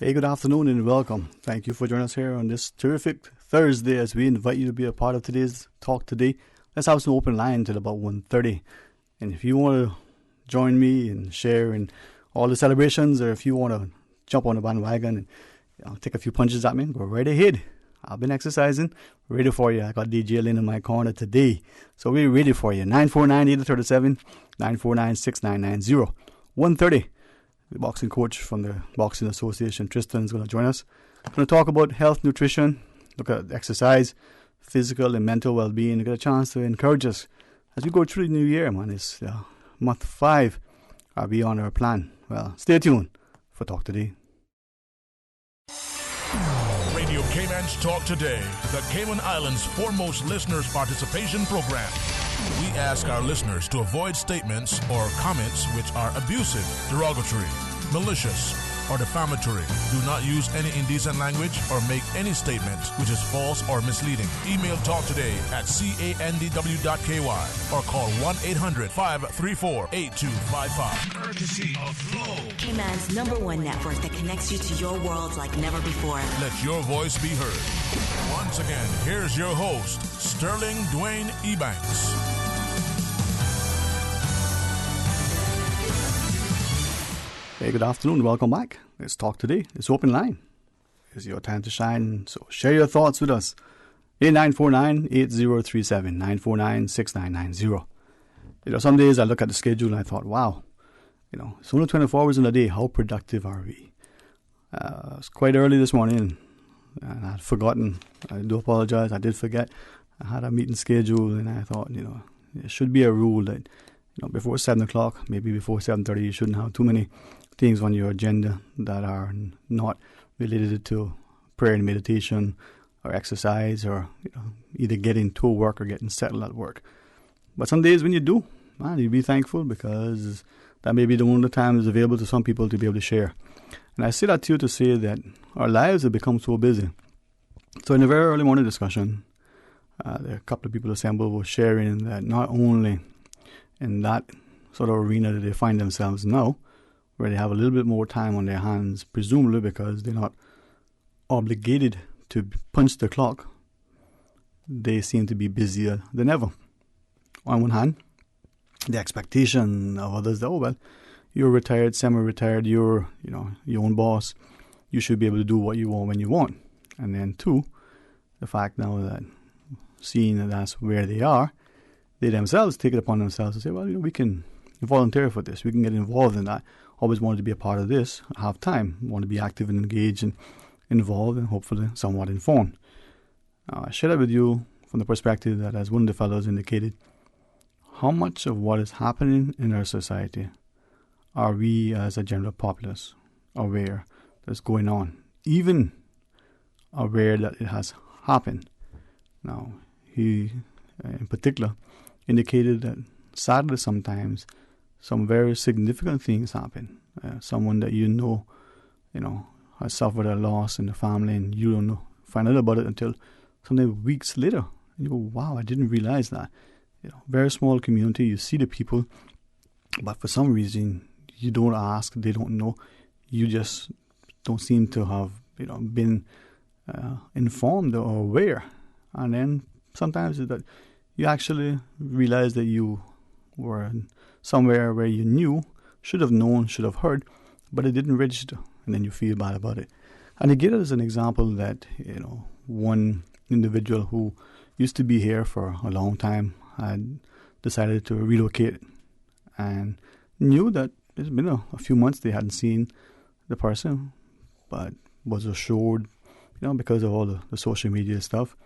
Hey, good afternoon and welcome. Thank you for joining us here on this terrific Thursday as we invite you to be a part of today's talk today. Let's have some open line till about 1:30. And if you want to join me and share in all the celebrations, or if you want to jump on the bandwagon and take a few punches at me, go right ahead. I've been exercising, ready for you. I got DJ Lynn in my corner today. So we're ready for you. 949-837, 949-6990, 1:30. The boxing coach from the Boxing Association, Tristan, is going to join us. We're going to talk about health, nutrition, look at exercise, physical and mental well-being, and get a chance to encourage us as we go through the new year, man. It's month 5. Are we on our plan? Well, stay tuned for Talk Today. Radio Cayman's Talk Today, the Cayman Islands' foremost listeners' participation program. We ask our listeners to avoid statements or comments which are abusive, derogatory, malicious, or defamatory. Do not use any indecent language or make any statement which is false or misleading. Email talktoday@candw.ky or call 1-800-534-8255. Courtesy of Flow, Cayman's #1 network that connects you to your world like never before. Let your voice be heard. Once again, here's your host, Sterling Dwayne Ebanks. Hey, good afternoon. Welcome back. Let's talk today. It's open line. It's your time to shine. So share your thoughts with us. 949-8037, 949-6990. Some days I look at the schedule and I thought, wow, it's only 24 hours in a day. How productive are we? It's quite early this morning and I'd forgotten. I do apologize. I did forget. I had a meeting schedule and I thought, there should be a rule that, before 7 o'clock, maybe before 7:30, you shouldn't have too many things on your agenda that are not related to prayer and meditation or exercise or either getting to work or getting settled at work. But some days when you do, man, you be thankful because that may be the only time is available to some people to be able to share. And I say that to you to say that our lives have become so busy. So in a very early morning discussion, there are a couple of people assembled were sharing that not only in that sort of arena that they find themselves now, where they have a little bit more time on their hands, presumably because they're not obligated to punch the clock, they seem to be busier than ever. On one hand, the expectation of others that, oh, well, you're retired, semi-retired, you're, your own boss, you should be able to do what you want when you want. And then two, the fact now that seeing that that's where they are, they themselves take it upon themselves to say, well, we can volunteer for this. We can get involved in that. Always wanted to be a part of this. Have time. Want to be active and engaged and involved and hopefully somewhat informed. I share that with you from the perspective that, as one of the fellows indicated, how much of what is happening in our society are we as a general populace aware that's going on, even aware that it has happened. Now, he in particular indicated that sadly sometimes some very significant things happen. Someone that has suffered a loss in the family and you don't find out about it until sometimes weeks later. And you go, wow, I didn't realize that. Very small community, you see the people, but for some reason you don't ask, they don't know. You just don't seem to have been informed or aware. And then sometimes that you actually realize that you were somewhere where you knew, should have known, should have heard, but it didn't register, and then you feel bad about it. And he gave us an example that, one individual who used to be here for a long time had decided to relocate and knew that it's been a few months they hadn't seen the person, but was assured, because of all the social media stuff,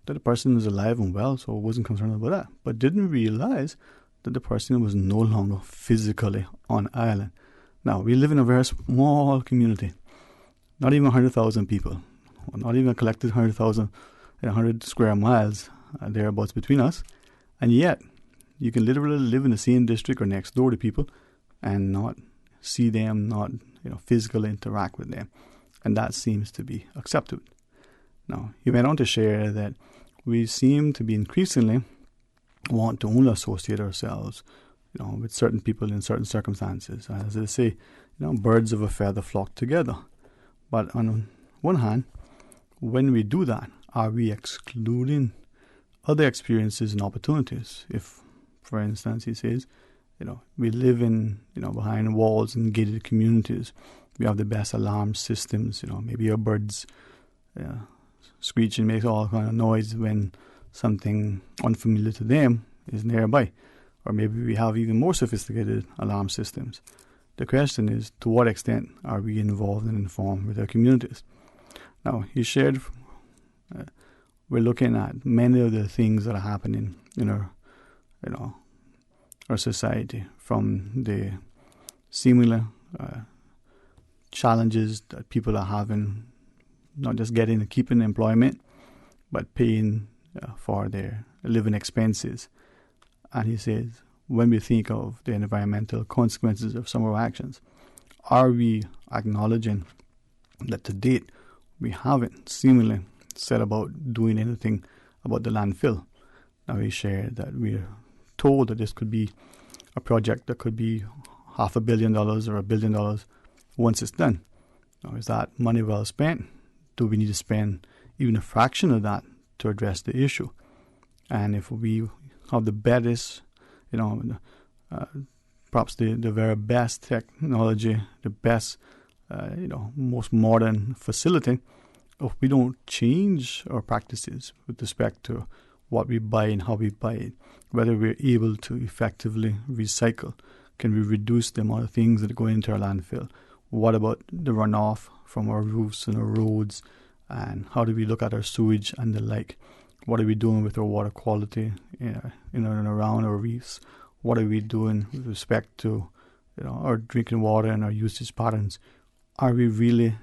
that the person is alive and well, so wasn't concerned about that, but didn't realize that the person was no longer physically on island. Now, we live in a very small community, not even 100,000 people, not even a collected 100,000 and 100 square miles thereabouts between us, and yet you can literally live in the same district or next door to people and not see them, not physically interact with them, and that seems to be accepted. Now, he went on to share that we seem to be increasingly want to only associate ourselves, with certain people in certain circumstances. As they say, birds of a feather flock together. But on one hand, when we do that, are we excluding other experiences and opportunities? If, for instance, he says, we live in, behind walls in gated communities. We have the best alarm systems. Maybe your birds screeching makes all kind of noise when something unfamiliar to them is nearby. Or maybe we have even more sophisticated alarm systems. The question is, to what extent are we involved and informed with our communities? Now, he shared, we're looking at many of the things that are happening in our society, from the seemingly challenges that people are having, not just getting and keeping employment, but paying for their living expenses. And he says, when we think of the environmental consequences of some of our actions, are we acknowledging that to date we haven't seemingly set about doing anything about the landfill? Now he shared that we're told that this could be a project that could be $500 million or $1 billion once it's done. Now, is that money well spent? Do we need to spend even a fraction of that to address the issue? And if we have the best, perhaps the very best technology, the best, most modern facility, if we don't change our practices with respect to what we buy and how we buy it, whether we're able to effectively recycle, can we reduce the amount of things that go into our landfill? What about the runoff from our roofs and our roads? And how do we look at our sewage and the like? What are we doing with our water quality in and around our reefs? What are we doing with respect to our drinking water and our usage patterns? Are we really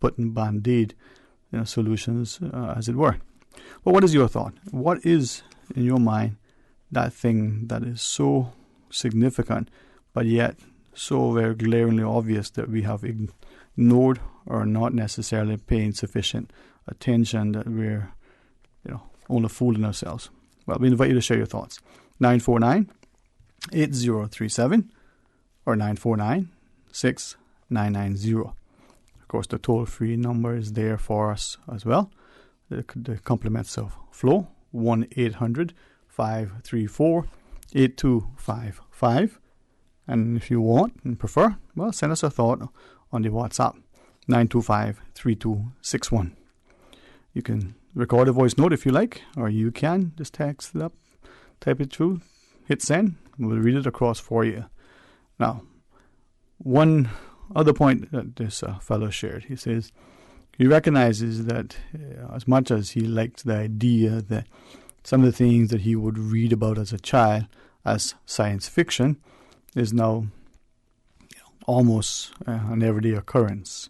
putting Band-Aid solutions, as it were? But what is your thought? What is, in your mind, that thing that is so significant, but yet so very glaringly obvious that we have ignored or not necessarily paying sufficient attention, that we're only fooling ourselves? Well, we invite you to share your thoughts. 949-8037 or 949-6990. Of course, the toll-free number is there for us as well. The compliments of Flow, 1-800-534-8255. And if you want and prefer, well, send us a thought on the WhatsApp, 925-3261. You can record a voice note if you like, or you can just text it up, type it through, hit send, we'll read it across for you. Now, one other point that this fellow shared, he says he recognizes that as much as he liked the idea that some of the things that he would read about as a child as science fiction is now almost an everyday occurrence.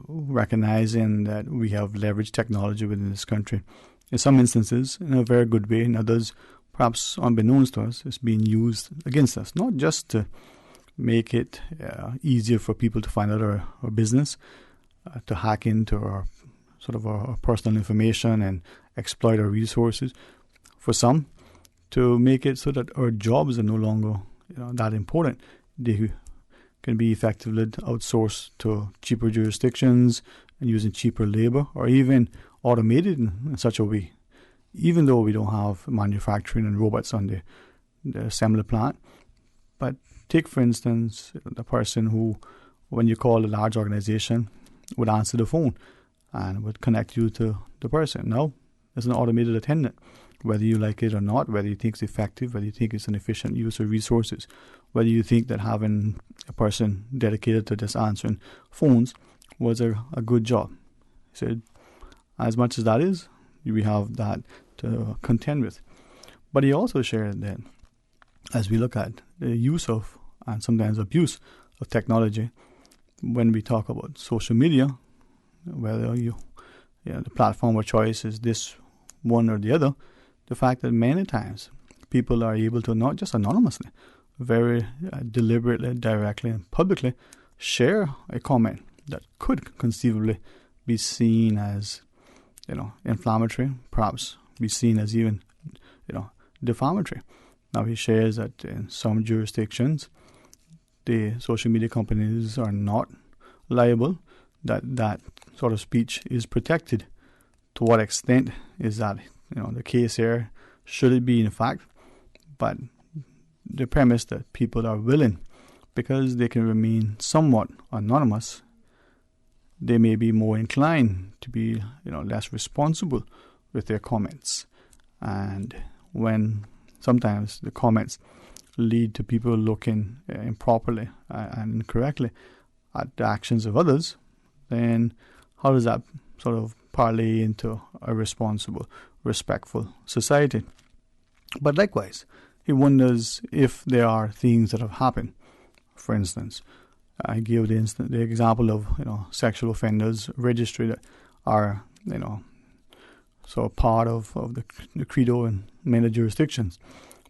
Recognizing that we have leveraged technology within this country, in some instances in a very good way, in others perhaps unbeknownst to us, is being used against us, not just to make it easier for people to find out our business, to hack into our personal information and exploit our resources. For some, to make it so that our jobs are no longer that important. They can be effectively outsourced to cheaper jurisdictions and using cheaper labor, or even automated in such a way. Even though we don't have manufacturing and robots on the assembly plant. But take, for instance, the person who, when you call a large organization, would answer the phone and would connect you to the person. Now, there's an automated attendant. Whether you like it or not, whether you think it's effective, whether you think it's an efficient use of resources, whether you think that having a person dedicated to just answering phones was a good job. He said, as much as that is, we have that to contend with. But he also shared that as we look at the use of, and sometimes abuse of technology, when we talk about social media, whether the platform of choice is this one or the other, the fact that many times people are able to not just anonymously, very deliberately, directly, and publicly share a comment that could conceivably be seen as, inflammatory, perhaps be seen as even, defamatory. Now he shares that in some jurisdictions, the social media companies are not liable that sort of speech is protected. To what extent is that the case here? Should it be, in fact? But the premise that people are willing, because they can remain somewhat anonymous, they may be more inclined to be less responsible with their comments. And when sometimes the comments lead to people looking improperly and incorrectly at the actions of others, then how does that sort of parlay into a responsible, respectful society? But likewise, he wonders if there are things that have happened. For instance, I gave the example of sexual offenders registry that are so part of the credo in many jurisdictions.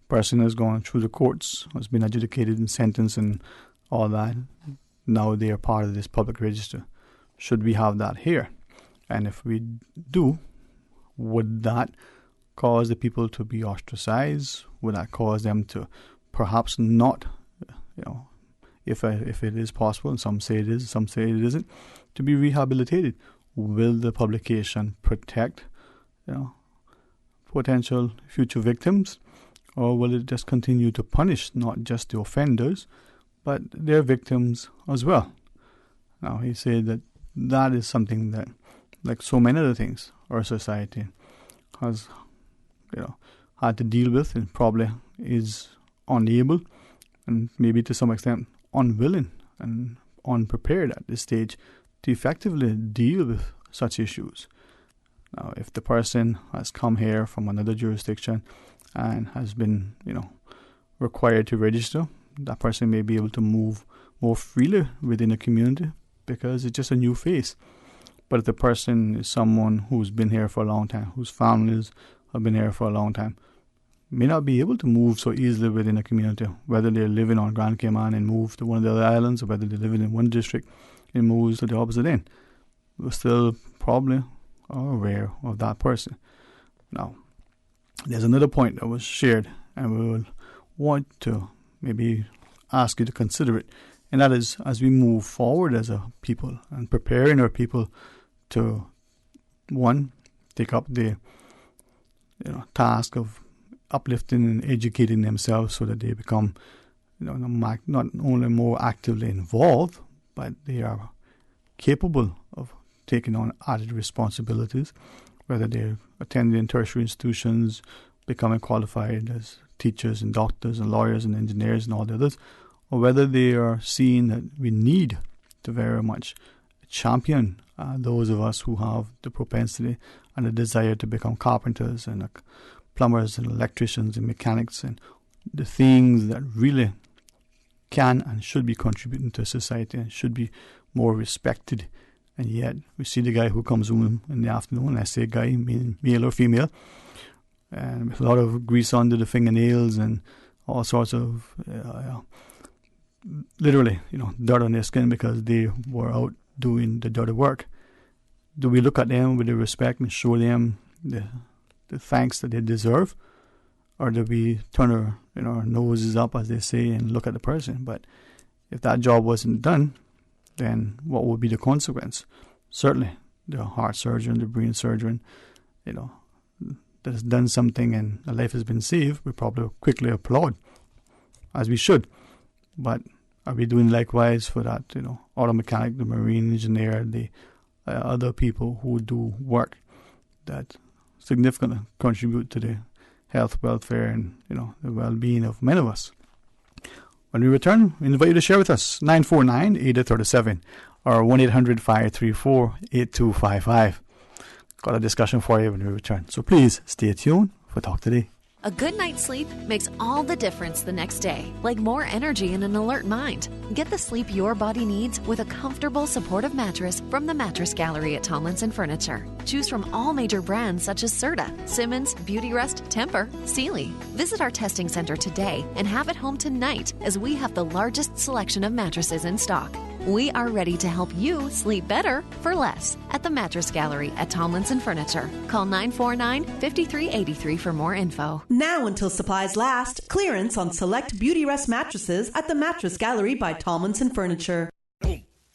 Person has gone through the courts, has been adjudicated and sentenced and all that. Now they are part of this public register. Should we have that here? And if we do, would that cause the people to be ostracized? Would that cause them to perhaps not, if it is possible, and some say it is, some say it isn't, to be rehabilitated? Will the publication protect, potential future victims, or will it just continue to punish not just the offenders, but their victims as well? Now, he said that is something that, like so many other things, our society has, had to deal with, and probably is unable, and maybe to some extent unwilling and unprepared at this stage to effectively deal with such issues. Now, if the person has come here from another jurisdiction and has been, required to register, that person may be able to move more freely within a community because it's just a new face. But if the person is someone who's been here for a long time, whose families have been here for a long time, may not be able to move so easily within a community, whether they're living on Grand Cayman and move to one of the other islands, or whether they're living in one district and moves to the opposite end. We're still probably aware of that person. Now, there's another point that was shared, and we will want to maybe ask you to consider it, and that is, as we move forward as a people and preparing our people to, one, take up the task of uplifting and educating themselves so that they become not only more actively involved, but they are capable of taking on added responsibilities, whether they're attending tertiary institutions, becoming qualified as teachers and doctors and lawyers and engineers and all the others, or whether they are seeing that we need to very much champion those of us who have the propensity and the desire to become carpenters and plumbers and electricians and mechanics, and the things that really can and should be contributing to society and should be more respected. And yet we see the guy who comes home in the afternoon, and I say guy, meaning male or female, and with a lot of grease under the fingernails and all sorts of literally dirt on their skin because they were out doing the dirty work. Do we look at them with the respect and show them the thanks that they deserve, or do we turn our noses up, as they say, and look at the person? But if that job wasn't done, then what would be the consequence? Certainly, the heart surgeon, the brain surgeon, that has done something and a life has been saved, we probably quickly applaud, as we should. But are we doing likewise for that, auto mechanic, the marine engineer, the other people who do work that significantly contribute to the health, welfare, and the well-being of many of us? When we return, we invite you to share with us 949-8037 or 1-800-534-8255. Got a discussion for you when we return. So please stay tuned for Talk Today. A good night's sleep makes all the difference the next day, like more energy and an alert mind. Get the sleep your body needs with a comfortable, supportive mattress from the Mattress Gallery at Tomlinson Furniture. Choose from all major brands such as Serta, Simmons, Beautyrest, Tempur, Sealy. Visit our testing center today and have it home tonight, as we have the largest selection of mattresses in stock. We are ready to help you sleep better for less at the Mattress Gallery at Tomlinson Furniture. Call 949-5383 for more info. Now until supplies last, clearance on select Beautyrest mattresses at the Mattress Gallery by Tomlinson Furniture.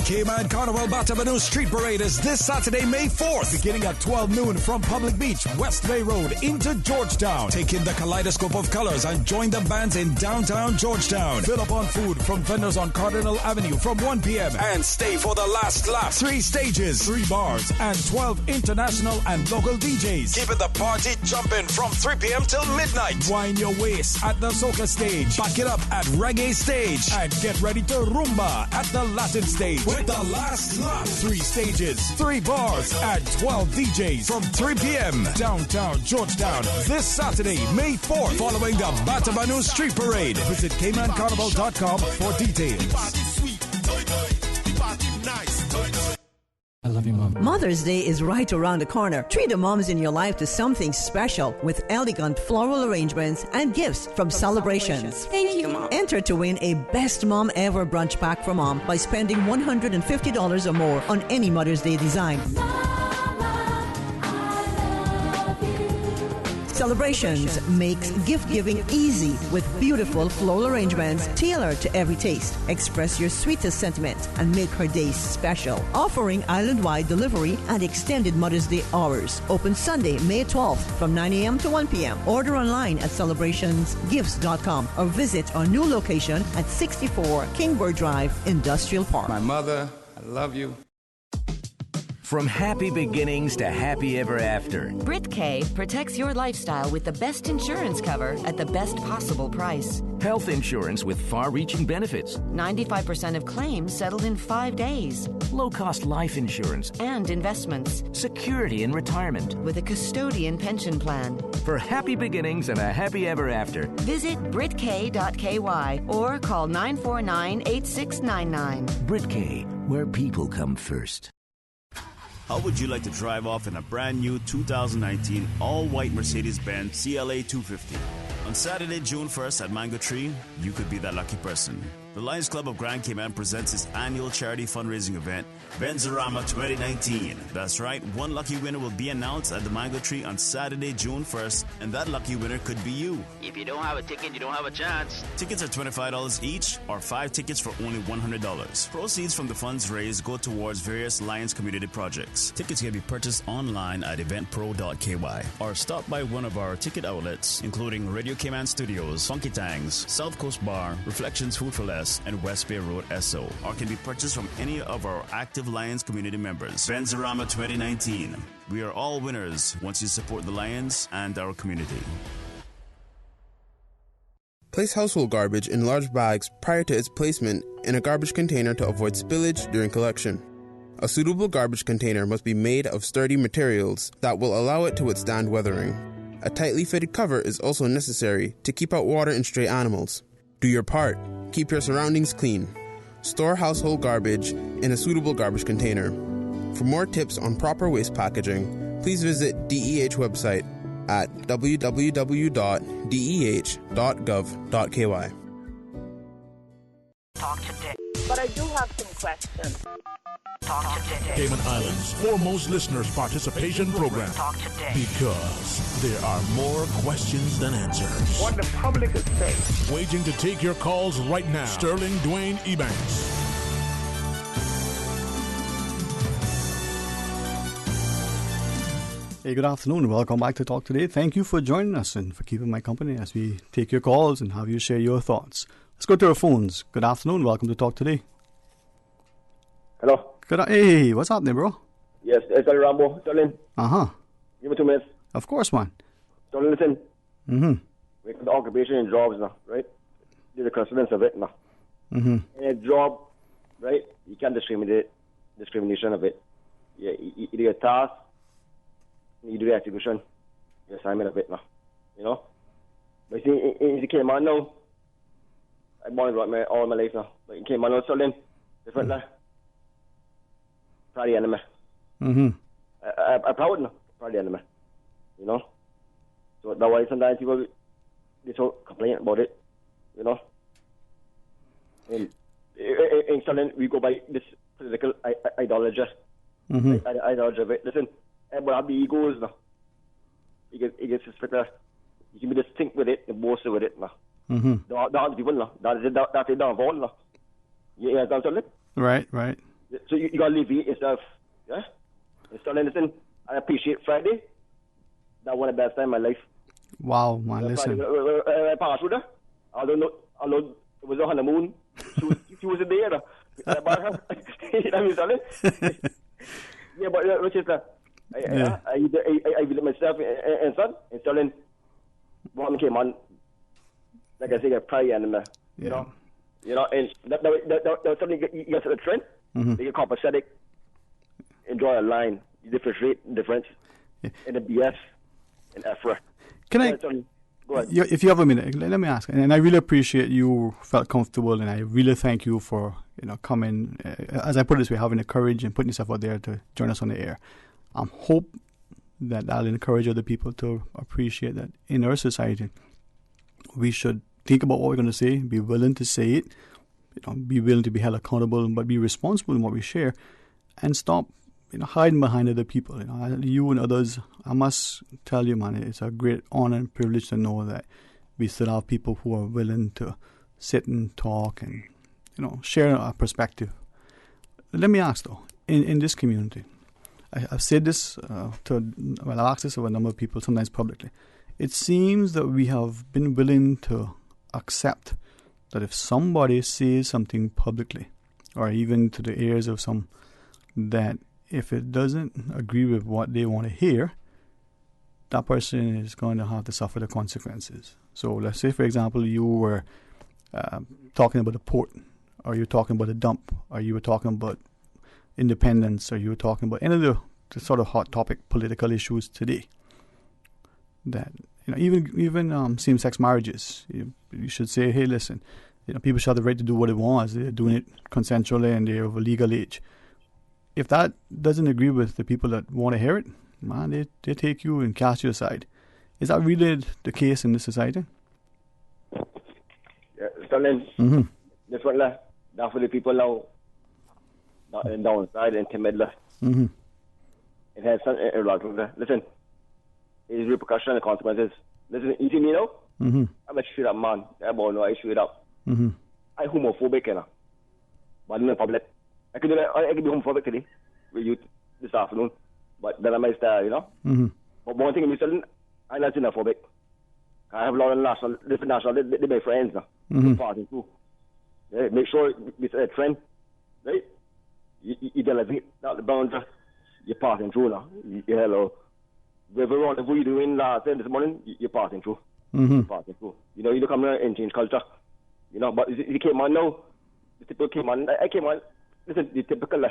Cayman Carnival Batabanoo Street Parade is this Saturday, May 4th, beginning at 12 noon from Public Beach, West Bay Road into Georgetown. Take in the kaleidoscope of colors and join the bands in downtown Georgetown. Fill up on food from vendors on Cardinal Avenue from 1 p.m. and stay for the last lap. 3 stages, 3 bars, and 12 international and local DJs. Keeping the party jumping from 3 p.m. till midnight. Wind your waist at the soca stage. Back it up at reggae stage. And get ready to rumba at the Latin stage. With the last lap. 3 stages, 3 bars, and 12 DJs from 3 p.m. downtown Georgetown this Saturday, May 4th, following the Batabanoo Street Parade. Visit CaymanCarnival.com for details. I love you, Mom. Mother's Day is right around the corner. Treat the moms in your life to something special with elegant floral arrangements and gifts from Celebrations. Thank you, Mom. Enter to win a Best Mom Ever brunch pack for Mom by spending $150 or more on any Mother's Day design. Celebrations makes gift-giving easy with beautiful floral arrangements tailored to every taste. Express your sweetest sentiment and make her day special. Offering island-wide delivery and extended Mother's Day hours. Open Sunday, May 12th from 9 a.m. to 1 p.m. Order online at celebrationsgifts.com or visit our new location at 64 Kingbird Drive, Industrial Park. My mother, I love you. From happy beginnings to happy ever after. Brit K protects your lifestyle with the best insurance cover at the best possible price. Health insurance with far-reaching benefits. 95% of claims settled in 5 days. Low-cost life insurance. And investments. Security in retirement. With a custodian pension plan. For happy beginnings and a happy ever after. Visit BritK.ky or call 949-8699. Brit K, where people come first. How would you like to drive off in a brand new 2019 all-white Mercedes-Benz CLA 250? On Saturday, June 1st at Mango Tree, you could be that lucky person. The Lions Club of Grand Cayman presents its annual charity fundraising event, Benzorama 2019. That's right, one lucky winner will be announced at the Mango Tree on Saturday, June 1st, and that lucky winner could be you. If you don't have a ticket, you don't have a chance. Tickets are $25 each, or 5 tickets for only $100. Proceeds from the funds raised go towards various Lions community projects. Tickets can be purchased online at eventpro.ky, or stop by one of our ticket outlets, including Radio Cayman Studios, Funky Tangs, South Coast Bar, Reflections Food for Less, and West Bay Road SO, or can be purchased from any of our active Lions community members. Benzorama 2019. We are all winners once you support the Lions and our community. Place household garbage in large bags prior to its placement in a garbage container to avoid spillage during collection. A suitable garbage container must be made of sturdy materials that will allow it to withstand weathering. A tightly fitted cover is also necessary to keep out water and stray animals. Do your part. Keep your surroundings clean. Store household garbage in a suitable garbage container. For more tips on proper waste packaging, please visit DEH website at www.deh.gov.ky. Talk today. But I do have some questions. Talk today. Cayman Islands' foremost listeners participation program. Talk today. Because there are more questions than answers. What the public is saying. Waging to take your calls right now. Sterling Dwayne Ebanks. Hey, good afternoon. Welcome back to Talk Today. Thank you for joining us and for keeping my company as we take your calls and have you share your thoughts. Let's go to our phones. Good afternoon. Welcome to Talk Today. Hello. Hey, what's happening, bro? Yes, it's Rambo. Sterling. Uh-huh. Give me 2 minutes. Of course, man. Sterling, listen. Mm-hmm. We got the occupation and jobs now, right? There's a consequence of it now. Mm-hmm. In a job, right, you can't discrimination of it. You do a task, you do the attribution, the assignment of it now. You know? But see, in the Cayman now, I born and brought all my life now. But in Cayman now, Sterling, different now. Proud of the enemy. Mm-hmm. I'm proud now. Proud of the enemy. You know? So that's why sometimes people they so complain about it. You know? And in Sterling, we go by this political ideology. Mm-hmm. Ideology of it. Listen, everybody have the egos now. He gets suspected. You can be distinct with it and boast with it now. Mm-hmm. There are people now. That's it downfall now. You understand, Sterling? Right. So you gotta leave it yourself. Yeah? So listen, I appreciate Friday. That was the best time of my life. Wow, man, listen. I passed through that. I don't know it was a honeymoon. She was there. You know what I mean, darling? Yeah, but which is that? I visit myself and son, and darling, one came on, like I say, a prayer and you know, and that was something you got to the trend. They get copacetic, enjoy a line, differentiate in the BS and Afra. Can I? Go ahead. If you have a minute, let me ask, and I really appreciate you felt comfortable, and I really thank you for coming. As I put it this way, having the courage and putting yourself out there to join us on the air. I hope that I'll encourage other people to appreciate that in our society, we should think about what we're going to say, be willing to say it, be willing to be held accountable, but be responsible in what we share, and stop hiding behind other people. You and others, I must tell you, man, it's a great honor and privilege to know that we still have people who are willing to sit and talk and, share our perspective. Let me ask, though, in this community, I've said this I've asked this of a number of people, sometimes publicly. It seems that we have been willing to accept that if somebody says something publicly, or even to the ears of some, that if it doesn't agree with what they want to hear, that person is going to have to suffer the consequences. So let's say, for example, you were talking about a port, or you were talking about a dump, or you were talking about independence, or you were talking about any of the sort of hot topic political issues today. That even same-sex marriages, you should say, hey, listen, people should have the right to do what they want. They're doing it consensually and they're of a legal age. If that doesn't agree with the people that want to hear it, man, they take you and cast you aside. Is that really the case in this society? Yeah, Sterling, this one, that's for the people now, not downside and timid. It has a lot of listen, it's repercussions and consequences. Listen, you see me now? I'm a straight up man. I straight up. I homophobic, but in public. I could be homophobic today with you this afternoon, but then I might style, But one thing I'm saying, I'm not xenophobic. I have a lot of different national, they're my friends now. Passing through. Yeah, make sure it's a trend, right? You elevate that the boundary, you're passing through now. Hello. Whatever rendezvous you're doing this morning, you're passing through. Passing through. You come here and change culture. But you came on now. The people came on. I came on. Listen, the typical,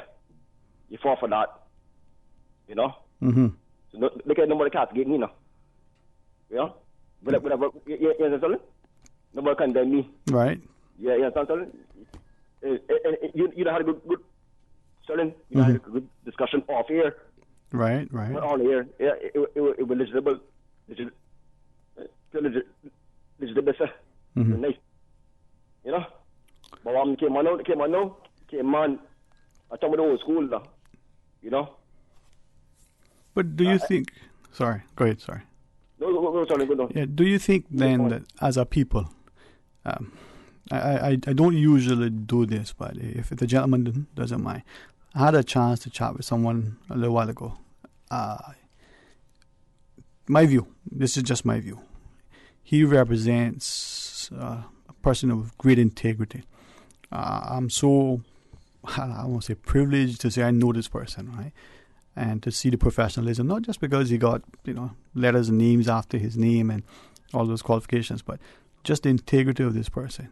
you fall for that. So look at nobody cats getting Whatever, you understand? Nobody condemn me. Right. Yeah, you understand? You had a good Sterling, had a good discussion off air. Right. Not on air. Yeah, it was legitimate. Legitimate. Nice. But when came on, I talk about the old school, But do you think... Sorry, go ahead, sorry. No, sorry, go on. Yeah, do you think then that as a people... I don't usually do this, but if the gentleman doesn't mind, I had a chance to chat with someone a little while ago. My view, this is just my view. He represents a person of great integrity. I'm so, I won't say privileged to say I know this person, right? And to see the professionalism, not just because he got, letters and names after his name and all those qualifications, but just the integrity of this person.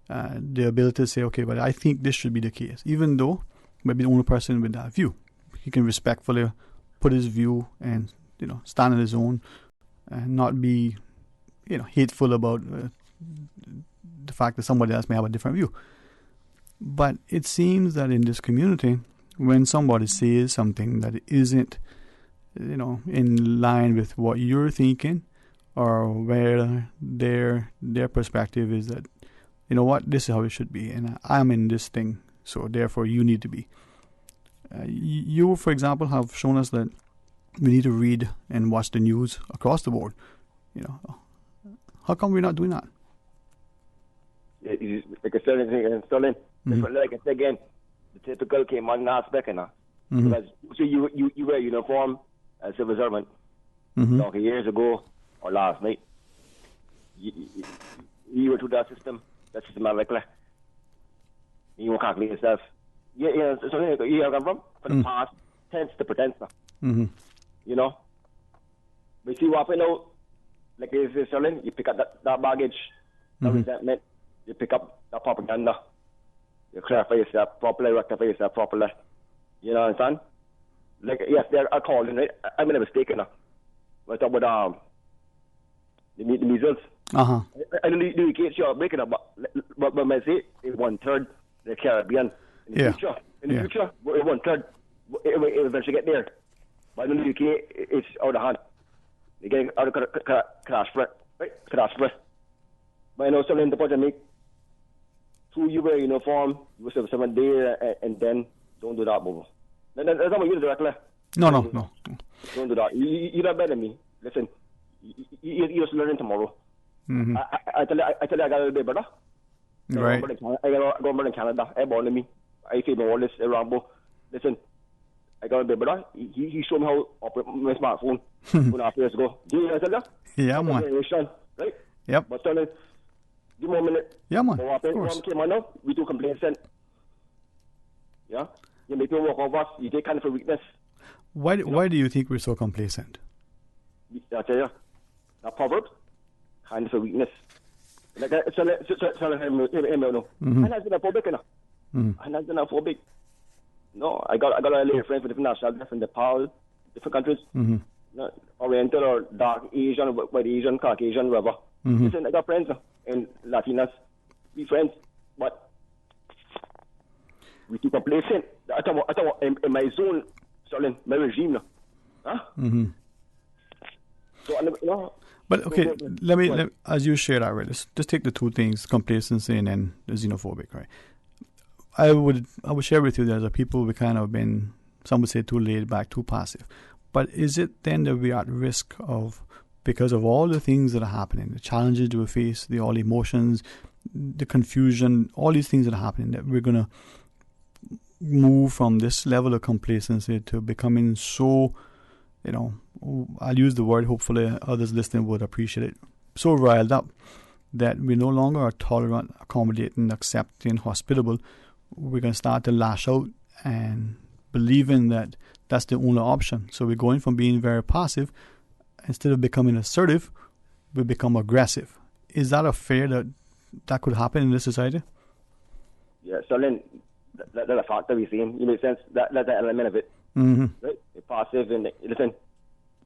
The ability to say, okay, but I think this should be the case, even though maybe the only person with that view. He can respectfully put his view and, stand on his own and not be, hateful about the fact that somebody else may have a different view. But it seems that in this community, when somebody says something that isn't, in line with what you're thinking, or where their perspective is that, this is how it should be, and I'm in this thing, so therefore you need to be. You, for example, have shown us that we need to read and watch the news across the board. How come we're not doing that? Like I said, like I said again, the typical Cayman aspect, because so you wear a uniform as a civil servant, like years ago or last night. You went through that systematically. You won't calculate yourself. So you have come from the past tense to pretense now. You know? But see what happened now, like you say, Sterling, you pick up that baggage, that resentment, you pick up that propaganda, you clarify yourself properly, rectify yourself properly. You know what I'm saying? Like, yes, they're calling, right? I made a mistake now. I talk about the measles. I don't know you can't sure breaking up, but I say it's 1/3 the Caribbean. In the future, 1/3, it will eventually get there. But I don't know you can't, it's out of hand. You get out of crash for it, right? Crash for it. But I know something the point I make. 2, you wear a uniform, you serve 7 days, and then don't do that, Bobo. That's not what you do directly. No. Don't do that. You're not better than me. Listen, you're just learning tomorrow. I tell you, I got a little bit better. Right. I got born in Canada. I born in me. I feel all this Rambo. Listen, I got a bit better. He showed me how to operate my smartphone 2.5 years ago. Do you know what I tell you? Yeah, man. Right? Yep. But Sterling, give me a minute. Yeah, man. Of course. Now, we do complacent. Yeah? You make me walk off us. You take kind of a weakness. Why do you think we're so complacent? I tell you, that proverb, kind of a weakness. Like, so him no. I'm not xenophobic, I'm not xenophobic. No, I got a lot of friends from different nationalities, different Nepal, different countries. No, Oriental or dark Asian, white Asian, Caucasian, whatever. Listen, I got friends in Latinas. We friends, but we too complacent. I thought in my zone, Sterling, my regime, huh? So, you know. But okay, let me as you share that, right? Let's just take the two things: complacency and then the xenophobic, right? I would share with you that as people we kind of been, some would say, too laid back, too passive. But is it then that we are at risk of, because of all the things that are happening, the challenges we face, all the emotions, the confusion, all these things that are happening, that we're gonna move from this level of complacency to becoming so, I'll use the word, hopefully others listening would appreciate it, so riled up that we no longer are tolerant, accommodating, accepting, hospitable. We're going to start to lash out and believing that that's the only option. So we're going from being very passive, instead of becoming assertive, we become aggressive. Is that a fear that could happen in this society? Yeah, Sterling, that's a factor we're seeing. You make sense? That's the element of it. Right? You're passive and listen,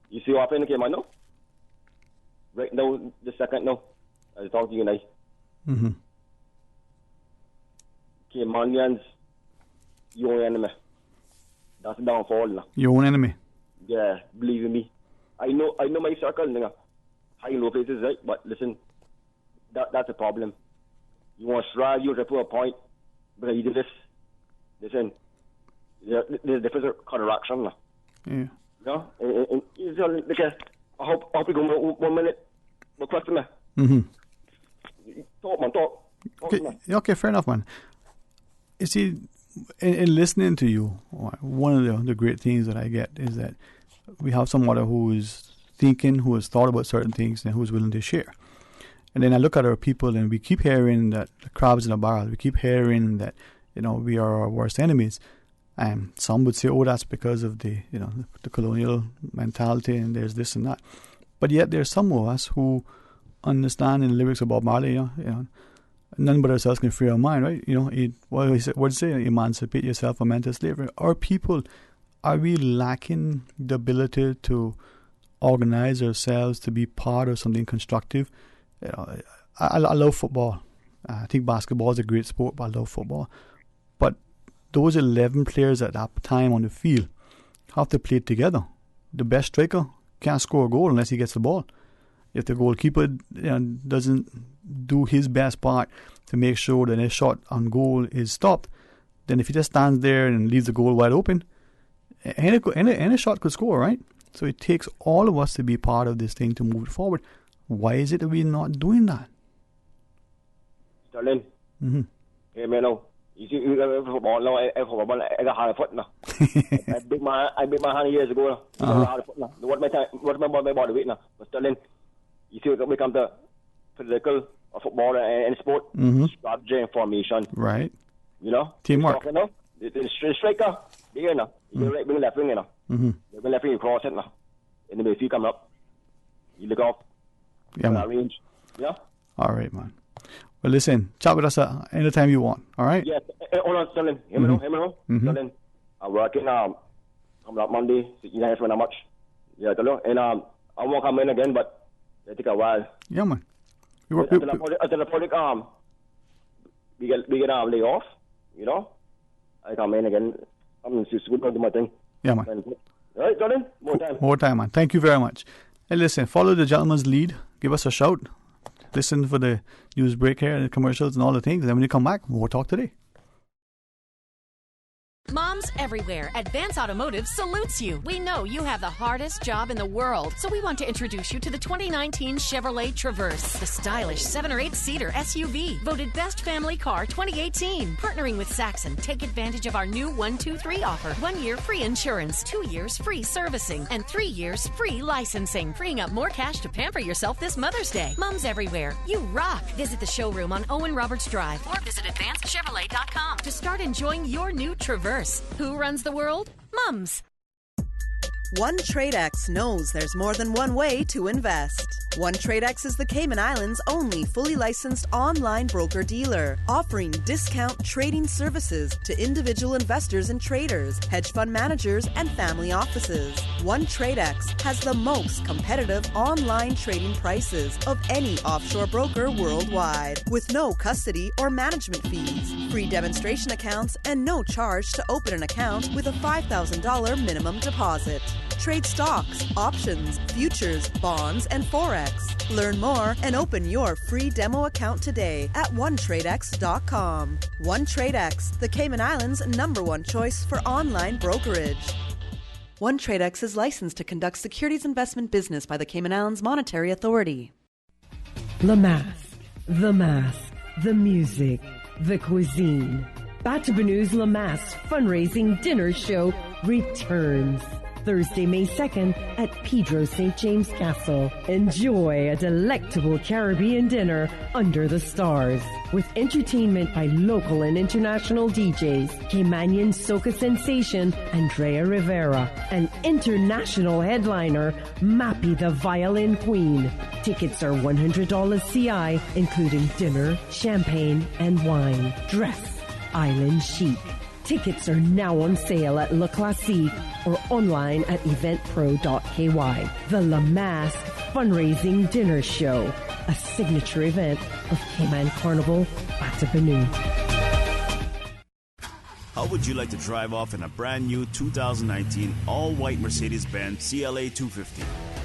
you see what happened in Cayman now? Right now, the second now, I talk to you now. Caymanians, your own enemy. That's the downfall now. Your own enemy? Yeah, believe in me. I know my circle, high and low places, right? But listen, that's a problem. You want to strive, you want to prove a point, but you do this. Listen, there's different counteraction now. Yeah. No? And I hope we go 1 minute. What question, man? Talk, man, talk. Okay, fair enough, man. You see, in listening to you, one of the great things that I get is that we have someone who is thinking, who has thought about certain things, and who's willing to share. And then I look at our people, and we keep hearing that the crabs in a barrel. We keep hearing that, we are our worst enemies. And some would say, oh, that's because of the colonial mentality, and there's this and that. But yet there's some of us who understand in the lyrics about Marley, none but ourselves can free our mind, right? What did he say? Emancipate yourself from mental slavery. Our people, are we lacking the ability to organize ourselves to be part of something constructive? I love football. I think basketball is a great sport, but I love football. But those 11 players at that time on the field have to play together. The best striker can't score a goal unless he gets the ball. If the goalkeeper doesn't do his best part to make sure that his shot on goal is stopped, then if he just stands there and leaves the goal wide open, any shot could score, right? So it takes all of us to be part of this thing to move it forward. Why is it that we're not doing that? Sterling, hey man, You see, football now, football, I got hard foot now. I beat my hand years ago. Hard foot now. What my body weight now? But still, you see, we come to physical football and sport, strategy and formation. Right. You know? Teamwork. You know? The striker, you know, you bring left wing, you know. You bring left wing, you cross it now. And then if you come up, you look off. Yeah, man. Range. Yeah? All right, man. Well, listen, chat with us anytime you want, all right? Yes. Hold on, Sterling. Hear me now. Sterling, I'm working coming up Monday. You know, how much. Yeah, tell you. And I won't come in again, but it take a while. Yeah, man. Until the project, we get lay off, you know. I come in again. I'm just good to do my thing. Yeah, man. All right, Sterling, more time. Man. Thank you very much. Hey, listen, follow the gentleman's lead. Give us a shout. Listen for the news break here and the commercials and all the things. And then when you come back, we'll talk today. Moms everywhere, Advance Automotive salutes you. We know you have the hardest job in the world, so we want to introduce you to the 2019 Chevrolet Traverse, the stylish 7 or 8-seater SUV, voted Best Family Car 2018. Partnering with Saxon, take advantage of our new 1-2-3 offer. 1 year free insurance, 2 years free servicing, and 3 years free licensing, freeing up more cash to pamper yourself this Mother's Day. Moms everywhere, you rock. Visit the showroom on Owen Roberts Drive or visit advancedchevrolet.com to start enjoying your new Traverse. Who runs the world? Mums. One TradeX knows there's more than one way to invest. One TradeX is the Cayman Islands' only fully licensed online broker-dealer, offering discount trading services to individual investors and traders, hedge fund managers, and family offices. One TradeX has the most competitive online trading prices of any offshore broker worldwide, with no custody or management fees, free demonstration accounts, and no charge to open an account with a $5,000 minimum deposit. Trade stocks, options, futures, bonds, and Forex. Learn more and open your free demo account today at OneTradeX.com. OneTradeX, the Cayman Islands' #1 choice for online brokerage. OneTradeX is licensed to conduct securities investment business by the Cayman Islands Monetary Authority. Le Mask, the mask, the music, the cuisine. Batabanou's Le Mask fundraising dinner show returns Thursday, May 2nd at Pedro St. James Castle. Enjoy a delectable Caribbean dinner under the stars with entertainment by local and international DJs, Caymanian soca sensation Andrea Rivera, and international headliner Mappy the Violin Queen. Tickets are $100 CI, including dinner, champagne, and wine. Dress island chic. Tickets are now on sale at Le Classique or online at eventpro.ky. The La Mask Fundraising Dinner Show, a signature event of Cayman Carnival Batabanou. How would you like to drive off in a brand new 2019 all-white Mercedes-Benz CLA 250?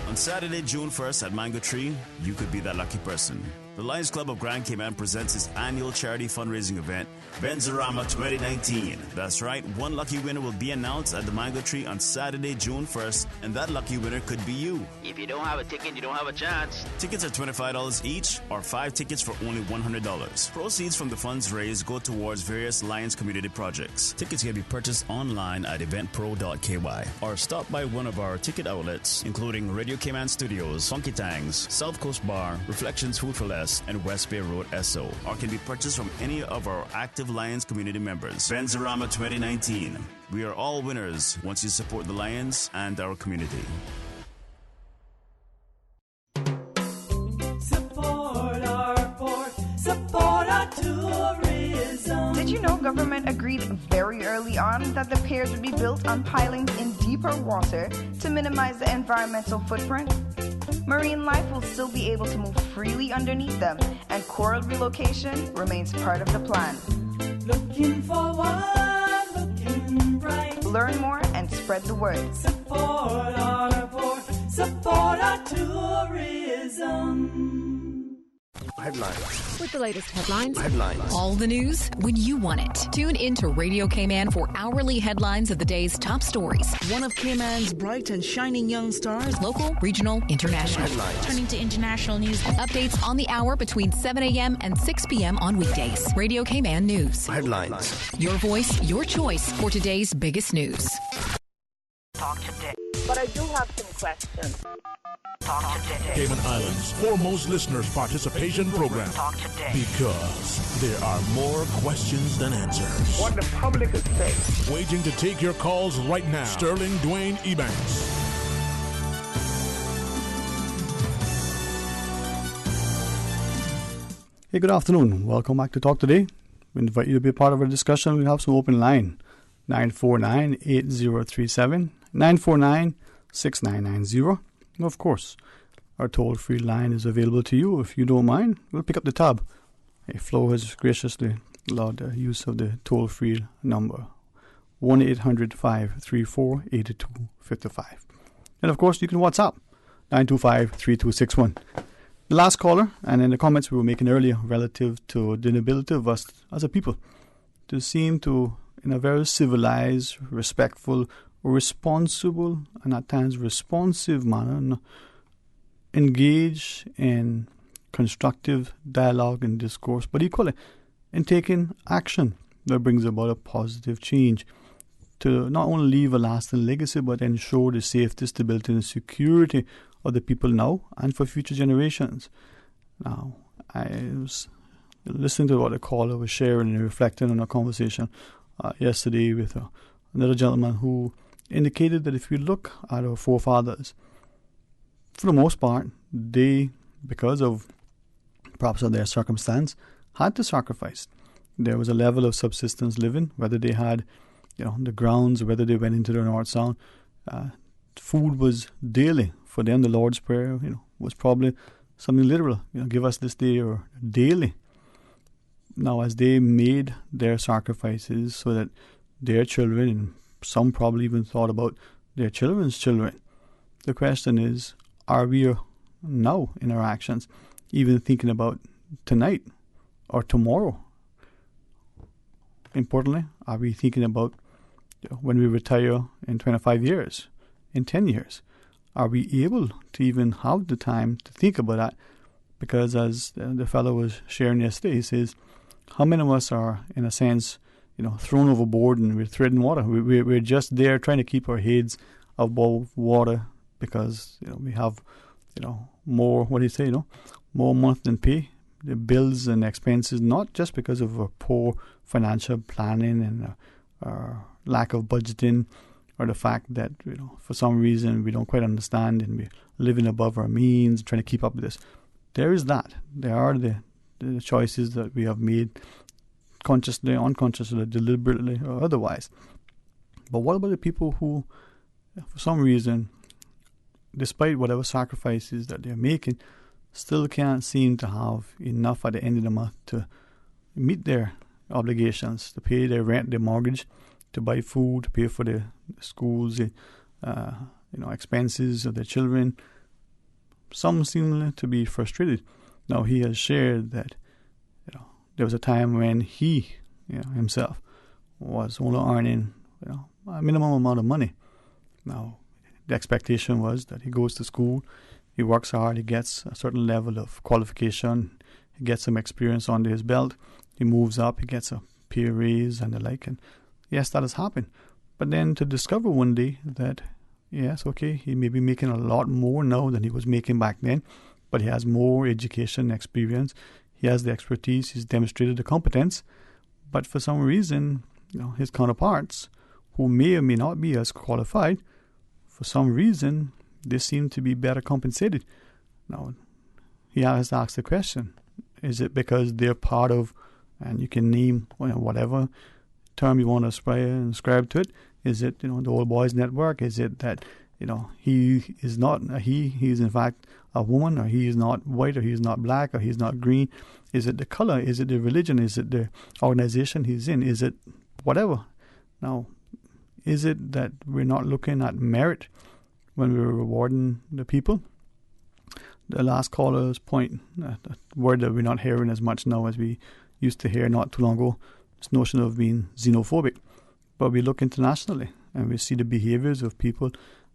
On Saturday, June 1st at Mango Tree, you could be that lucky person. The Lions Club of Grand Cayman presents its annual charity fundraising event, Benzorama 2019. That's right, one lucky winner will be announced at the Mango Tree on Saturday, June 1st, and that lucky winner could be you. If you don't have a ticket, you don't have a chance. Tickets are $25 each, or 5 tickets for only $100. Proceeds from the funds raised go towards various Lions community projects. Tickets can be purchased online at eventpro.ky, or stop by one of our ticket outlets, including Radio Cayman Studios, Funky Tangs, South Coast Bar, Reflections Food for Less, and West Bay Road SO, or can be purchased from any of our active Lions community members. Benzorama 2019. We are all winners once you support the Lions and our community. Support our port, support our tourism. Did you know government agreed very early on that the piers would be built on pilings in deeper water to minimize the environmental footprint? Marine life will still be able to move freely underneath them, and coral relocation remains part of the plan. Looking forward, looking bright. Learn more and spread the word. Support our port, support our tourism. Headlines. With the latest headlines. Headlines. All the news when you want it. Tune in to Radio Cayman for hourly headlines of the day's top stories. One of Cayman's bright and shining young stars. Local, regional, international. Headlines. Turning to international news. Updates on the hour between 7 a.m. and 6 p.m. on weekdays. Radio Cayman News. Headlines. Your voice, your choice for today's biggest news. Talk today. But I do have some questions. Talk today. Cayman Islands' foremost listeners participation program. Talk today. Because there are more questions than answers. What the public is saying. Waiting to take your calls right now. Sterling Dwayne Ebanks. Hey, good afternoon. Welcome back to Talk Today. We invite you to be a part of our discussion. We have some open line. 949-8037, 949-6990. And of course, our toll-free line is available to you. If you don't mind, we'll pick up the tab. Flo has graciously allowed the use of the toll-free number, 1-800-534-8255. And of course, you can WhatsApp, 925-3261. The last caller, and in the comments we were making earlier relative to the inability of us as a people to seem to, in a very civilized, respectful, responsible, and at times responsive manner, engage in constructive dialogue and discourse, but equally in taking action that brings about a positive change to not only leave a lasting legacy, but ensure the safety, stability, and security of the people now and for future generations. Now, I was listening to what the caller was sharing and reflecting on a conversation yesterday with another gentleman who indicated that if we look at our forefathers, for the most part, they, because of perhaps of their circumstance, had to sacrifice. There was a level of subsistence living, whether they had, the grounds, whether they went into the North Sound. Food was daily for them. The Lord's Prayer, was probably something literal. Give us this day or daily. Now, as they made their sacrifices so that their children, and some probably even thought about their children's children, the question is, are we now in our actions even thinking about tonight or tomorrow? Importantly, are we thinking about when we retire in 25 years, in 10 years? Are we able to even have the time to think about that? Because as the fellow was sharing yesterday, he says, how many of us are, in a sense, thrown overboard and we're treading water? We're just there trying to keep our heads above water because we have, more. What do you say? More month than pay. The bills and expenses, not just because of our poor financial planning and our lack of budgeting, or the fact that for some reason we don't quite understand and we're living above our means, trying to keep up with this. There is that. There are the choices that we have made consciously, unconsciously, deliberately, or otherwise. But what about the people who, for some reason, despite whatever sacrifices that they're making, still can't seem to have enough at the end of the month to meet their obligations, to pay their rent, their mortgage, to buy food, to pay for the schools, expenses of their children? Some seem to be frustrated. Now, he has shared that there was a time when he himself was only earning a minimum amount of money. Now, the expectation was that he goes to school, he works hard, he gets a certain level of qualification, he gets some experience under his belt, he moves up, he gets a pay raise and the like. And yes, that has happened. But then to discover one day that, yes, okay, he may be making a lot more now than he was making back then, but he has more education experience, he has the expertise, he's demonstrated the competence, but for some reason, his counterparts, who may or may not be as qualified, for some reason, they seem to be better compensated. Now, he has asked the question, is it because they're part of, and you can name whatever term you want to ascribe to it, is it, the old boys network? Is it that, he is not a he is in fact a woman, or he is not white, or he is not black, or he is not green? Is it the color? Is it the religion? Is it the organization he's in? Is it whatever? Now, is it that we're not looking at merit when we're rewarding the people? the last caller's point, a word that we're not hearing as much now as we used to hear not too long ago, this notion of being xenophobic. But we look internationally and we see the behaviors of people,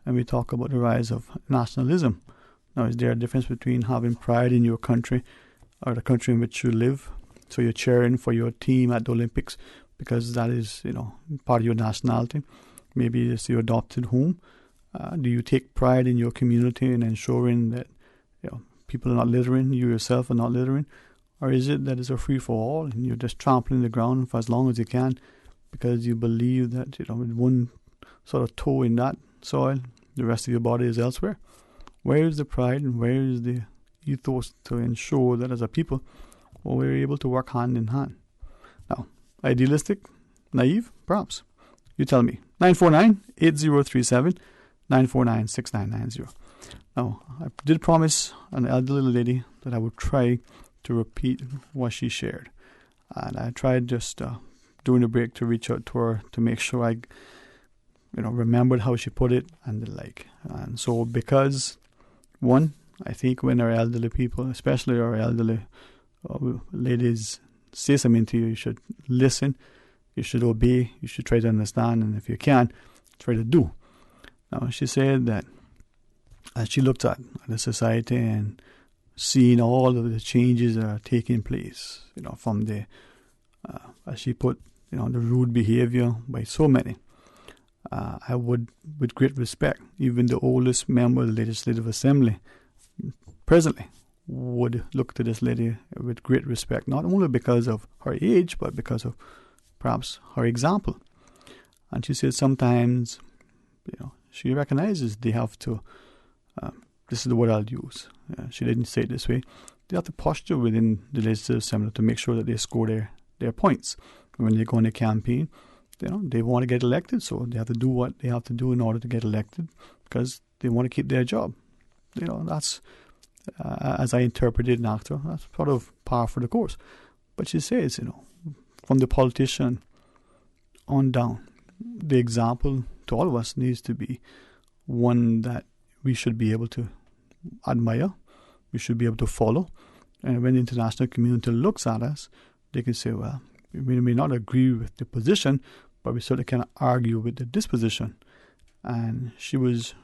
and we talk about the rise of nationalism. Now, is there a difference between having pride in your country or the country in which you live? So you're cheering for your team at the Olympics because that is, part of your nationality. Maybe it's your adopted home. Do you take pride in your community and ensuring that people are not littering, you yourself are not littering? Or is it that it's a free-for-all and you're just trampling the ground for as long as you can because you believe that, with one sort of toe in that soil, the rest of your body is elsewhere? Where is the pride and where is the ethos to ensure that as a people, we're able to work hand in hand? Now, idealistic, naive, perhaps. You tell me. 949-8037, 949-6990. Now, I did promise an elderly lady that I would try to repeat what she shared. And I tried just during the break to reach out to her to make sure I remembered how she put it and the like. And so because, one, I think when our elderly people, especially our elderly ladies, say something to you, you should listen, you should obey, you should try to understand, and if you can, try to do. Now, she said that as she looked at the society and seeing all of the changes that are taking place, from the, as she put, the rude behavior by so many, I would, with great respect, even the oldest member of the Legislative Assembly presently would look to this lady with great respect, not only because of her age, but because of perhaps her example. And she said sometimes, she recognizes they have to, this is the word I'll use, she didn't say it this way, they have to posture within the Legislative Assembly to make sure that they score their points. When they go on a campaign, they want to get elected, so they have to do what they have to do in order to get elected because they want to keep their job. That's, as I interpreted and asked her, that's sort of par for the course. But she says, from the politician on down, the example to all of us needs to be one that we should be able to admire, we should be able to follow. And when the international community looks at us, they can say, well, we may not agree with the position, but we certainly cannot argue with the disposition. And she was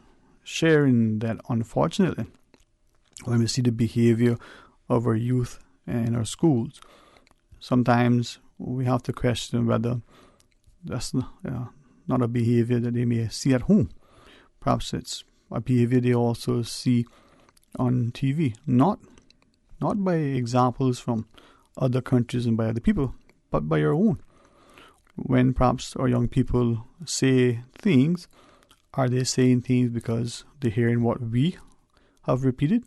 sharing that, unfortunately, when we see the behavior of our youth in our schools, sometimes we have to question whether that's not a behavior that they may see at home. Perhaps it's a behavior they also see on TV, not by examples from other countries and by other people, but by our own. When perhaps our young people say things, are they saying things because they're hearing what we have repeated?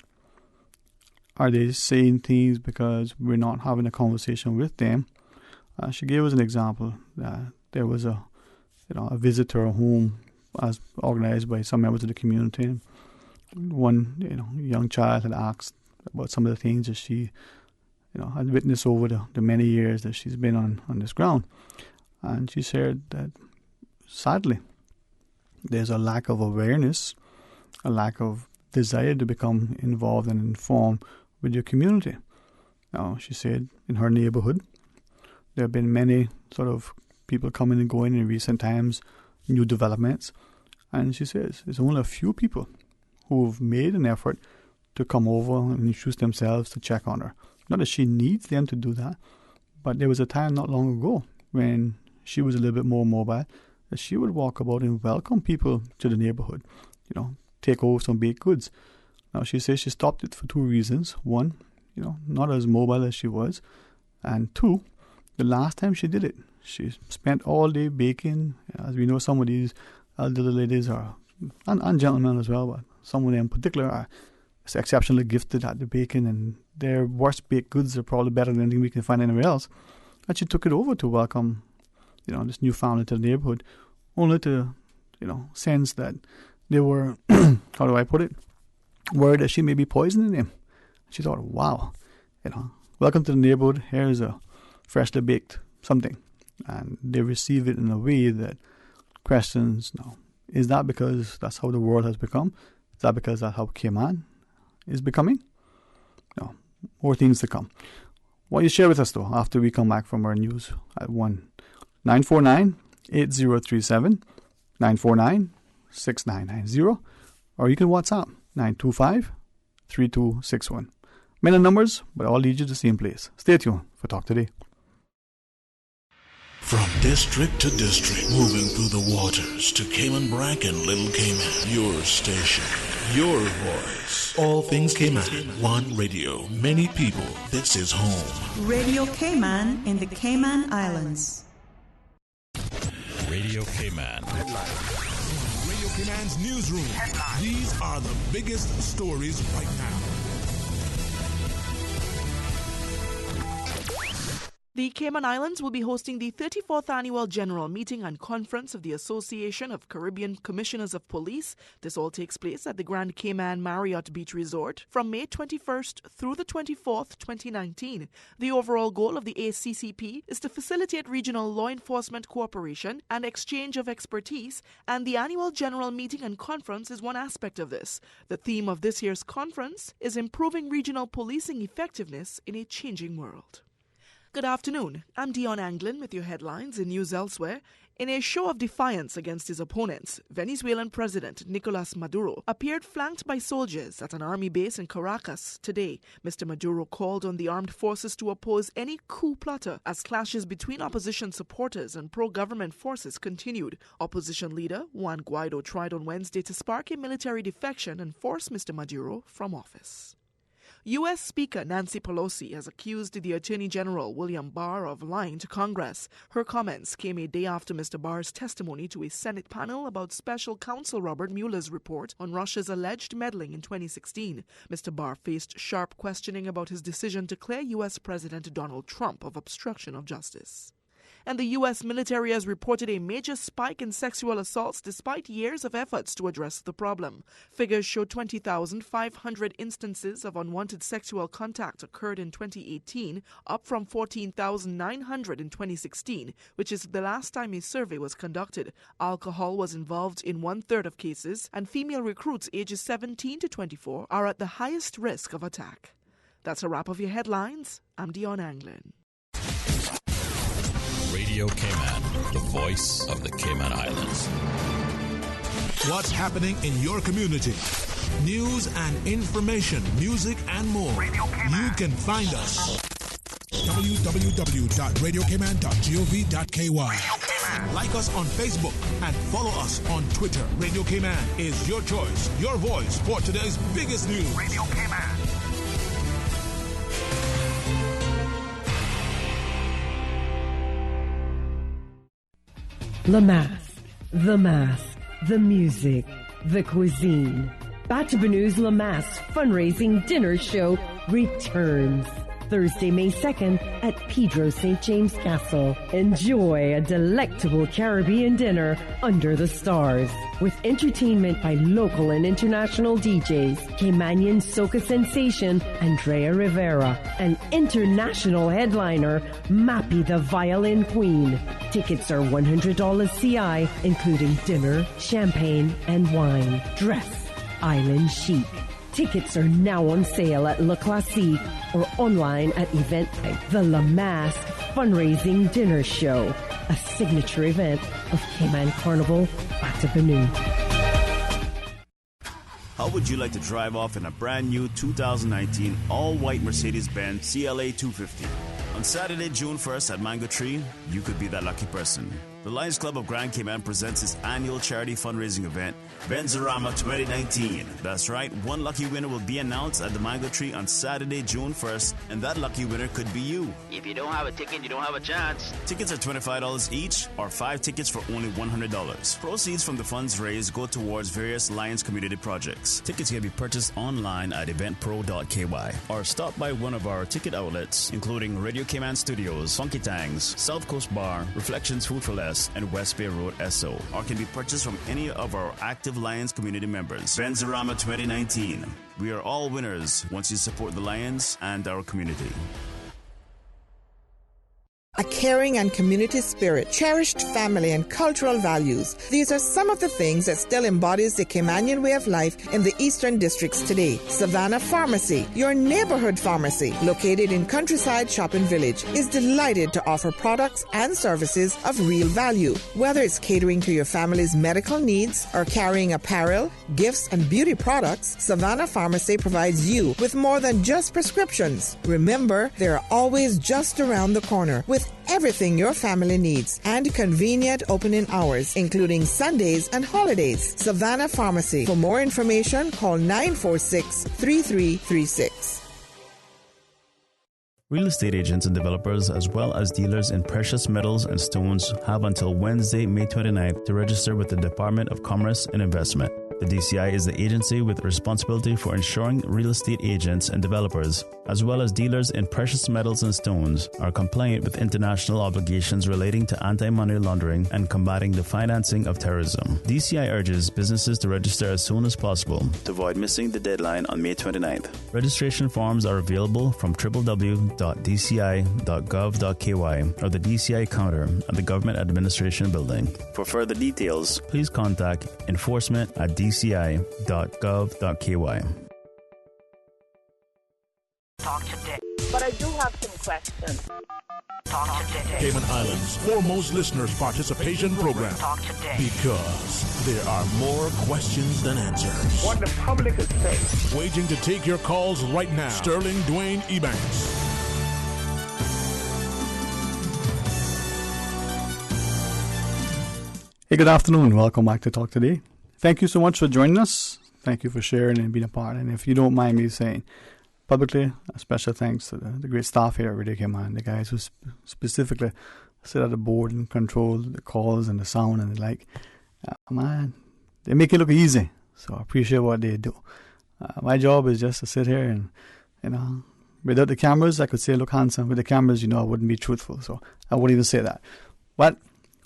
Are they saying things because we're not having a conversation with them? She gave us an example. There was a visit to her home as organized by some members of the community. One young child had asked about some of the things that she had witnessed over the many years that she's been on this ground. And she said that, sadly, there's a lack of awareness, a lack of desire to become involved and informed with your community. Now, she said in her neighborhood, there have been many sort of people coming and going in recent times, new developments. And she says there's only a few people who've made an effort to come over and introduce themselves to check on her. Not that she needs them to do that, but there was a time not long ago when she was a little bit more mobile, that she would walk about and welcome people to the neighborhood, take over some baked goods. Now, she says she stopped it for two reasons. One, not as mobile as she was. And two, the last time she did it, she spent all day baking. As we know, some of these elderly ladies are, and gentlemen as well, but some of them in particular are exceptionally gifted at the baking, and their worst baked goods are probably better than anything we can find anywhere else. And she took it over to welcome, this new family to the neighborhood, only to, sense that they were, how do I put it, worried that she may be poisoning them. She thought, wow, welcome to the neighborhood, here's a freshly baked something. And they receive it in a way that questions, is that because that's how the world has become? Is that because that's how Cayman is becoming? More things to come. What you share with us, though, after we come back from our news at 1-949-8037, 949-6990, or you can WhatsApp 925-3261. Many numbers, but all lead you to the same place. Stay tuned for Talk Today. From district to district, moving through the waters to Cayman Brac and Little Cayman. Your station, your voice. All things Cayman. One radio, many people. This is home. Radio Cayman in the Cayman Islands. Radio Cayman. Radio Cayman's newsroom. These are the biggest stories right now. The Cayman Islands will be hosting the 34th Annual General Meeting and Conference of the Association of Caribbean Commissioners of Police. This all takes place at the Grand Cayman Marriott Beach Resort from May 21st through the 24th, 2019. The overall goal of the ACCP is to facilitate regional law enforcement cooperation and exchange of expertise, and the Annual General Meeting and Conference is one aspect of this. The theme of this year's conference is Improving Regional Policing Effectiveness in a Changing World. Good afternoon. I'm Dion Anglin with your headlines in news elsewhere. In a show of defiance against his opponents, Venezuelan President Nicolas Maduro appeared flanked by soldiers at an army base in Caracas today. Mr. Maduro called on the armed forces to oppose any coup plotter as clashes between opposition supporters and pro-government forces continued. Opposition leader Juan Guaido tried on Wednesday to spark a military defection and force Mr. Maduro from office. U.S. Speaker Nancy Pelosi has accused the Attorney General William Barr of lying to Congress. Her comments came a day after Mr. Barr's testimony to a Senate panel about Special Counsel Robert Mueller's report on Russia's alleged meddling in 2016. Mr. Barr faced sharp questioning about his decision to clear U.S. President Donald Trump of obstruction of justice. And the U.S. military has reported a major spike in sexual assaults despite years of efforts to address the problem. Figures show 20,500 instances of unwanted sexual contact occurred in 2018, up from 14,900 in 2016, which is the last time a survey was conducted. Alcohol was involved in 1/3 of cases, and female recruits ages 17 to 24 are at the highest risk of attack. That's a wrap of your headlines. I'm Dion Anglin. Radio Cayman, the voice of the Cayman Islands. What's happening in your community? News and information, music and more. You can find us. www.radiocayman.gov.ky. Like us on Facebook and follow us on Twitter. Radio Cayman is your choice, your voice for today's biggest news. Radio Cayman. La Masse, the mask, the music, the cuisine. Batabanou's La Masse fundraising dinner show returns Thursday, May 2nd at Pedro St. James Castle. Enjoy a delectable Caribbean dinner under the stars with entertainment by local and international DJs, Caymanian soca sensation Andrea Rivera, and international headliner Mappy the Violin Queen. Tickets are $100 CI, including dinner, champagne, and wine. Dress island chic. Tickets are now on sale at Le Classique or online at Eventbrite. The La Masse Fundraising Dinner Show, a signature event of Cayman Carnival, Batabanou. How would you like to drive off in a brand new 2019 all-white Mercedes-Benz CLA 250? On Saturday, June 1st at Mango Tree, you could be that lucky person. The Lions Club of Grand Cayman presents its annual charity fundraising event, Benzorama 2019. That's right, one lucky winner will be announced at the Mango Tree on Saturday, June 1st, and that lucky winner could be you. If you don't have a ticket, you don't have a chance. Tickets are $25 each, or 5 tickets for only $100. Proceeds from the funds raised go towards various Lions community projects. Tickets can be purchased online at eventpro.ky, or stop by one of our ticket outlets, including Radio Cayman Studios, Funky Tangs, South Coast Bar, Reflections Food for Less, and West Bay Road SO, or can be purchased from any of our active Lions community members. Benzorama 2019. We are all winners once you support the Lions and our community. a caring and community spirit, cherished family and cultural values. These are some of the things that still embodies the Caymanian way of life in the Eastern Districts today. Savannah Pharmacy, your neighborhood pharmacy, located in Countryside Shopping Village, is delighted to offer products and services of real value. Whether it's catering to your family's medical needs or carrying apparel, gifts, and beauty products, Savannah Pharmacy provides you with more than just prescriptions. Remember, they're always just around the corner with everything your family needs and convenient opening hours, including Sundays and holidays. Savannah Pharmacy. For more information, call 946-3336. Real estate agents and developers, as well as dealers in precious metals and stones, have until Wednesday, May 29th to register with the Department of Commerce and Investment. The DCI is the agency with responsibility for ensuring real estate agents and developers, as well as dealers in precious metals and stones, are compliant with international obligations relating to anti-money laundering and combating the financing of terrorism. DCI urges businesses to register as soon as possible to avoid missing the deadline on May 29th. Registration forms are available from www.dci.gov.ky or the DCI counter at the Government Administration Building. For further details, please contact enforcement@dci.gov.ky. Talk today. But I do have some questions. Talk today. Cayman Islands' foremost listeners' participation program. Talk today. Because there are more questions than answers. What the public is saying. Waiting to take your calls right now. Sterling Dwayne Ebanks. Hey, good afternoon. Welcome back to Talk Today. Thank you so much for joining us. Thank you for sharing and being a part. And if you don't mind me saying publicly, a special thanks to the great staff here at Radio Cayman, the guys who specifically sit at the board and control the calls and the sound and the like. Man, they make it look easy. So I appreciate what they do. My job is just to sit here and, without the cameras, I could say look handsome. With the cameras, I wouldn't be truthful. So I wouldn't even say that. But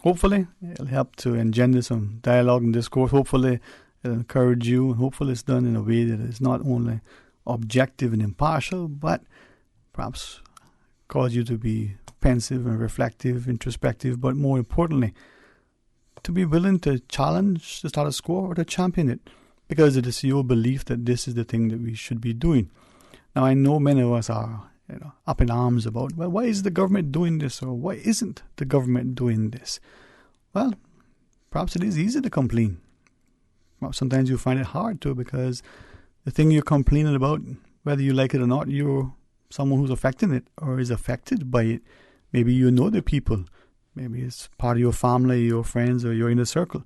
hopefully, it'll help to engender some dialogue and discourse. Hopefully, it'll encourage you. And hopefully, it's done in a way that is not only objective and impartial, but perhaps cause you to be pensive and reflective, introspective, but more importantly, to be willing to challenge the status quo or to champion it, because it is your belief that this is the thing that we should be doing. Now, I know many of us are up in arms about, well, why is the government doing this, or why isn't the government doing this? Well, perhaps it is easy to complain. Well, sometimes you find it hard to, because the thing you're complaining about, whether you like it or not, you're someone who's affecting it or is affected by it. Maybe you know the people. Maybe it's part of your family, your friends, or your inner circle.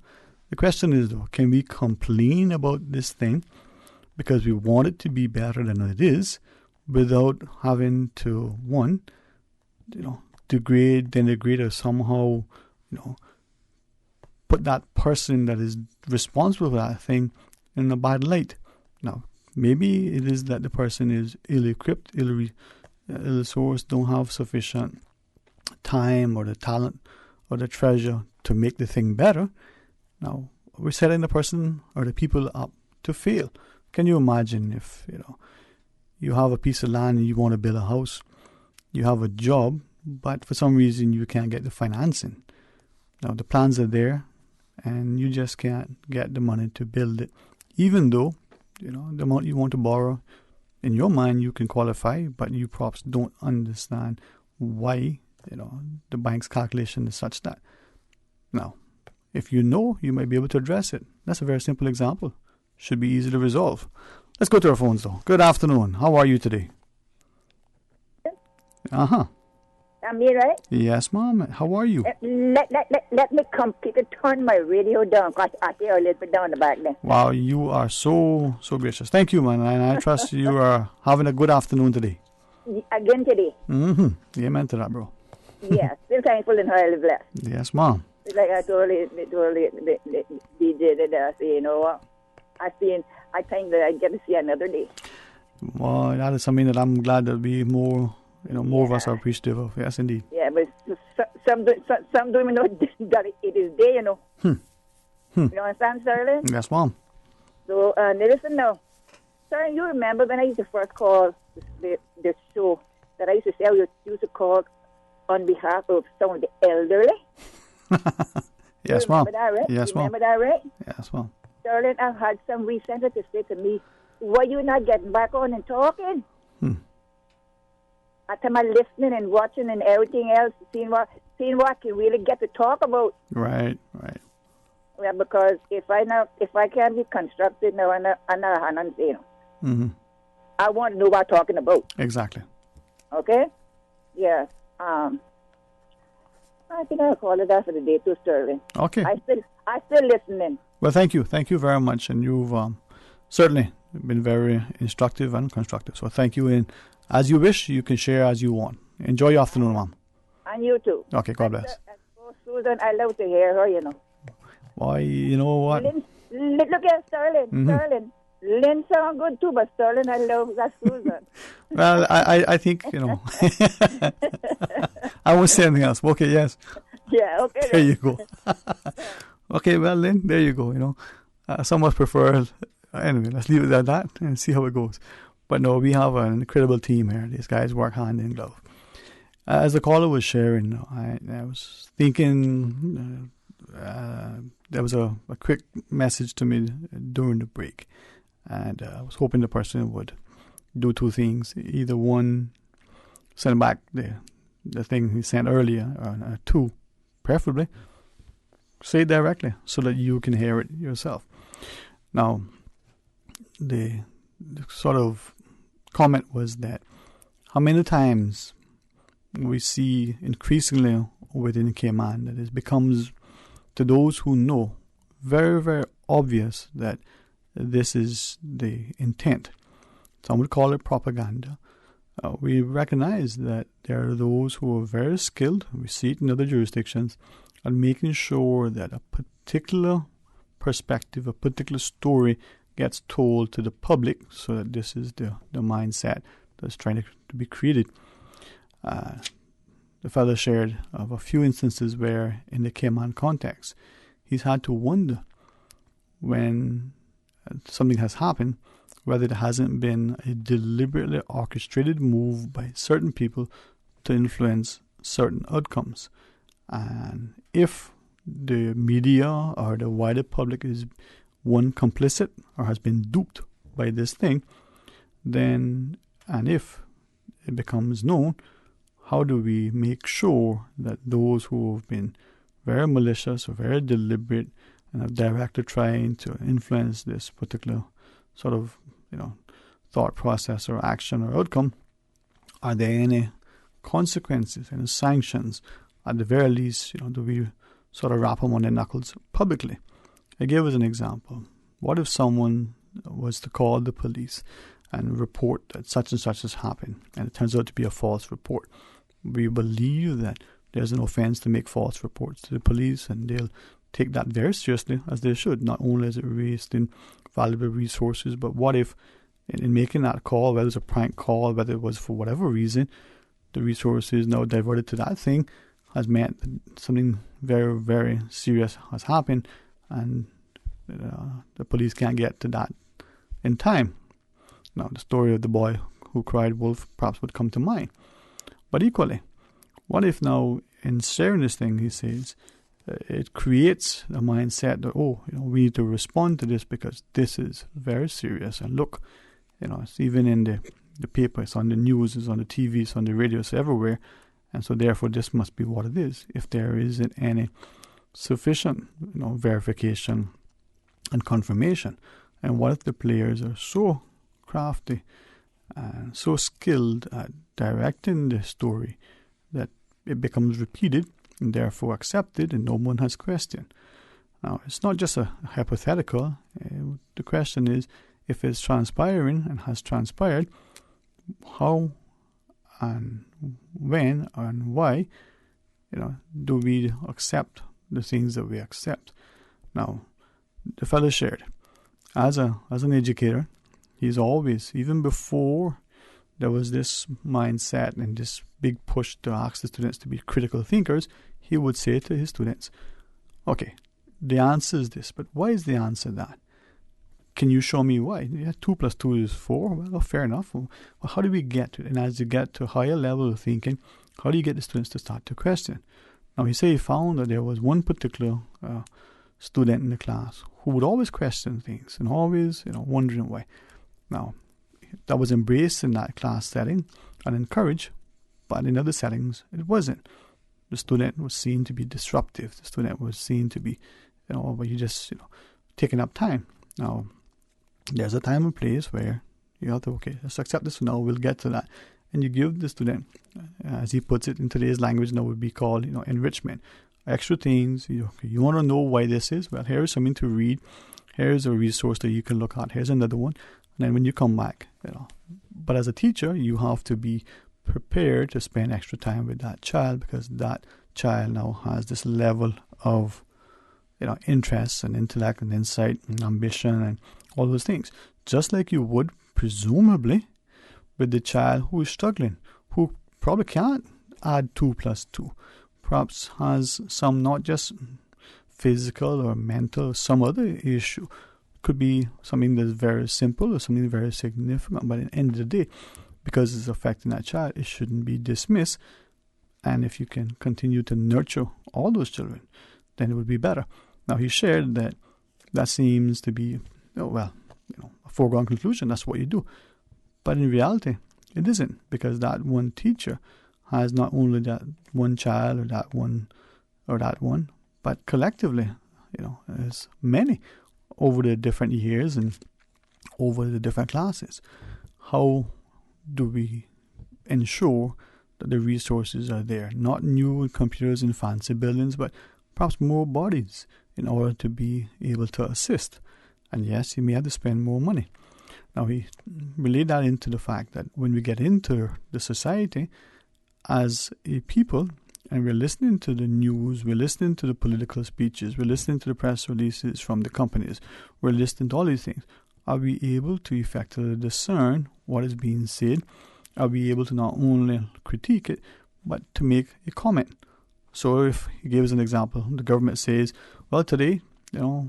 The question is, though, can we complain about this thing because we want it to be better than it is, without having to, one, denigrate or somehow, put that person that is responsible for that thing in a bad light? Now, maybe it is that the person is ill-equipped, ill-resourced, don't have sufficient time or the talent or the treasure to make the thing better. Now, we're setting the person or the people up to fail. Can you imagine if, you have a piece of land and you want to build a house, you have a job, but for some reason you can't get the financing. Now, the plans are there and you just can't get the money to build it. Even though, the amount you want to borrow, in your mind you can qualify, but you perhaps don't understand why, the bank's calculation is such that. Now, if you know, you might be able to address it. That's a very simple example. Should be easy to resolve. Let's go to our phones, though. Good afternoon. How are you today? Uh-huh. I'm me, right? Yes, Mom. How are you? Let me completely turn my radio down, because I hear a little bit down the back there. Wow, you are so gracious. Thank you, man. And I trust you are having a good afternoon today. Again today. Mm-hmm. Amen to that, bro. Yes, still thankful and highly blessed. Yes, Mom. Like I told the DJ that I say, I think that I get to see another day. Well, that is something that I'm glad that we more of us are appreciative of. Yes, indeed. Yeah, but some don't even know that it is day, You understand, Sterling? Yes, Mom. So, listen now. Sterling, you remember when I used to first call this show, that I used to say I used to call on behalf of some of the elderly. Yes, ma'am. Remember that, right? Yes, ma'am. Remember that, right? Yes, ma'am. Sterling, I've had some recently to say to me, why you not getting back on and talking? After my listening and watching and everything else, seeing what I can really get to talk about. Right. Yeah, because if I can't be constructive now, I'm not you know. Mm-hmm. I want to know what I'm talking about. Exactly. Okay? Yeah. I think I'll call it that for the day too, Sterling. Okay. I still listening. Well, thank you. Thank you very much. And you've certainly been very instructive and constructive. So thank you. And as you wish, you can share as you want. Enjoy your afternoon, Mom. And you too. Okay, God bless. Susan, I love to hear her, you know. Why, you know what? Look at Sterling. Mm-hmm. Sterling. Lynn sound good too, but Sterling, I love that Susan. Well, I think, you know. I won't say anything else. Okay, yes. Yeah, okay. There you go. Okay, well, Lynn, there you go, you know. Some must prefer. Anyway, let's leave it at that and see how it goes. But no, we have an incredible team here. These guys work hand in glove. As the caller was sharing, I was thinking there was a quick message to me during the break. And I was hoping the person would do two things. Either one, send back the thing he sent earlier, or two, preferably, say it directly so that you can hear it yourself. Now, the sort of comment was that how many times we see increasingly within Cayman that it becomes, to those who know, very, very obvious that this is the intent. Some would call it propaganda. We recognize that there are those who are very skilled, we see it in other jurisdictions, at making sure that a particular perspective, a particular story gets told to the public, so that this is the mindset that's trying to be created. The fellow shared of a few instances where, in the Cayman context, he's had to wonder when something has happened, whether it hasn't been a deliberately orchestrated move by certain people to influence certain outcomes. And if the media or the wider public is one complicit or has been duped by this thing, then, and if it becomes known, how do we make sure that those who have been very malicious or very deliberate and have directly trying to influence this particular sort of, thought process or action or outcome, are there any consequences, any sanctions? At the very least, do we sort of rap them on their knuckles publicly? I gave us an example. What if someone was to call the police and report that such and such has happened, and it turns out to be a false report? We believe that there's an offense to make false reports to the police, and they'll take that very seriously, as they should. Not only is it wasting valuable resources, but what if in making that call, whether it's a prank call, whether it was for whatever reason, the resources now diverted to that thing has meant that something very, very serious has happened, and the police can't get to that in time. Now, the story of the boy who cried wolf perhaps would come to mind. But equally, what if now, in sharing this thing, he says, it creates a mindset that, we need to respond to this because this is very serious. And look, it's even in the paper, it's on the news, it's on the TV, it's on the radio, it's everywhere. And so therefore this must be what it is. If there isn't any sufficient, verification and confirmation. And what if the players are so crafty and so skilled at directing the story that it becomes repeated and therefore accepted and no one has questioned? Now, it's not just a hypothetical. The question is, if it's transpiring and has transpired, how and when and why, do we accept the things that we accept? Now, the fellow shared, as an educator, he's always, even before there was this mindset and this big push to ask the students to be critical thinkers, he would say to his students, okay, the answer is this, but why is the answer that? Can you show me why? Yeah, 2 + 2 is 4. Well, fair enough. Well, how do we get to it? And as you get to a higher level of thinking, How do you get the students to start to question? Now, he said he found that there was one particular student in the class who would always question things and always, wondering why. Now, that was embraced in that class setting and encouraged, but in other settings, it wasn't. The student was seen to be disruptive. The student was seen to be, but you just, taking up time. Now, there's a time and place where you have to, okay, let's accept this for now, we'll get to that. And you give the student, as he puts it in today's language, now would be called, enrichment. Extra things, you want to know why this is? Well, here's something to read. Here's a resource that you can look at. Here's another one. And then when you come back, But as a teacher, you have to be prepared to spend extra time with that child, because that child now has this level of, interest and intellect and insight and ambition and all those things. Just like you would, presumably, with the child who is struggling, who probably can't add 2 plus 2, perhaps has some not just physical or mental, some other issue. Could be something that's very simple or something very significant, but at the end of the day, because it's affecting that child, it shouldn't be dismissed. And if you can continue to nurture all those children, then it would be better. Now, he shared that seems to be, a foregone conclusion. That's what you do. But in reality, it isn't, because that one teacher has not only that one child or that one, but collectively, there's many over the different years and over the different classes. How do we ensure that the resources are there? Not new computers and fancy buildings, but perhaps more bodies in order to be able to assist. And yes, you may have to spend more money. Now, he relayed that into the fact that when we get into the society as a people, and we're listening to the news, we're listening to the political speeches, we're listening to the press releases from the companies, we're listening to all these things, are we able to effectively discern what is being said? Are we able to not only critique it, but to make a comment? So if he gives an example, the government says, well, today,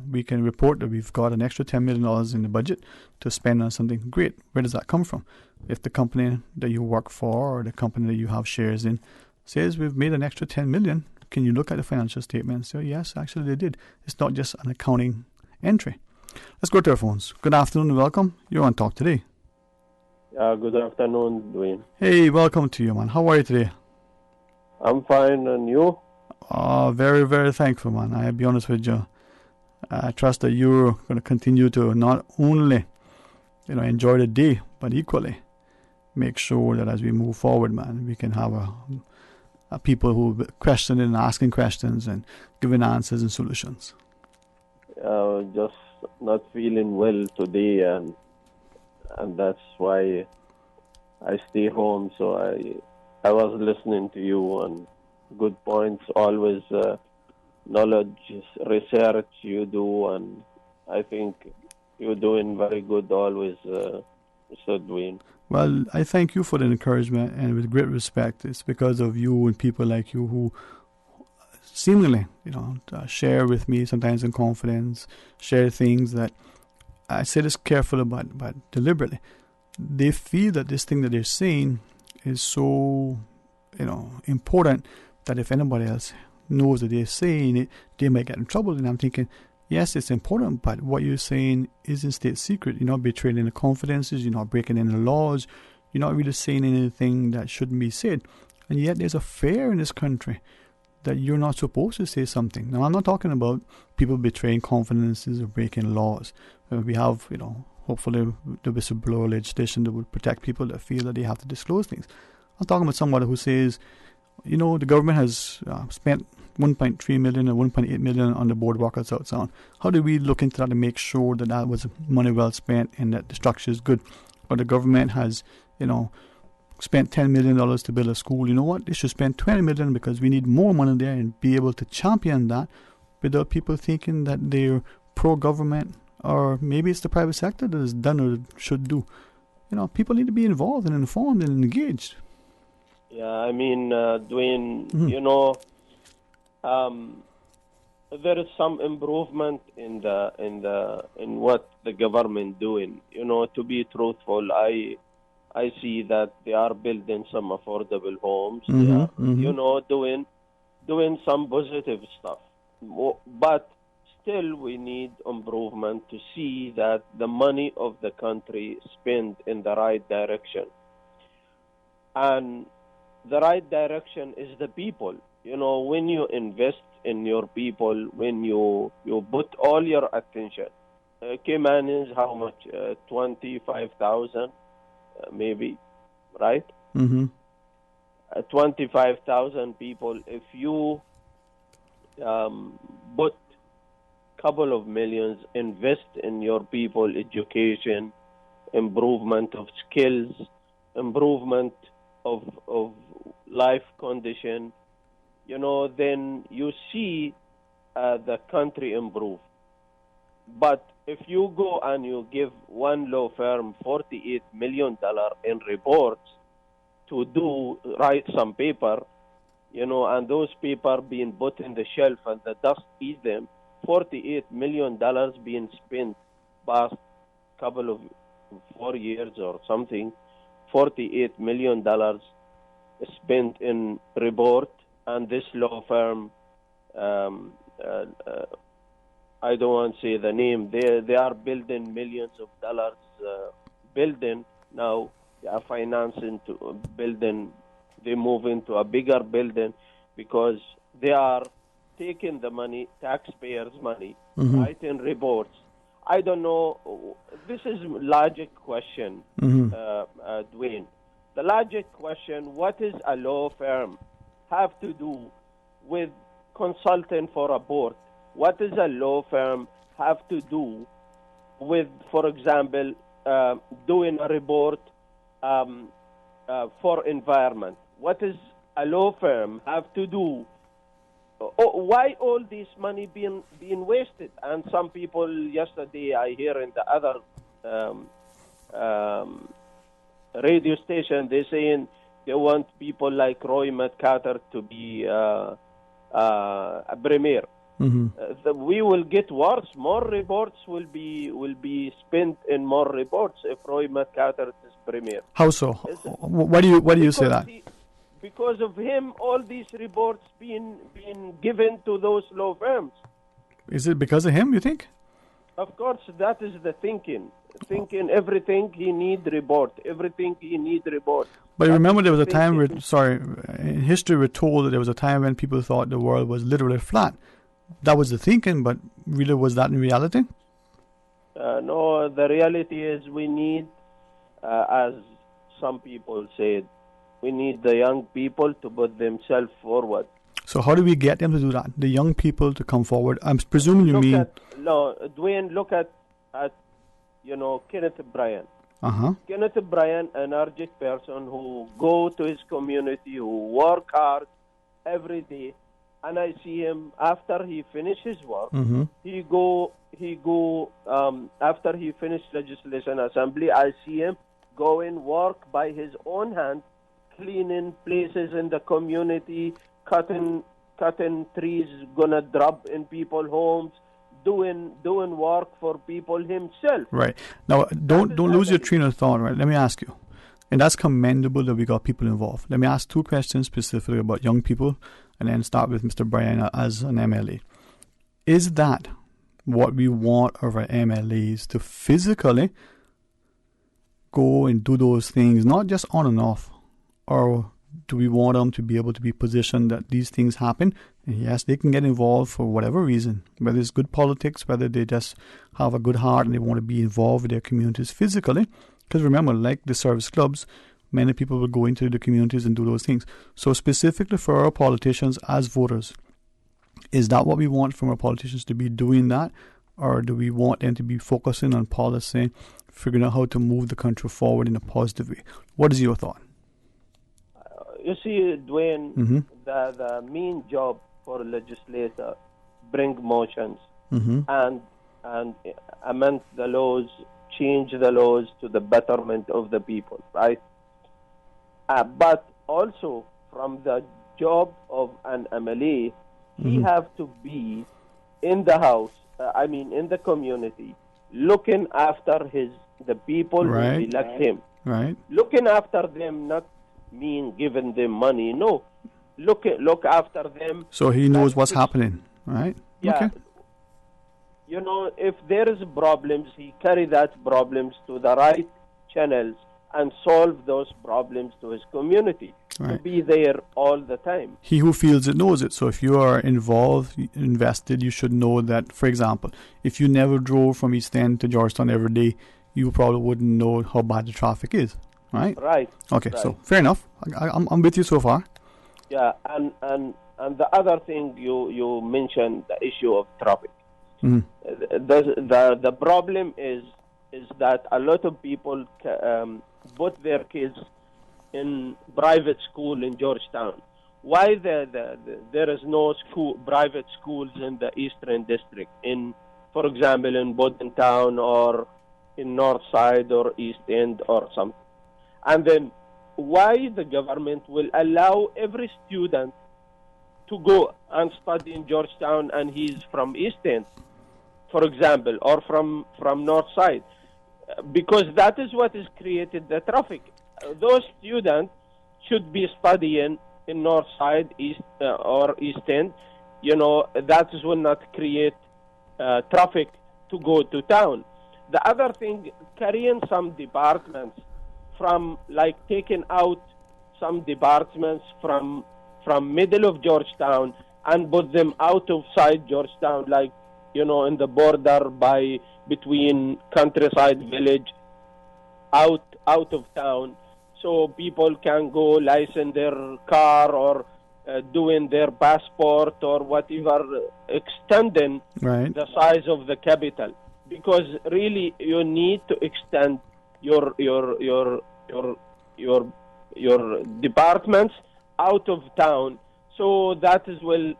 we can report that we've got an extra $10 million in the budget to spend on something. Great. Where does that come from? If the company that you work for or the company that you have shares in says we've made an extra $10 million, can you look at the financial statements? So yes, actually they did. It's not just an accounting entry. Let's go to our phones. Good afternoon and welcome. You're on Talk Today. Good afternoon, Dwayne. Hey, welcome to you, man. How are you today? I'm fine, and you? Very, very thankful, man. I'll be honest with you. I trust that you're going to continue to not only, enjoy the day, but equally make sure that as we move forward, man, we can have a people who are questioning and asking questions and giving answers and solutions. Just not feeling well today, and that's why I stay home. So I was listening to you, and good points, always knowledge, research you do, and I think you're doing very good always, Mr. Dwayne. Well, I thank you for the encouragement, and with great respect. It's because of you and people like you who seemingly, share with me sometimes in confidence, share things that I say this carefully but deliberately. They feel that this thing that they're saying is so, important that if anybody else knows that they're saying it, they might get in trouble. And I'm thinking, yes, it's important, but what you're saying isn't state secret. You're not betraying any confidences. You're not breaking any laws. You're not really saying anything that shouldn't be said. And yet there's a fear in this country that you're not supposed to say something. Now, I'm not talking about people betraying confidences or breaking laws. We have, hopefully the whistleblower legislation that would protect people that feel that they have to disclose things. I'm talking about somebody who says, the government has spent 1.3 million or 1.8 million on the boardwalk at South Sound. How do we look into that and make sure that that was money well spent and that the structure is good? Or the government has, spent $10 million to build a school. You know what? They should spend $20 million because we need more money there, and be able to champion that without people thinking that they're pro-government, or maybe it's the private sector that is done or should do. People need to be involved and informed and engaged. Yeah, I mean, Dwayne, there is some improvement in what the government doing. To be truthful, I see that they are building some affordable homes. They Mhm, are, mhm. doing some positive stuff. But still, we need improvement to see that the money of the country spent in the right direction. And the right direction is the people. When you invest in your people, when you put all your attention. Cayman is how much? 25,000, maybe, right? Mm-hmm. 25,000 people. If you put couple of millions, invest in your people, education, improvement of skills, improvement of life condition, then you see the country improve. But if you go and you give one law firm $48 million in reports to write some paper, and those paper being put in the shelf and the dust eat them, $48 million being spent past couple of 4 years or something, $48 million spent in report, and this law firm, I don't want to say the name, they are building millions of dollars building now. They are financing to building. They move into a bigger building because they are taking the money, taxpayers' money, writing reports. I don't know. This is logic question, Dwayne. The logic question: what is a law firm have to do with consulting for a board? What does a law firm have to do with, for example, doing a report for environment? What does a law firm have to do? Why all this money being wasted? And some people yesterday, I hear in the other radio station, they saying they want people like Roy McCarter to be a premier. We will get worse. More reports will be spent in more reports if Roy McCarter is premier. How so? Why do you say that? Because of him, all these reports being given to those law firms. Is it because of him, you think? Of course, that is the thinking. Thinking everything he need report. Everything he need report. But remember, there was a time in history we're told that there was a time when people thought the world was literally flat. That was the thinking, but really, was that in reality? No, the reality is we need, as some people said, we need the young people to put themselves forward. So how do we get them to do that? The young people to come forward? I'm presuming you mean... Dwayne, look at Kenneth Bryan. Kenneth Bryan, an energetic person who go to his community, who work hard every day. And I see him after he finishes work. He go after he finished legislation assembly. I see him go and work by his own hand, cleaning places in the community, cutting trees, gonna drop in people's homes, doing work for people himself. Right. Now, don't lose your train of thought. Right. Let me ask you, and that's commendable that we got people involved. Let me ask two questions specifically about young people, and then start with Mr. Bryan as an MLA. Is that what we want of our MLAs, to physically go and do those things, not just on and off? Or do we want them to be able to be positioned that these things happen? And yes, they can get involved for whatever reason, whether it's good politics, whether they just have a good heart and they want to be involved with their communities physically. Because remember, like the service clubs, many people will go into the communities and do those things. So specifically for our politicians as voters, is that what we want from our politicians, to be doing that? Or do we want them to be focusing on policy, figuring out how to move the country forward in a positive way? What is your thought? You see, Dwayne, the main job for a legislator, bring motions and amend the laws, change the laws to the betterment of the people, right? But also, from the job of an MLA, he have to be in the house, in the community, looking after the people who elect him. Right. Looking after them, not mean giving them money. No, look after them. So he knows what's happening, right? Yeah. Okay. You know, if there is problems, he carry that problems to the right channels and solve those problems to his community. To Right. be there all the time. He who feels it knows it. So if you are involved, invested, you should know that, for example, if you never drove from East End to Georgetown every day, you probably wouldn't know how bad the traffic is, right? Right. Okay, right. so fair enough. I'm with you so far. Yeah, and the other thing you mentioned, the issue of traffic. Mhm. The problem is that a lot of people put their kids in private school in Georgetown. Why there is no private schools in the Eastern District, for example, in Bodentown or in North Side or East End or something? And then why the government will allow every student to go and study in Georgetown and he's from East End, for example, or from North Side? Because that is what has created the traffic. Those students should be studying in North Side, East or East End. You know, that will not create traffic to go to town. The other thing, carrying some departments from, like taking out some departments from middle of Georgetown and put them outside Georgetown, like, you know, in the border between Countryside Village, out of town, so people can go license their car or doing their passport or whatever, extending Right. the size of the capital. Because really, you need to extend your departments out of town, so that will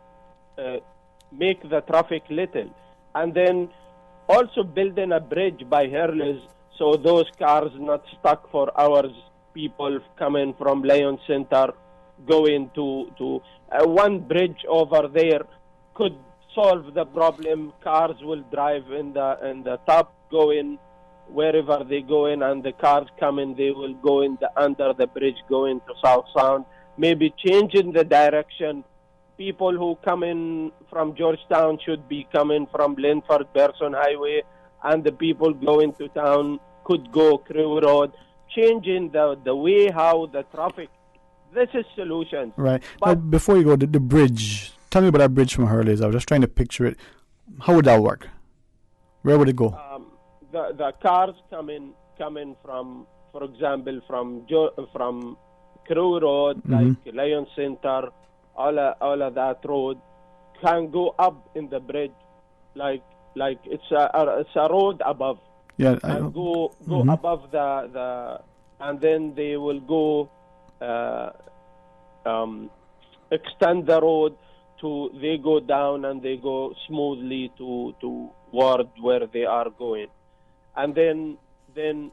make the traffic little. And then also building a bridge by Hurley's, so those cars not stuck for hours. People coming from Lyon Center going to one bridge over there could solve the problem. Cars will drive in the top going wherever they going, and the cars coming, they will go under the bridge going to South Sound, maybe changing the direction. People who come in from Georgetown should be coming from Linford Berson Highway, and the people going to town could go Crew Road, changing the way how the traffic. This is solutions. Right. Now, before you go, the bridge. Tell me about that bridge from Hurley's. I was just trying to picture it. How would that work? Where would it go? The cars coming from, for example, from Crew Road, like Lyon Center, all of that road can go up in the bridge, like it's a road above. Yeah, and go above the, and then they will go extend the road to, they go down and they go smoothly toward where they are going, and then the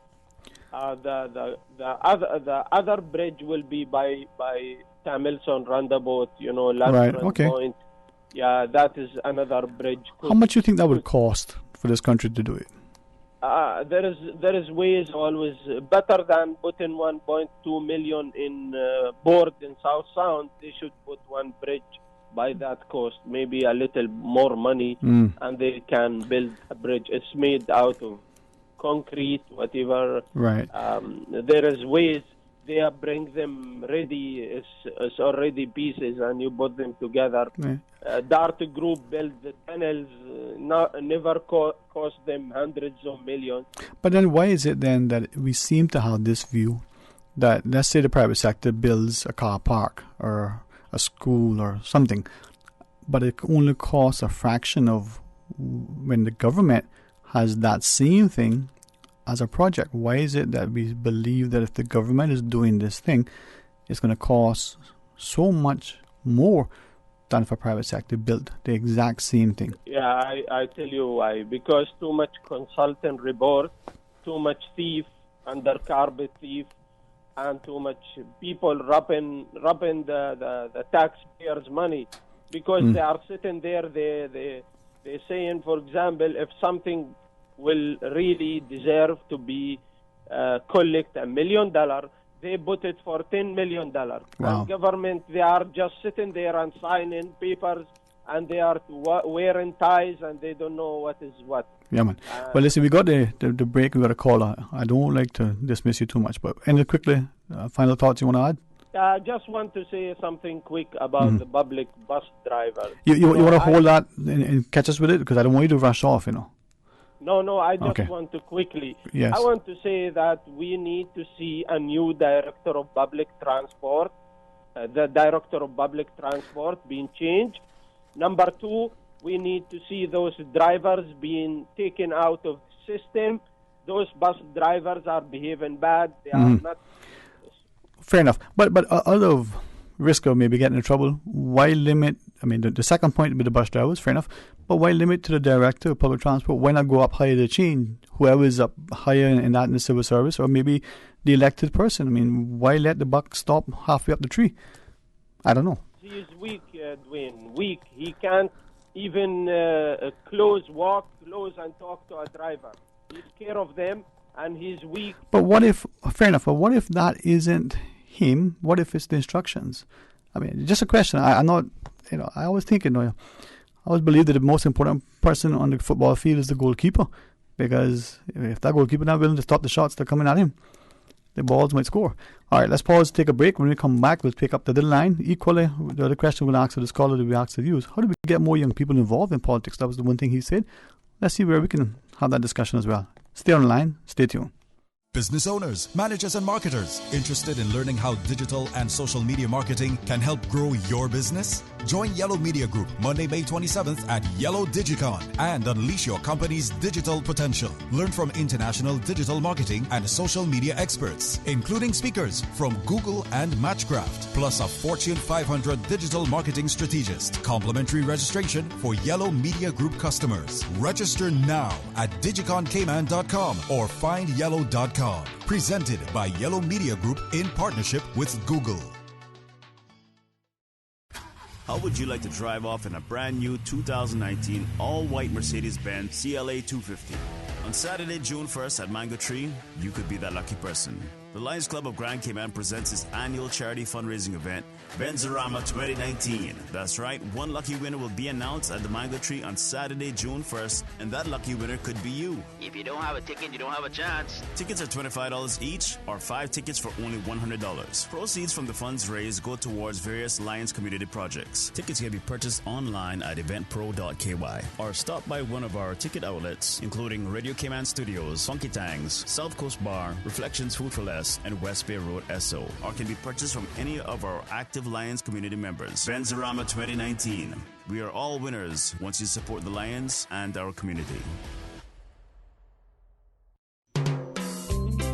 other bridge will be by Tamilson Roundabout, you know, Right, Lantern okay. Point. Yeah, that is another bridge. How much do you think that would cost for this country to do it? There is ways always better than putting 1.2 million in board in South Sound. They should put one bridge by that cost, maybe a little more money, and they can build a bridge. It's made out of concrete, whatever. Right. There is ways. They bring them ready. It's already pieces, and you put them together. Right. Dart Group built the tunnels. Never cost them hundreds of millions. But then why is it then that we seem to have this view that, let's say the private sector builds a car park or a school or something, but it only costs a fraction of when the government has that same thing as a project? Why is it that we believe that if the government is doing this thing, it's going to cost so much more than if a private sector built the exact same thing? Yeah, I tell you why. Because too much consultant report, too much thief, undercarpet thief, and too much people robbing the taxpayers' money. Because they are sitting there, they're saying, for example, if something will really deserve to be collect $1 million. They put it for $10 million. Wow. And government, they are just sitting there and signing papers, and they are wearing ties, and they don't know what is what. Yeah, man. Well, listen, we got the break. We got a call. I don't like to dismiss you too much, but any quickly, final thoughts you want to add? I just want to say something quick about the public bus drivers. You want to hold that and catch us with it? Because I don't want you to rush off, No, I just want to quickly. Yes. I want to say that we need to see a new director of public transport, the director of public transport being changed. Number 2, we need to see those drivers being taken out of the system. Those bus drivers are behaving bad. They are not. Fair enough. But out of risk of maybe getting in trouble, why limit? I mean, the second point with the bus drivers, fair enough. But why limit to the director of public transport? Why not go up higher the chain? Whoever is up higher in the civil service, or maybe the elected person. I mean, why let the buck stop halfway up the tree? I don't know. He is weak, Dwayne. Weak. He can't even walk close and talk to a driver. He's care of them, and he's weak. But what if? Fair enough. But what if that isn't him? What if it's the instructions? I mean, just a question. I'm not. I always think. I always believe that the most important person on the football field is the goalkeeper, because if that goalkeeper not willing to stop the shots that are coming at him, the balls might score. All right, let's pause, take a break. When we come back, we'll pick up the little line. Equally, the other question we'll ask of the scholar that we asked of you is, how do we get more young people involved in politics? That was the one thing he said. Let's see where we can have that discussion as well. Stay on the line. Stay tuned. Business owners, managers, and marketers interested in learning how digital and social media marketing can help grow your business? Join Yellow Media Group Monday, May 27th at Yellow Digicon and unleash your company's digital potential. Learn from international digital marketing and social media experts, including speakers from Google and Matchcraft, plus a Fortune 500 digital marketing strategist. Complimentary registration for Yellow Media Group customers. Register now at digiconcayman.com or findyellow.com. Presented by Yellow Media Group in partnership with Google. How would you like to drive off in a brand new 2019 all-white Mercedes-Benz CLA 250? On Saturday, June 1st at Mango Tree, you could be that lucky person. The Lions Club of Grand Cayman presents its annual charity fundraising event, Benzorama 2019. That's right, one lucky winner will be announced at the Mango Tree on Saturday, June 1st, and that lucky winner could be you. If you don't have a ticket, you don't have a chance. Tickets are $25 each, or 5 tickets for only $100. Proceeds from the funds raised go towards various Lions community projects. Tickets can be purchased online at eventpro.ky, or stop by one of our ticket outlets, including Radio Cayman Studios, Funky Tangs, South Coast Bar, Reflections Food for Less, and West Bay Road SO, or can be purchased from any of our active Lions community members. Benzorama 2019. We are all winners once you support the Lions and our community.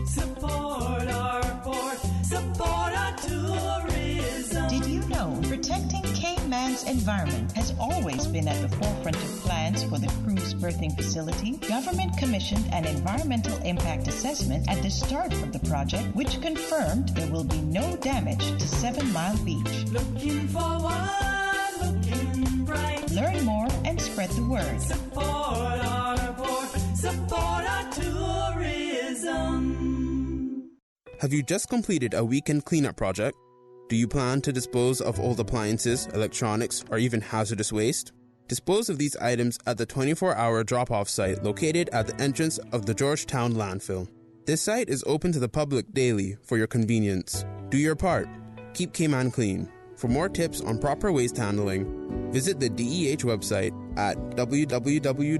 Support our port, support our tourism. Did you know protecting Cayman's environment has always been at the forefront of plans for the cruise berthing facility? Government commissioned an environmental impact assessment at the start of the project, which confirmed there will be no damage to 7 Mile Beach. Looking forward, looking bright. Learn more and spread the word. Support our port, support our tourism. Have you just completed a weekend cleanup project? Do you plan to dispose of old appliances, electronics, or even hazardous waste? Dispose of these items at the 24-hour drop-off site located at the entrance of the Georgetown landfill. This site is open to the public daily for your convenience. Do your part. Keep Cayman clean. For more tips on proper waste handling, visit the DEH website at www.deh.gov.ky.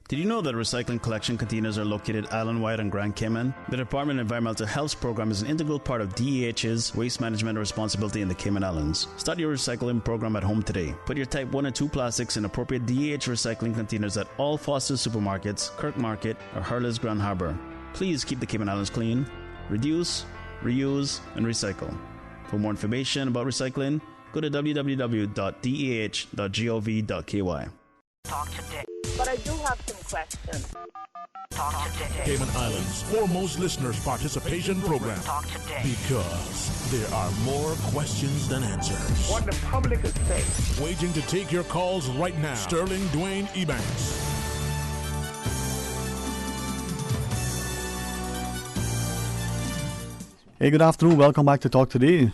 Did you know that recycling collection containers are located island-wide on Grand Cayman? The Department of Environmental Health's program is an integral part of DEH's waste management responsibility in the Cayman Islands. Start your recycling program at home today. Put your type 1 and 2 plastics in appropriate DEH recycling containers at all Foster's supermarkets, Kirk Market, or Hurley's Grand Harbor. Please keep the Cayman Islands clean, reduce, reuse, and recycle. For more information about recycling, go to www.deh.gov.ky. Talk today. But I do have some questions. Talk today. Cayman Islands' foremost listeners participation program. Talk today. Because there are more questions than answers. What the public is saying. Waiting to take your calls right now. Sterling Dwayne Ebanks. Hey, good afternoon. Welcome back to Talk Today.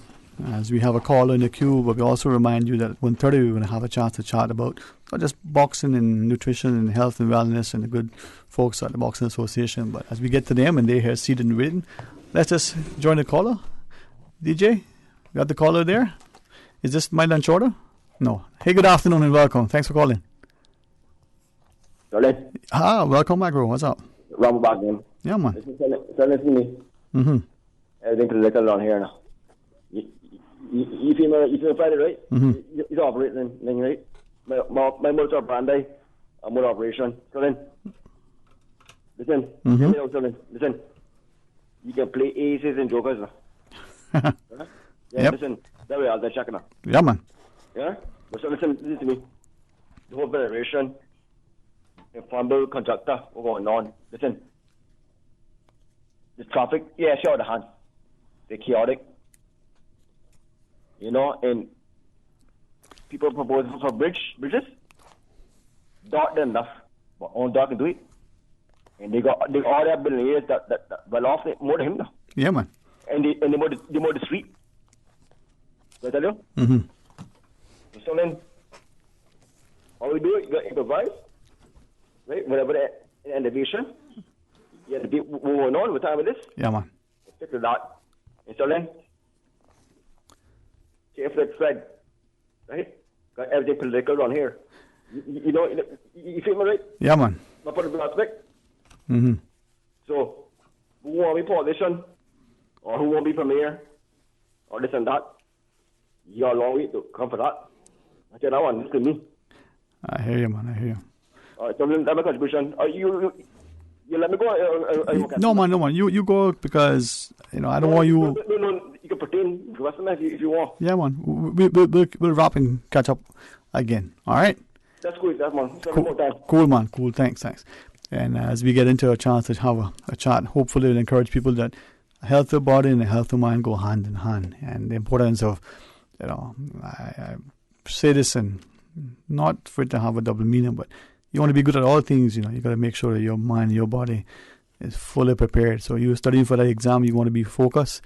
As we have a call in the queue, but we also remind you that at 1:30 we're going to have a chance to chat about not just boxing and nutrition and health and wellness and the good folks at the Boxing Association. But as we get to them and they're here seated and waiting, let's just join the caller. DJ, you got the caller there? Is this my lunch order? No. Hey, good afternoon and welcome. Thanks for calling. Sorry. Welcome back, bro. What's up? Ram back in. Yeah, man. Listen to me. Mm-hmm. Everything political on here now. You feel Friday, right? Mm-hmm. He's operating, right? My motor Brandy, I'm on operation. So then, listen, listen. You can play aces and jokers now. Yeah, yep. Listen, that way I'll be checking now. Yeah, man. Yeah? But so listen to me. The whole federation, the fumble contractor, what's going on? Listen, the traffic, yeah, sure, the hand. They're chaotic. You know, and people propose for bridges, dark enough, but on dark and do it. And they got all their billionaires that well off more than him now. Yeah, man. And they more the street. Did I tell you? Mm-hmm. So then, all we do, you got to improvise, right? Whatever the innovation, you have to be moving on with time with this. Yeah, man. Stick to that. And so then, if that's Fred, right? Got everything political on here. You know, you feel me, right? Yeah, man. Not put it in aspect. Mm-hmm. So, who won't be politician, or who won't be premier, or this and that, you got a long way to come for that. I said, I want this to me. I hear you, man. I hear you. All right, so that's my contribution. You let me go? No, man. You go because, I don't want you... No, you can pretend if you want. Yeah, man. We'll wrap and catch up again. All right? That's cool, man. Cool, man. Cool. Thanks. And as we get into a chance to have a chat, hopefully it'll encourage people that a healthy body and a healthy mind go hand in hand. And the importance of, I say this and not for it to have a double meaning, but you want to be good at all things, you got to make sure that your mind and your body is fully prepared. So you're studying for that exam, you want to be focused.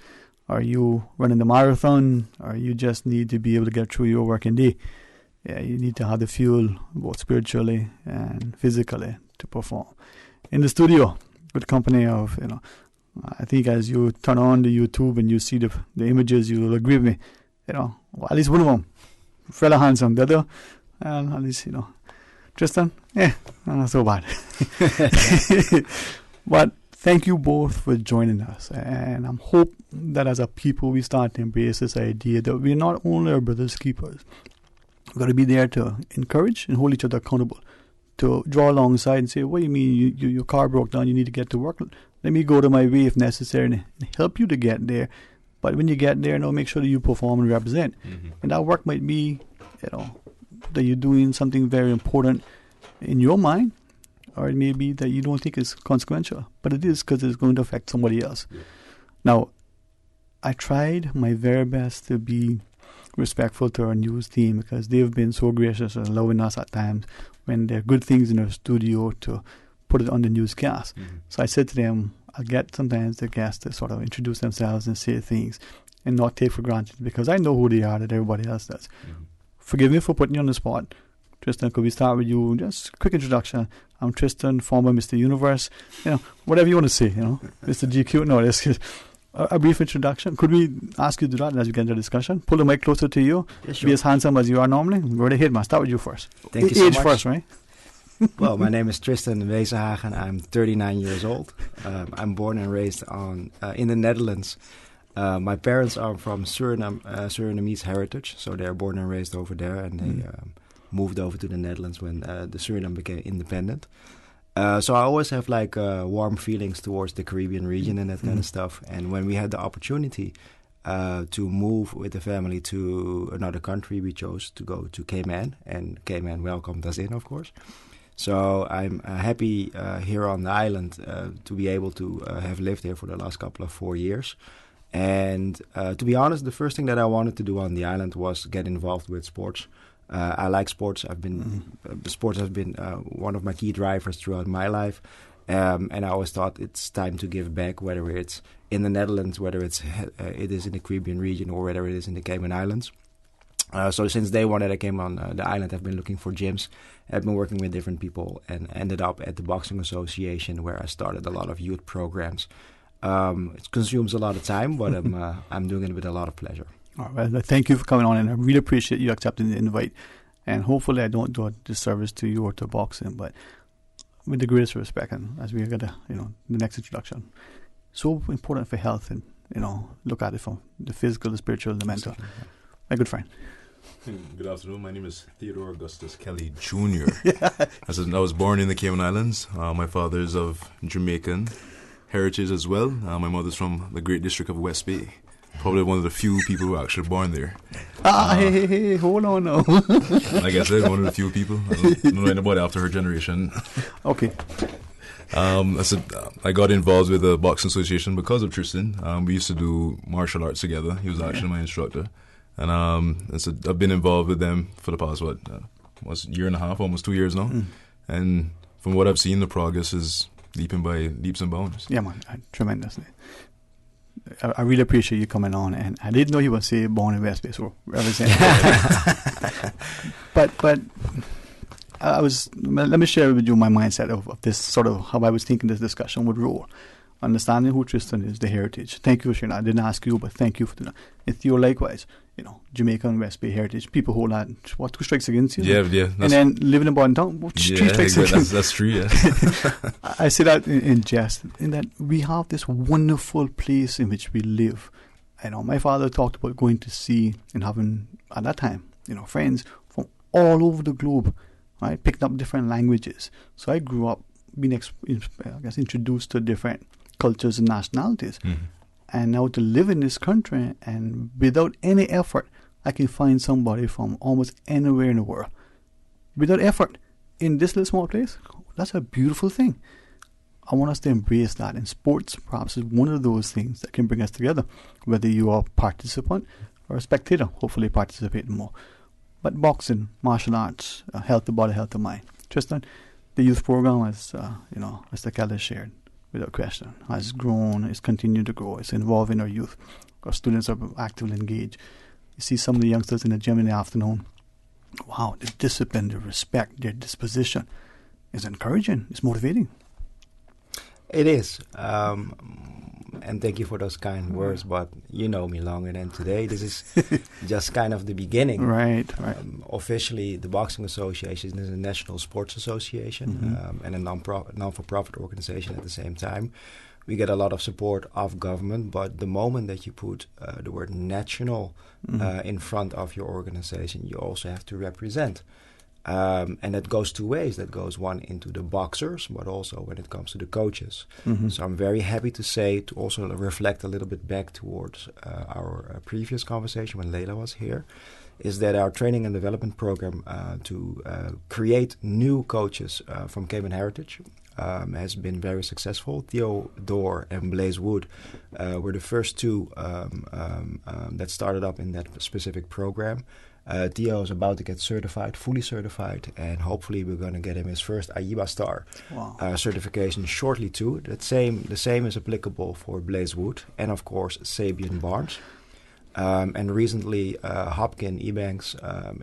Are you running the marathon, or you just need to be able to get through your working day? Yeah, you need to have the fuel, both spiritually and physically, to perform. In the studio, with company of, I think as you turn on the YouTube and you see the images, you will agree with me, well, at least one of them, fella handsome, the other, at least, Tristan, not so bad. But thank you both for joining us. And I'm hope that as a people, we start to embrace this idea that we're not only our brothers' keepers. We've got to be there to encourage and hold each other accountable, to draw alongside and say, what do you mean your car broke down, you need to get to work? Let me go to my way if necessary and help you to get there. But when you get there, make sure that you perform and represent. Mm-hmm. And that work might be, that you're doing something very important in your mind, or it may be that you don't think is consequential, but it is because it's going to affect somebody else. Yeah. Now, I tried my very best to be respectful to our news team because they've been so gracious and allowing us at times when there are good things in our studio to put it on the newscast. Mm-hmm. So I said to them, I'll get sometimes the guests to sort of introduce themselves and say things and not take for granted because I know who they are that everybody else does. Mm-hmm. Forgive me for putting you on the spot. Tristan, could we start with you? Just a quick introduction. I'm Tristan, former Mr. Universe. Whatever you want to say, Mr. GQ. No, this is a brief introduction. Could we ask you to do that as we get into the discussion? Pull the mic closer to you. Yeah, sure. Be as handsome as you are normally. Go right ahead, man. Start with you first. Thank you so much. Age first, right? Well, my name is Tristan Wezenhagen. I'm 39 years old. I'm born and raised in the Netherlands. My parents are from Surinamese heritage, so they're born and raised over there, and they moved over to the Netherlands when the Suriname became independent. So I always have warm feelings towards the Caribbean region and that kind of stuff. And when we had the opportunity to move with the family to another country, we chose to go to Cayman, and Cayman welcomed us in, of course. So I'm happy here on the island to be able to have lived here for the last couple of 4 years. And to be honest, the first thing that I wanted to do on the island was get involved with sports. I like sports. Sports has been one of my key drivers throughout my life. And I always thought it's time to give back, whether it's in the Netherlands, whether it is in the Caribbean region, or whether it is in the Cayman Islands. So since day one that I came on the island, I've been looking for gyms. I've been working with different people and ended up at the Boxing Association, where I started a lot of youth programs. It consumes a lot of time, but I'm doing it with a lot of pleasure. All right, well, thank you for coming on, and I really appreciate you accepting the invite. And hopefully I don't do a disservice to you or to boxing, but with the greatest respect, and as we get the next introduction, so important for health, and look at it from the physical, the spiritual, the mental. My good friend. Good afternoon. My name is Theodore Augustus Kelly Jr. I was born in the Cayman Islands. My father is of Jamaican heritage as well. My mother's from the great district of West Bay. Probably one of the few people who are actually born there. Hey, hold on now. Like I said, one of the few people. I don't know anybody after her generation. Okay. I got involved with the Boxing Association because of Tristan. We used to do martial arts together. He was actually my instructor. And I've been involved with them for the past, year and a half, almost 2 years now. And from what I've seen, the progress is leaping by leaps and bounds. Yeah, man, tremendously. I really appreciate you coming on, and I didn't know you were say born in West Bay, so but let me share with you my mindset of this, sort of how I was thinking this discussion would roll. Understanding who Tristan is, the heritage. Thank you for sharing. I didn't ask you, but thank you for doing that. And Theo, likewise, Jamaica and West Bay heritage. People hold that. What, 2 strikes against you? Yeah. And then living in Boston Town, 3 strikes against. That's true. Yeah. I say that in jest, in that we have this wonderful place in which we live. My father talked about going to sea and having, at that time, friends from all over the globe, right? Picking up different languages. So I grew up being, introduced to different cultures and nationalities. Mm-hmm. And now to live in this country, and without any effort, I can find somebody from almost anywhere in the world. Without effort, in this little small place, that's a beautiful thing. I want us to embrace that. And sports, perhaps, is one of those things that can bring us together, whether you are a participant or a spectator, hopefully participating more. But boxing, martial arts, health the body, health the mind. Tristan, the youth program, as Mr. Keller shared, without question, has grown, it's continued to grow, it's involving our youth. Our students are actively engaged. You see some of the youngsters in the gym in the afternoon. Wow, the discipline, the respect, their disposition is encouraging, it's motivating. It is. And thank you for those kind words, but you know me longer than today. This is just kind of the beginning. Right. Officially, the Boxing Association is a national sports association, and a non-for-profit organization at the same time. We get a lot of support of government, but the moment that you put the word national in front of your organization, you also have to represent. And that goes 2 ways. That goes one into the boxers, but also when it comes to the coaches. So I'm very happy to say, to also reflect a little bit back towards our previous conversation when Leila was here, is that our training and development program to create new coaches from Cayman Heritage has been very successful. Theodore and Blaze Wood were the first 2 that started up in that specific program. Theo is about to get certified, fully certified, and hopefully we're going to get him his first AIBA star certification shortly too. The same is applicable for Blaze Wood and of course Sabian Barnes. And recently Dwayne Ebanks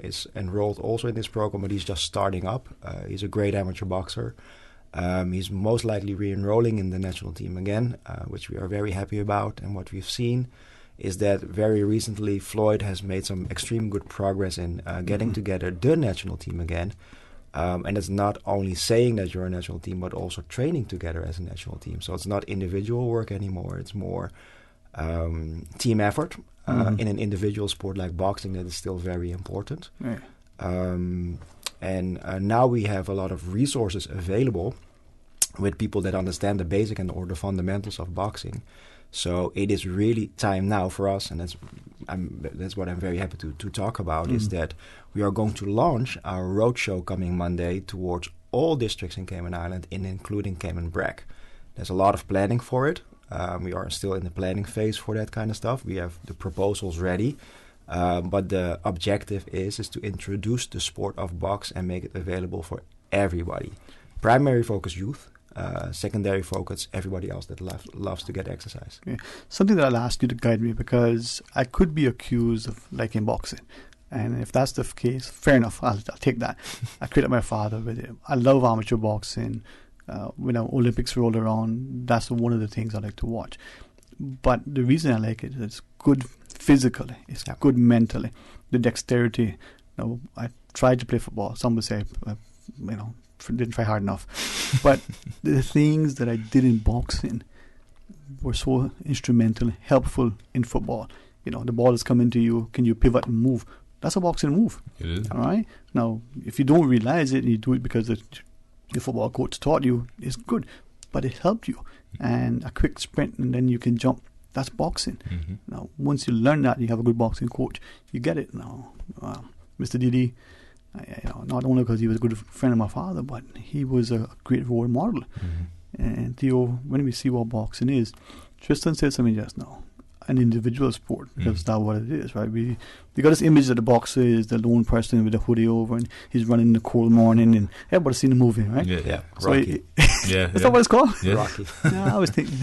is enrolled also in this program, but he's just starting up. He's a great amateur boxer. He's most likely re-enrolling in the national team again, which we are very happy about. And what we've seen is that very recently Floyd has made some extreme good progress in getting together the national team again. And it's not only saying that you're a national team, but also training together as a national team. So it's not individual work anymore. It's more team effort in an individual sport like boxing that is still very important. Right. And now we have a lot of resources available with people that understand the basic or the fundamentals of boxing. So it is really time now for us, and that's what I'm very happy to talk about, is that we are going to launch our roadshow coming Monday towards all districts in Cayman Island, including Cayman Brac. There's a lot of planning for it. We are still in the planning phase for that kind of stuff. We have the proposals ready. But the objective is to introduce the sport of box and make it available for everybody. Primary focus youth, secondary focus everybody else that loves to get exercise. Yeah. Something that I'll ask you to guide me, because I could be accused of liking boxing. And if that's the case, fair enough, I'll take that. I credit my father with it. I love amateur boxing. When Olympics roll around, that's one of the things I like to watch. But the reason I like it is it's good physically, it's good mentally. The dexterity. I tried to play football. Some would say, didn't try hard enough. But the things that I did in boxing were so instrumental, helpful in football. The ball is coming to you. Can you pivot and move? That's a boxing move. It is. All right? Now, if you don't realize it and you do it because your football coach taught you, it's good. But it helped you. And a quick sprint and then you can jump. That's boxing. Mm-hmm. Now, once you learn that, you have a good boxing coach. You get it now. Mr. Didi, not only because he was a good friend of my father, but he was a great role model. Mm-hmm. And Theo, when we see what boxing is, Tristan said something just now. An individual sport, because that's what it is, right? We got this image that the boxer is the lone person with a hoodie over and he's running in the cold morning, and everybody's seen the movie, right? Yeah. So Rocky. That's not what it's called? Yeah. Rocky. Yeah, I was thinking.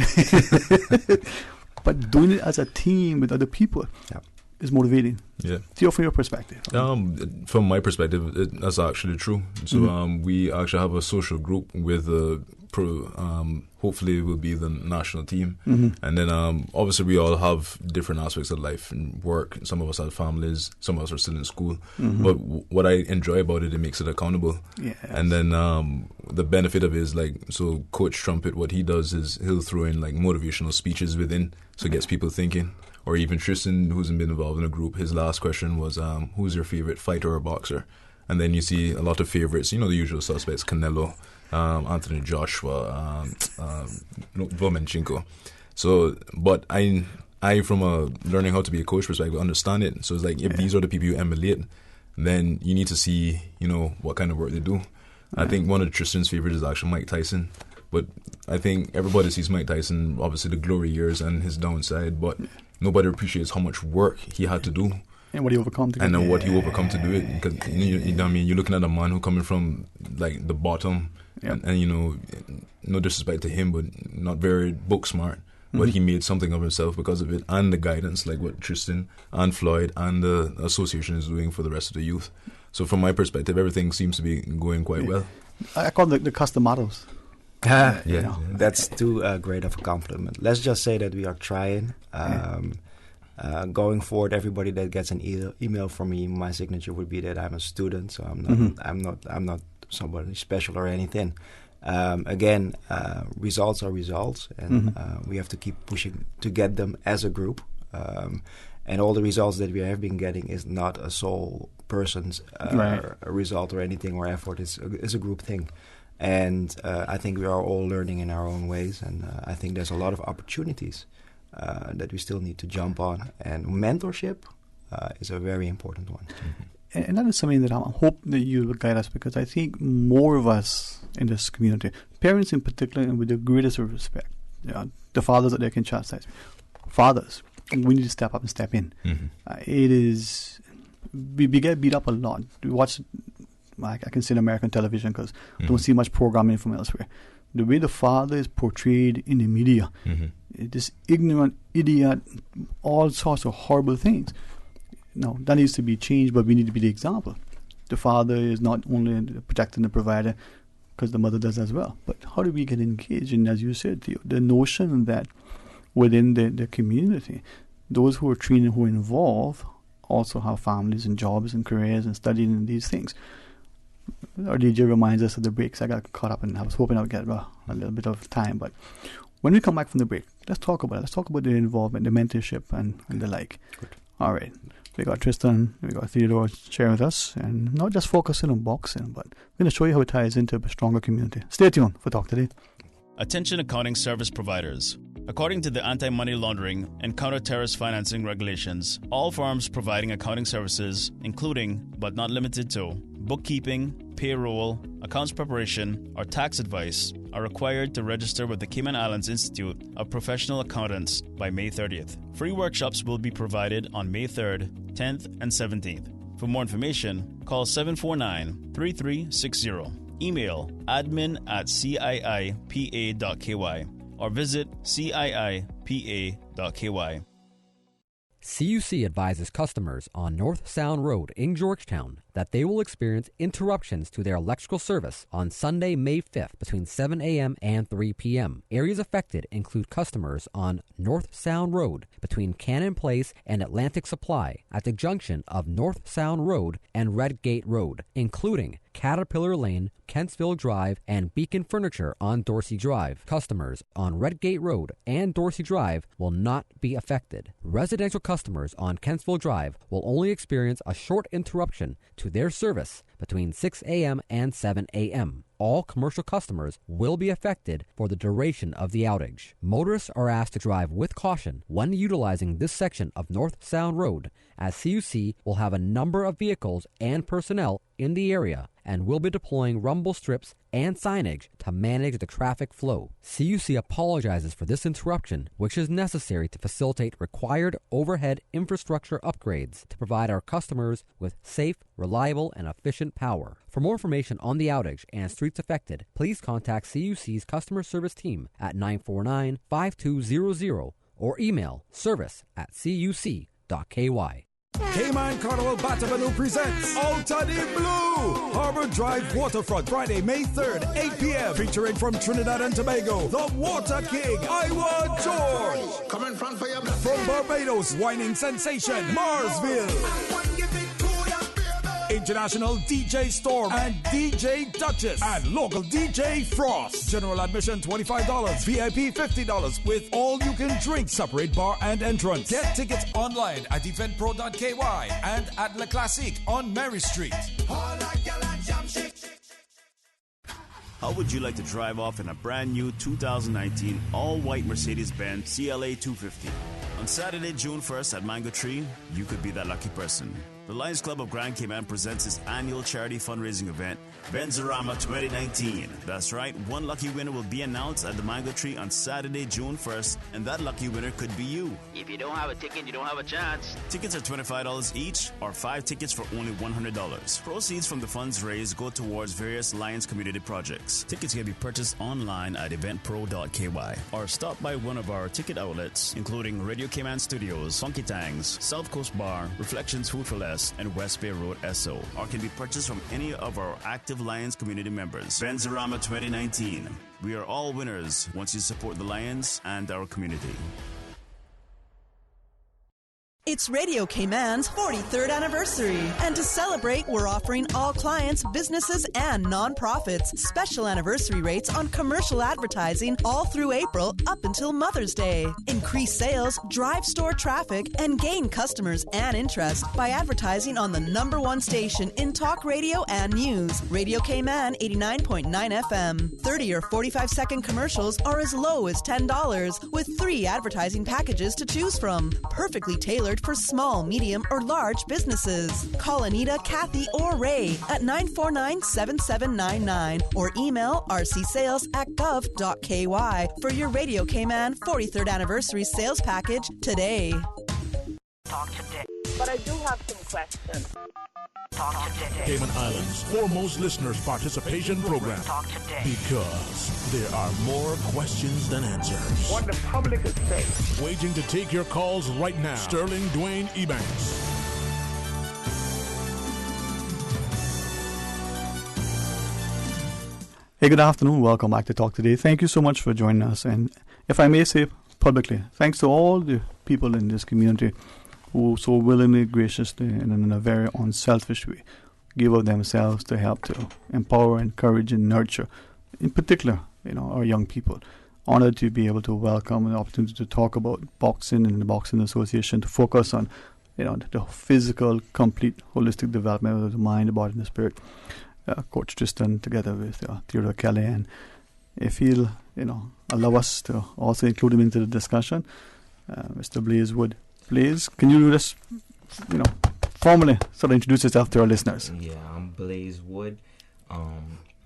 But doing it as a team with other people is motivating. Yeah. Theo, from your perspective. From my perspective, that's actually true. So we actually have a social group with hopefully it will be the national team. Mm-hmm. And then obviously we all have different aspects of life and work. Some of us have families, some of us are still in school. Mm-hmm. But what I enjoy about it makes it accountable. Yes. And then the benefit of it is so Coach Trumpet, what he does is he'll throw in motivational speeches within, so it gets people thinking. Or even Tristan, who's been involved in a group, his last question was, who's your favorite fighter or boxer? And then you see a lot of favorites, the usual suspects, Canelo, Anthony Joshua, Vomenchenko. So, but I from a learning how to be a coach perspective, understand it. So it's if these are the people you emulate, then you need to see, what kind of work they do. I think one of Tristan's favorites is actually Mike Tyson. But I think everybody sees Mike Tyson, obviously the glory years and his downside, but nobody appreciates how much work he had to do. And what he overcome to do it. And then what he overcome to do it. Because, you know what I mean? You're looking at a man who coming from, the bottom. Yep. And, no disrespect to him, but not very book smart. Mm-hmm. But he made something of himself because of it. And the guidance, like what Tristan and Floyd and the association is doing for the rest of the youth. So from my perspective, everything seems to be going quite well. I call them the custom models. That's too great of a compliment. Let's just say that we are trying. Going forward, everybody that gets an email from me, my signature would be that I'm a student, so I'm not somebody special or anything. Again, results are results, and we have to keep pushing to get them as a group. And all the results that we have been getting is not a sole person's result or anything or effort. It's a group thing. And I think we are all learning in our own ways, and I think there's a lot of opportunities that we still need to jump on. And mentorship is a very important one. Mm-hmm. And that is something that I hope that you will guide us, because I think more of us in this community, parents in particular, and with the greatest of respect, the fathers that they can chastise, fathers, we need to step up and step in. Mm-hmm. It is, we get beat up a lot. We watch, I can say American television because I don't see much programming from elsewhere. The way the father is portrayed in the media, this ignorant idiot, all sorts of horrible things. No, that needs to be changed, but we need to be the example. The father is not only protecting the provider, because the mother does as well. But how do we get engaged? And as you said, Theo, the notion that within the community, those who are trained and who are involved also have families and jobs and careers and studying and these things. Our DJ reminds us of the breaks. I got caught up and I was hoping I would get a little bit of time. But when we come back from the break, let's talk about it. Let's talk about the involvement, the mentorship and the like. Good. All right. We got Tristan, we got Theodore sharing with us, and not just focusing on boxing, but we're going to show you how it ties into a stronger community. Stay tuned for Talk Today. Attention accounting service providers. According to the Anti-Money Laundering and Counter-Terrorist Financing Regulations, all firms providing accounting services, including, but not limited to, bookkeeping, payroll, accounts preparation, or tax advice are required to register with the Cayman Islands Institute of Professional Accountants by May 30th. Free workshops will be provided on May 3rd, 10th, and 17th. For more information, call 749-3360. Email admin@ciipa.ky or visit ciipa.ky. CUC advises customers on North Sound Road in Georgetown that they will experience interruptions to their electrical service on Sunday, May 5th between 7 a.m. and 3 p.m. Areas affected include customers on North Sound Road between Cannon Place and Atlantic Supply at the junction of North Sound Road and Redgate Road, including Caterpillar Lane, Kentsville Drive, and Beacon Furniture on Dorsey Drive. Customers on Redgate Road and Dorsey Drive will not be affected. Residential customers on Kentsville Drive will only experience a short interruption to their service between 6 a.m. and 7 a.m. All commercial customers will be affected for the duration of the outage. Motorists are asked to drive with caution when utilizing this section of North Sound Road, as CUC will have a number of vehicles and personnel in the area and will be deploying rumble strips and signage to manage the traffic flow. CUC apologizes for this interruption, which is necessary to facilitate required overhead infrastructure upgrades to provide our customers with safe, reliable, and efficient power. For more information on the outage and streets affected, please contact CUC's customer service team at 949-5200 or email service@cuc.ky. Cayman Carnival Batabanu presents Alta de Blue Harbor Drive Waterfront, Friday, May 3rd, 8 p.m. Featuring from Trinidad and Tobago, the Water King, Iwan George. Come in front for your From Barbados, whining sensation, Marsville. International DJ Storm and DJ Duchess and local DJ Frost. General admission $25, VIP $50 with all you can drink, separate bar and entrance. Get tickets online at eventpro.ky and at Le Classique on Mary Street. How would you like to drive off in a brand new 2019 all-white Mercedes-Benz CLA 250? On Saturday, June 1st at Mango Tree, you could be that lucky person. The Lions Club of Grand Cayman presents its annual charity fundraising event, Benzorama 2019. That's right, one lucky winner will be announced at the Mango Tree on Saturday, June 1st, and that lucky winner could be you. If you don't have a ticket, you don't have a chance. Tickets are $25 each, or 5 tickets for only $100. Proceeds from the funds raised go towards various Lions community projects. Tickets can be purchased online at eventpro.ky, or stop by one of our ticket outlets, including Radio Cayman Studios, Funky Tangs, South Coast Bar, Reflections Food for Less, and West Bay Road SO, or can be purchased from any of our active Lions community members. Benzorama 2019. We are all winners once you support the Lions and our community. It's Radio Cayman's 43rd anniversary. And to celebrate, we're offering all clients, businesses, and nonprofits special anniversary rates on commercial advertising all through April up until Mother's Day. Increase sales, drive store traffic, and gain customers and interest by advertising on the #1 station in talk radio and news. Radio Cayman 89.9 FM. 30 or 45-second commercials are as low as $10 with 3 advertising packages to choose from. Perfectly tailored for small, medium, or large businesses. Call Anita, Kathy, or Ray at 949-7799 or email rcsales@gov.ky for your Radio Cayman 43rd anniversary sales package today. Talk today. But I do have some questions. Talk today. Cayman Islands' foremost listeners participation program. Talk today. Because there are more questions than answers. What the public is saying. Waiting to take your calls right now. Sterling Dwayne Ebanks. Hey, good afternoon. Welcome back to Talk Today. Thank you so much for joining us. And if I may say publicly, thanks to all the people in this community who so willingly, graciously, and in a very unselfish way give of themselves to help to empower, encourage, and nurture, in particular, our young people. Honored to be able to welcome the opportunity to talk about boxing and the Boxing Association, to focus on, the physical, complete, holistic development of the mind, the body, and the spirit. Coach Tristan, together with Theodore Kelly, and I feel, allow us to also include him into the discussion. Mr. Blaze Wood. Blaze, can you just, formally sort of introduce yourself to our listeners? Yeah, I'm Blaze Wood.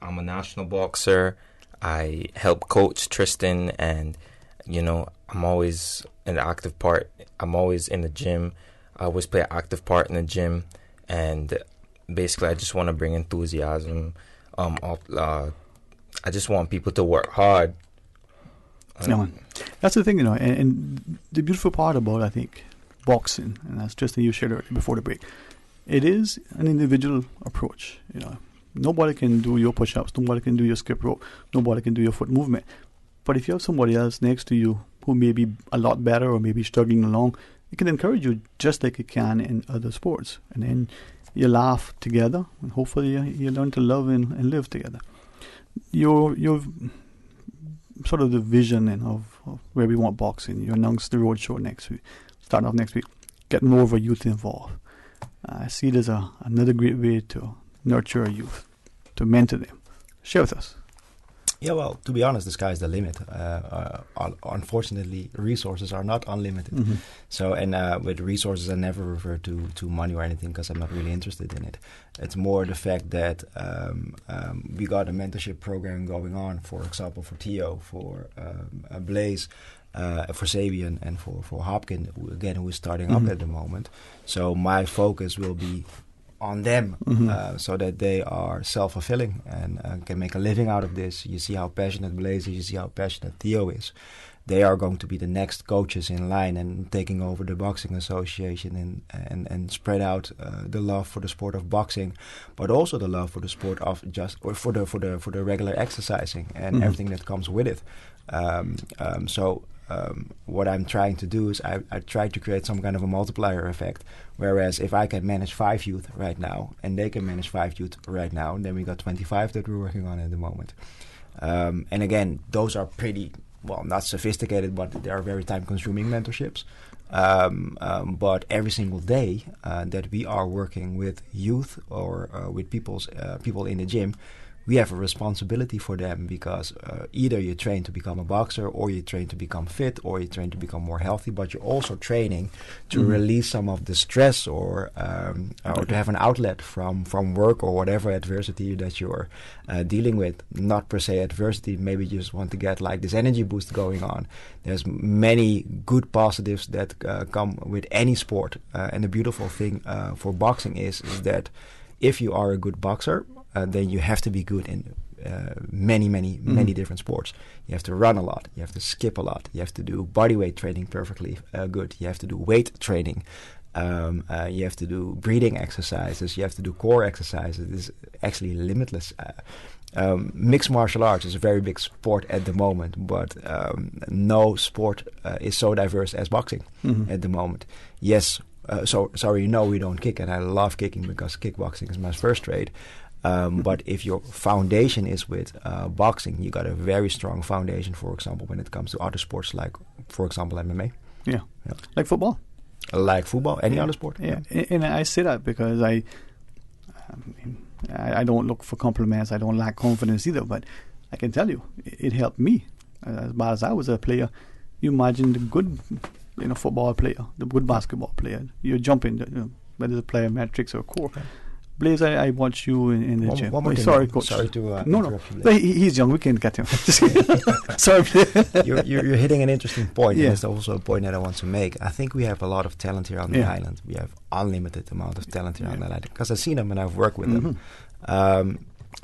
I'm a national boxer. I help coach Tristan, and I'm always an active part. I'm always in the gym. I always play an active part in the gym, and basically I just want to bring enthusiasm. I just want people to work hard. Yeah, man. That's the thing, and the beautiful part about, I think, boxing, and that's just you shared earlier before the break, it is an individual approach. Nobody can do your push-ups, nobody can do your skip rope, nobody can do your foot movement. But if you have somebody else next to you who may be a lot better or maybe struggling along, it can encourage you just like it can in other sports. And then you laugh together, and hopefully you learn to love and live together. Your sort of the vision of where we want boxing. You announced the road show next week, starting off next week, get more of our youth involved. I see it as another great way to nurture our youth, to mentor them. Share with us. Yeah, well, to be honest, the sky's the limit. Unfortunately, resources are not unlimited. Mm-hmm. So, and with resources, I never refer to money or anything because I'm not really interested in it. It's more the fact that we got a mentorship program going on, for example, for Theo, for Blaze, for Sabian, and for Hopkins, who is starting up at the moment. So my focus will be on them, so that they are self-fulfilling and can make a living out of this. You see how passionate Blaze is, you see how passionate Theo is. They are going to be the next coaches in line and taking over the boxing association and spread out the love for the sport of boxing, but also the love for the sport of for the regular exercising and everything that comes with it. What I'm trying to do is I try to create some kind of a multiplier effect. Whereas if I can manage 5 youth right now and they can manage 5 youth right now, then we got 25 that we're working on at the moment. And again, those are pretty, well, not sophisticated, but they are very time-consuming mentorships. But every single day that we are working with youth or with people in the gym, we have a responsibility for them because either you train to become a boxer or you train to become fit or you train to become more healthy, but you're also training to release some of the stress or to have an outlet from work or whatever adversity that you're dealing with. Not per se adversity, maybe you just want to get like this energy boost going on. There's many good positives that come with any sport, and the beautiful thing for boxing is that if you are a good boxer, then you have to be good in many different sports. You have to run a lot. You have to skip a lot. You have to do bodyweight training perfectly good. You have to do weight training. You have to do breathing exercises. You have to do core exercises. It's actually limitless. Mixed martial arts is a very big sport at the moment, but no sport is so diverse as boxing at the moment. Yes, we don't kick, and I love kicking because kickboxing is my first trade. But if your foundation is with boxing, you got a very strong foundation, for example, when it comes to other sports like, for example, MMA. Yeah. Like football. Like football, any other sport. Yeah. And I say that because I don't look for compliments. I don't lack confidence either, but I can tell you, it helped me. As bad as I was a player, you imagine the good football player, the good basketball player. You're jumping, whether it's plyometrics or core. Blaze, I watch you in the gym. Sorry, coach. Sorry to no. He's young. We can't get him. Sorry. You're hitting an interesting point. Yeah. There's also a point that I want to make. I think we have a lot of talent here on the island. We have unlimited amount of talent here on the island because I've seen them and I've worked with them.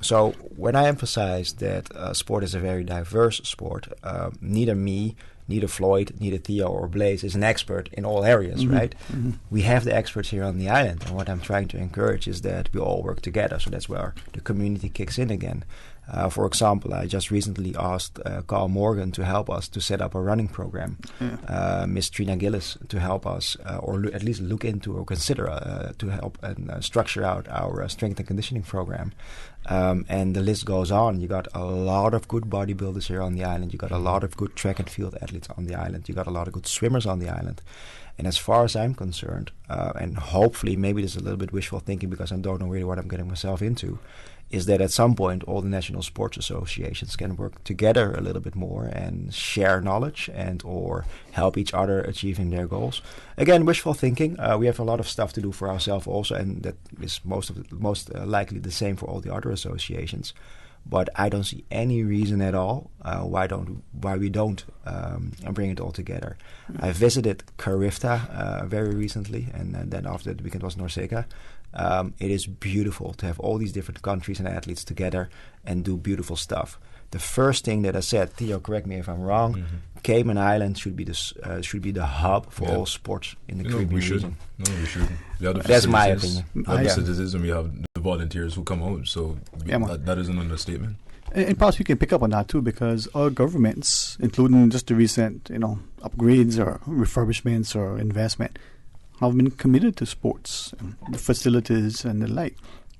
So when I emphasize that sport is a very diverse sport, neither me, neither Floyd, neither Theo or Blaze is an expert in all areas, right? We have the experts here on the island, and what I'm trying to encourage is that we all work together. So that's where the community kicks in again. For example, I just recently asked Carl Morgan to help us to set up a running program. Miss Trina Gillis to help us, or at least look into or consider to help and structure out our strength and conditioning program. And the list goes on. You got a lot of good bodybuilders here on the island. You got a lot of good track and field athletes on the island. You got a lot of good swimmers on the island. And as far as I'm concerned, and hopefully maybe this is a little bit wishful thinking because I don't know really what I'm getting myself into, is that at some point all the national sports associations can work together a little bit more and share knowledge and or help each other achieving their goals. Again, wishful thinking. We have a lot of stuff to do for ourselves also, and that is most likely the same for all the other associations. But I don't see any reason at all why we don't bring it all together. I visited Carifta very recently, and then after the weekend was Norseka. It is beautiful to have all these different countries and athletes together and do beautiful stuff. The first thing that I said, Theo, correct me if I'm wrong, Cayman Islands should be the hub for all sports in the Caribbean region. No, we shouldn't. That's my opinion. We have the facilities and we have the volunteers who come out, so that is an understatement. And perhaps we can pick up on that too, because our governments, including just the recent, upgrades or refurbishments or investment, have been committed to sports, the facilities and the like.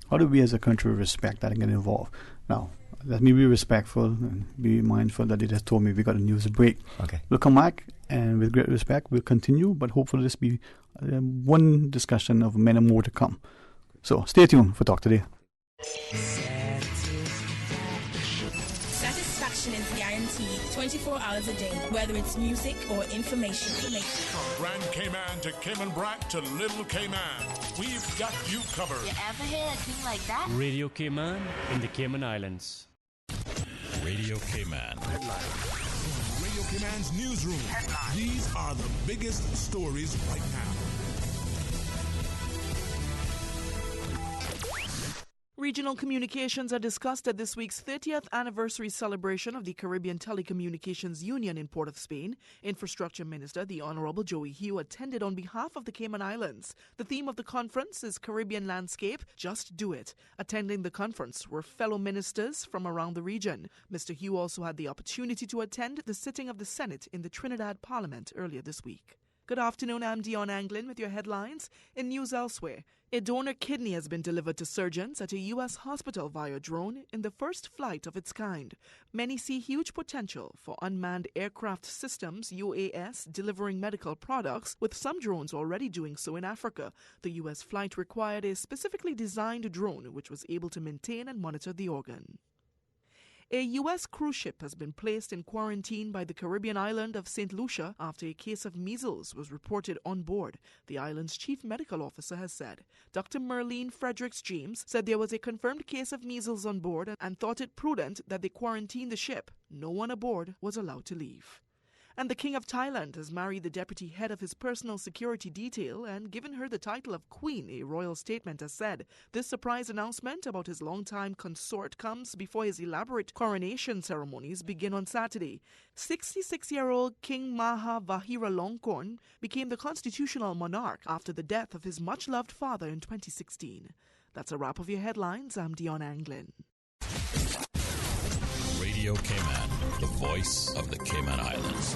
How do we as a country respect that and get involved? Now, let me be respectful and be mindful that they just told me we got a news break. Okay. We'll come back, and with great respect, we'll continue, but hopefully this be one discussion of many more to come. So stay tuned for Talk Today. Satisfaction is guaranteed 24 hours a day, whether it's music or information. From Grand Cayman to Cayman Brac to Little Cayman, we've got you covered. You ever hear a thing like that? Radio Cayman in the Cayman Islands. Radio Cayman. Radio Cayman's newsroom. These are the biggest stories right now. Regional communications are discussed at this week's 30th anniversary celebration of the Caribbean Telecommunications Union in Port of Spain. Infrastructure Minister, the Honorable Joey Hugh, attended on behalf of the Cayman Islands. The theme of the conference is Caribbean Landscape, Just Do It. Attending the conference were fellow ministers from around the region. Mr. Hugh also had the opportunity to attend the sitting of the Senate in the Trinidad Parliament earlier this week. Good afternoon, I'm Dion Anglin with your headlines. In news elsewhere, a donor kidney has been delivered to surgeons at a U.S. hospital via drone in the first flight of its kind. Many see huge potential for unmanned aircraft systems, UAS, delivering medical products, with some drones already doing so in Africa. The U.S. flight required a specifically designed drone which was able to maintain and monitor the organ. A U.S. cruise ship has been placed in quarantine by the Caribbean island of St. Lucia after a case of measles was reported on board, the island's chief medical officer has said. Dr. Merlene Fredericks-James said there was a confirmed case of measles on board and thought it prudent that they quarantine the ship. No one aboard was allowed to leave. And the King of Thailand has married the deputy head of his personal security detail and given her the title of Queen, a royal statement has said. This surprise announcement about his longtime consort comes before his elaborate coronation ceremonies begin on Saturday. 66-year-old King Maha Vajiralongkorn became the constitutional monarch after the death of his much-loved father in 2016. That's a wrap of your headlines. I'm Dion Anglin. Radio Cayman, the voice of the Cayman Islands.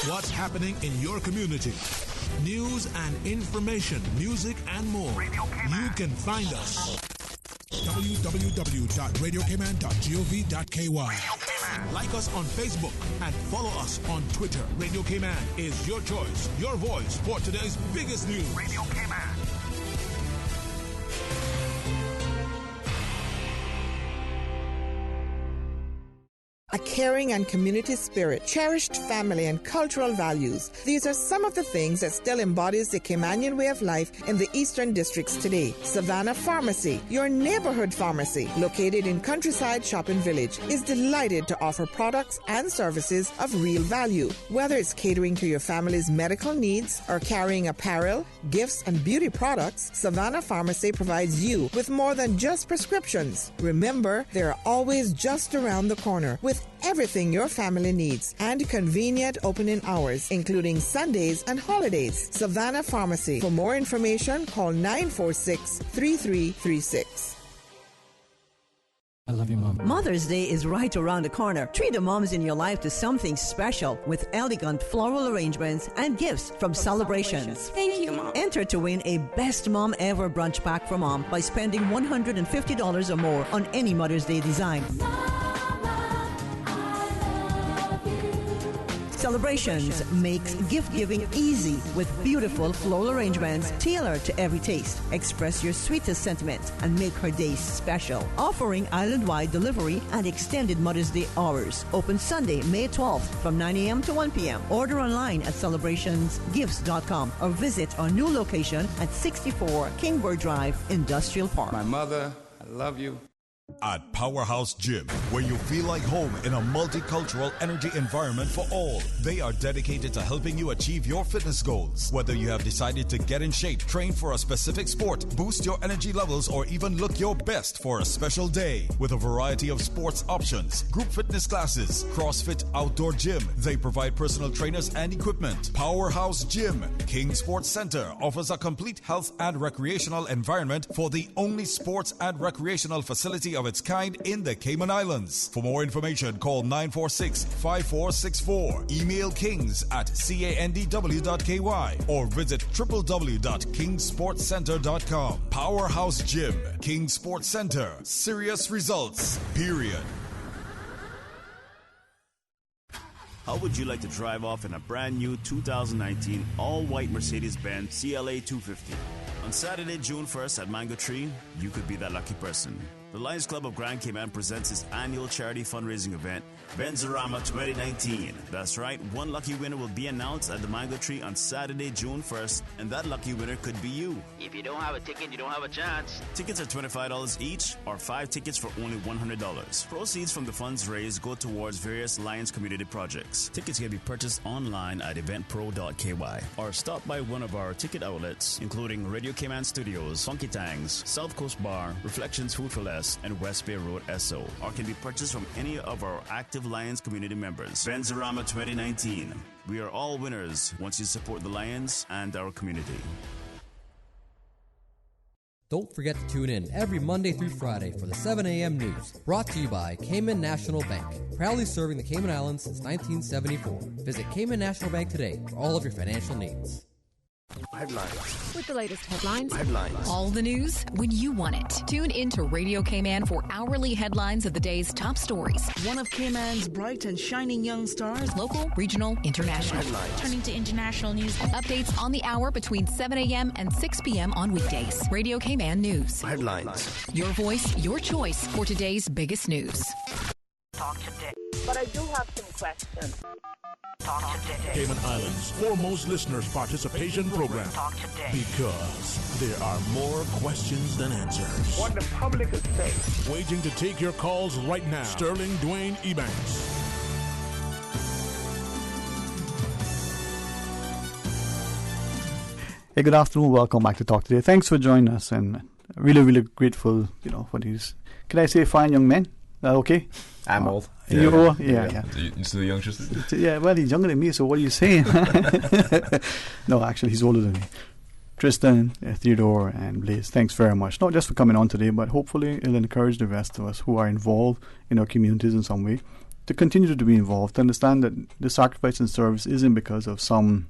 What's happening in your community? News and information, music and more. You can find us. www.radiocayman.gov.ky. Like us on Facebook and follow us on Twitter. Radio Cayman is your choice, your voice for today's biggest news. Radio Cayman. A caring and community spirit, cherished family and cultural values. These are some of the things that still embodies the Caymanian way of life in the Eastern Districts today. Savannah Pharmacy, your neighborhood pharmacy, located in Countryside Shopping Village, is delighted to offer products and services of real value. Whether it's catering to your family's medical needs or carrying apparel, gifts, and beauty products, Savannah Pharmacy provides you with more than just prescriptions. Remember, they're always just around the corner with everything your family needs and convenient opening hours, including Sundays and holidays. Savannah Pharmacy. For more information, call 946-3336. I love you, Mom. Mother's Day is right around the corner. Treat the moms in your life to something special with elegant floral arrangements and gifts from Celebrations. Thank you, Mom. Enter to win a Best Mom Ever brunch pack for Mom by spending $150 or more on any Mother's Day design. Celebrations makes gift-giving easy with beautiful floral arrangements tailored to every taste. Express your sweetest sentiments and make her day special. Offering island-wide delivery and extended Mother's Day hours. Open Sunday, May 12th from 9 a.m. to 1 p.m. Order online at celebrationsgifts.com or visit our new location at 64 Kingbird Drive, Industrial Park. My mother, I love you. At Powerhouse Gym, where you feel like home in a multicultural energy environment for all. They are dedicated to helping you achieve your fitness goals. Whether you have decided to get in shape, train for a specific sport, boost your energy levels, or even look your best for a special day. With a variety of sports options, group fitness classes, CrossFit outdoor gym, they provide personal trainers and equipment. Powerhouse Gym, King Sports Center, offers a complete health and recreational environment for the only sports and recreational facility of its kind in the Cayman Islands. For more information, call 946-5464. Email kings@candw.ky or visit www.kingsportscenter.com. Powerhouse Gym, King Sports Center. Serious results, period. How would you like to drive off in a brand new 2019 all-white Mercedes-Benz CLA 250? On Saturday, June 1st at Mango Tree, you could be that lucky person. The Lions Club of Grand Cayman presents its annual charity fundraising event, Benzorama 2019. That's right, one lucky winner will be announced at the Mango Tree on Saturday, June 1st, and that lucky winner could be you. If you don't have a ticket, you don't have a chance. Tickets are $25 each, or 5 tickets for only $100. Proceeds from the funds raised go towards various Lions community projects. Tickets can be purchased online at eventpro.ky, or stop by one of our ticket outlets, including Radio Cayman Studios, Funky Tangs, South Coast Bar, Reflections Food for Less, and West Bay Road SO, or can be purchased from any of our active Lions community members. Benzorama 2019. We are all winners once you support the Lions and our community. Don't forget to tune in every Monday through Friday for the 7 a.m. news, brought to you by Cayman National Bank, proudly serving the Cayman Islands since 1974. Visit Cayman National Bank today for all of your financial needs. Headlines. With the latest headlines. Headlines. All the news when you want it. Tune in to Radio Cayman for hourly headlines of the day's top stories. One of Cayman's bright and shining young stars. Local, regional, international. Headlines. Turning to international news. Updates on the hour between 7 a.m. and 6 p.m. on weekdays. Radio Cayman News. Headlines. Your voice, your choice for today's biggest news. Talk today. But I do have some questions. Talk today. Cayman Islands' foremost listeners participation program. Talk today. Because there are more questions than answers. What the public is saying. Waiting to take your calls right now. Sterling Dwayne Ebanks. Hey, good afternoon. Welcome back to Talk Today. Thanks for joining us, and really, really grateful, for these, can I say, fine young men? Okay? I'm old. Yeah. Yeah. You still the youngest? Yeah, well, he's younger than me, so what are you saying? No, actually, he's older than me. Tristan, Theodore, and Blaze, thanks very much. Not just for coming on today, but hopefully it'll encourage the rest of us who are involved in our communities in some way to continue to be involved, to understand that the sacrifice and service isn't because of some,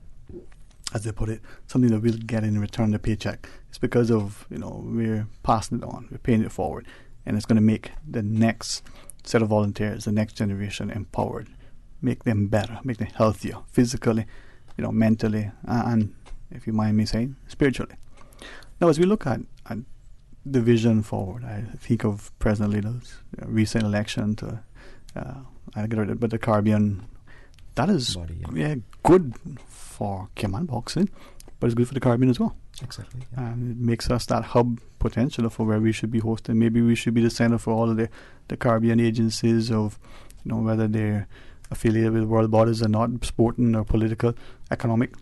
as they put it, something that we'll get in return the paycheck. It's because of, we're passing it on, we're paying it forward, and it's going to make the next set of volunteers, the next generation, empowered, make them better, make them healthier, physically, mentally, and, if you mind me saying, spiritually. Now, as we look at the vision forward, I think of President Lido's recent election to, but the Caribbean, that is good for Cayman boxing, but it's good for the Caribbean as well. Exactly. Yeah. And it makes us that hub potential for where we should be hosting. Maybe we should be the center for all of the Caribbean agencies of, whether they're affiliated with world borders or not, sporting or political, economic.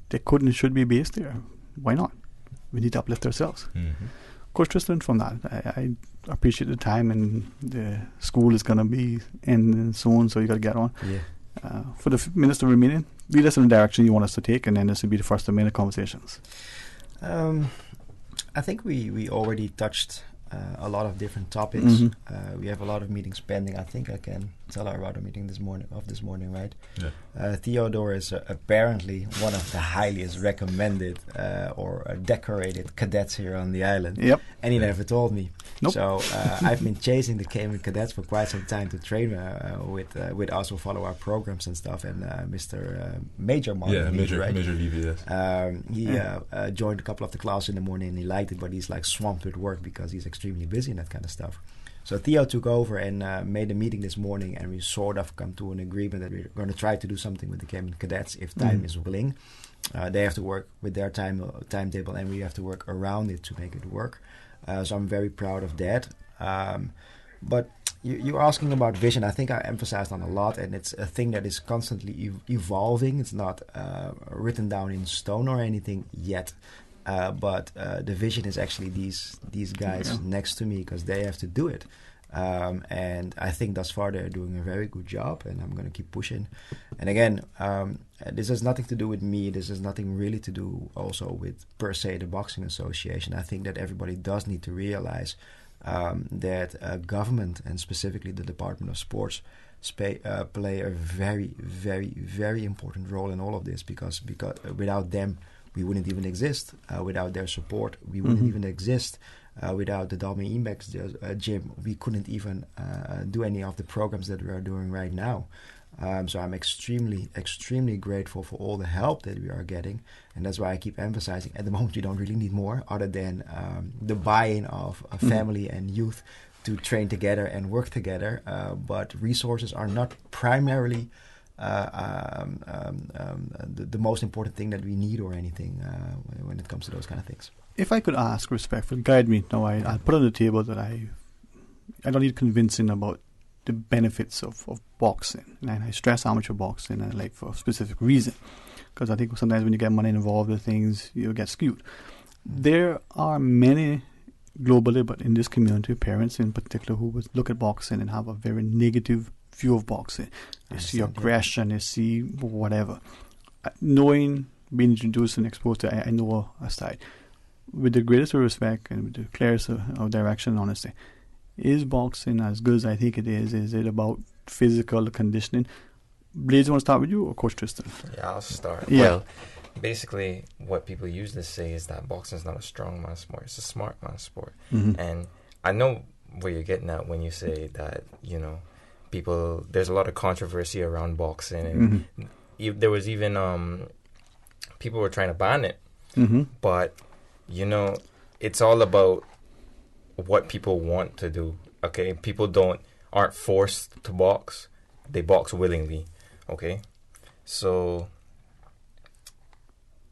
They could and should be based there. Why not? We need to uplift ourselves. Mm-hmm. Coach Tristan, from that, I appreciate the time, and the school is going to be ending soon, so you got to get on. Yeah. For the Minister remaining, lead us in the direction you want us to take, and then this will be the first of many conversations. I think we already touched a lot of different topics. Mm-hmm. We have a lot of meetings pending. I think I can tell our other meeting this morning, right? Yeah. Theodore is apparently one of the highest recommended or decorated cadets here on the island. Yep. And he never told me. Nope. So I've been chasing the Cayman cadets for quite some time to train with us, who follow our programs and stuff. And Mr. Major Martin, Major Levy, yes. He joined a couple of the classes in the morning, and he liked it, but he's like swamped with work because he's extremely busy and that kind of stuff. So Theo took over and made a meeting this morning, and we sort of come to an agreement that we're going to try to do something with the Cayman cadets if time is willing. They have to work with their timetable, and we have to work around it to make it work. So I'm very proud of that. But you're asking about vision. I think I emphasized on a lot, and it's a thing that is constantly evolving. It's not written down in stone or anything yet. But the vision is actually these guys next to me, because they have to do it. And I think thus far they're doing a very good job, and I'm going to keep pushing. And again, this has nothing to do with me. This has nothing really to do also with, per se, the Boxing Association. I think that everybody does need to realize that government, and specifically the Department of Sports, play a very, very, very important role in all of this, because without them, we wouldn't even exist. Without their support, we wouldn't even exist. Without the Dwayne Ebanks gym, we couldn't even do any of the programs that we are doing right now. So I'm extremely, extremely grateful for all the help that we are getting. And that's why I keep emphasizing, at the moment, you don't really need more other than the buy-in of family and youth to train together and work together. But resources are not primarily the most important thing that we need or anything when it comes to those kind of things. If I could ask respectfully, guide me. Now, I'll put on the table that I don't need convincing about the benefits of boxing. And I stress how much of boxing I like for a specific reason. Because I think sometimes when you get money involved with things, you get skewed. There are many globally, but in this community, parents in particular, who would look at boxing and have a very negative view of boxing. They see aggression, they see whatever. Knowing, being introduced and exposed to, I know a side. With the greatest of respect and with the clearest of direction and honesty, is boxing as good as I think it is? Is it about physical conditioning? Blaze, you want to start with you or Coach Tristan? Yeah, I'll start. Yeah. Well, basically, what people usually say is that boxing is not a strong man sport; it's a smart man sport. And I know where you're getting at when you say that, people. There's a lot of controversy around boxing, and there was even people were trying to ban it, but it's all about what people want to do. Okay, people aren't forced to box; they box willingly. Okay, so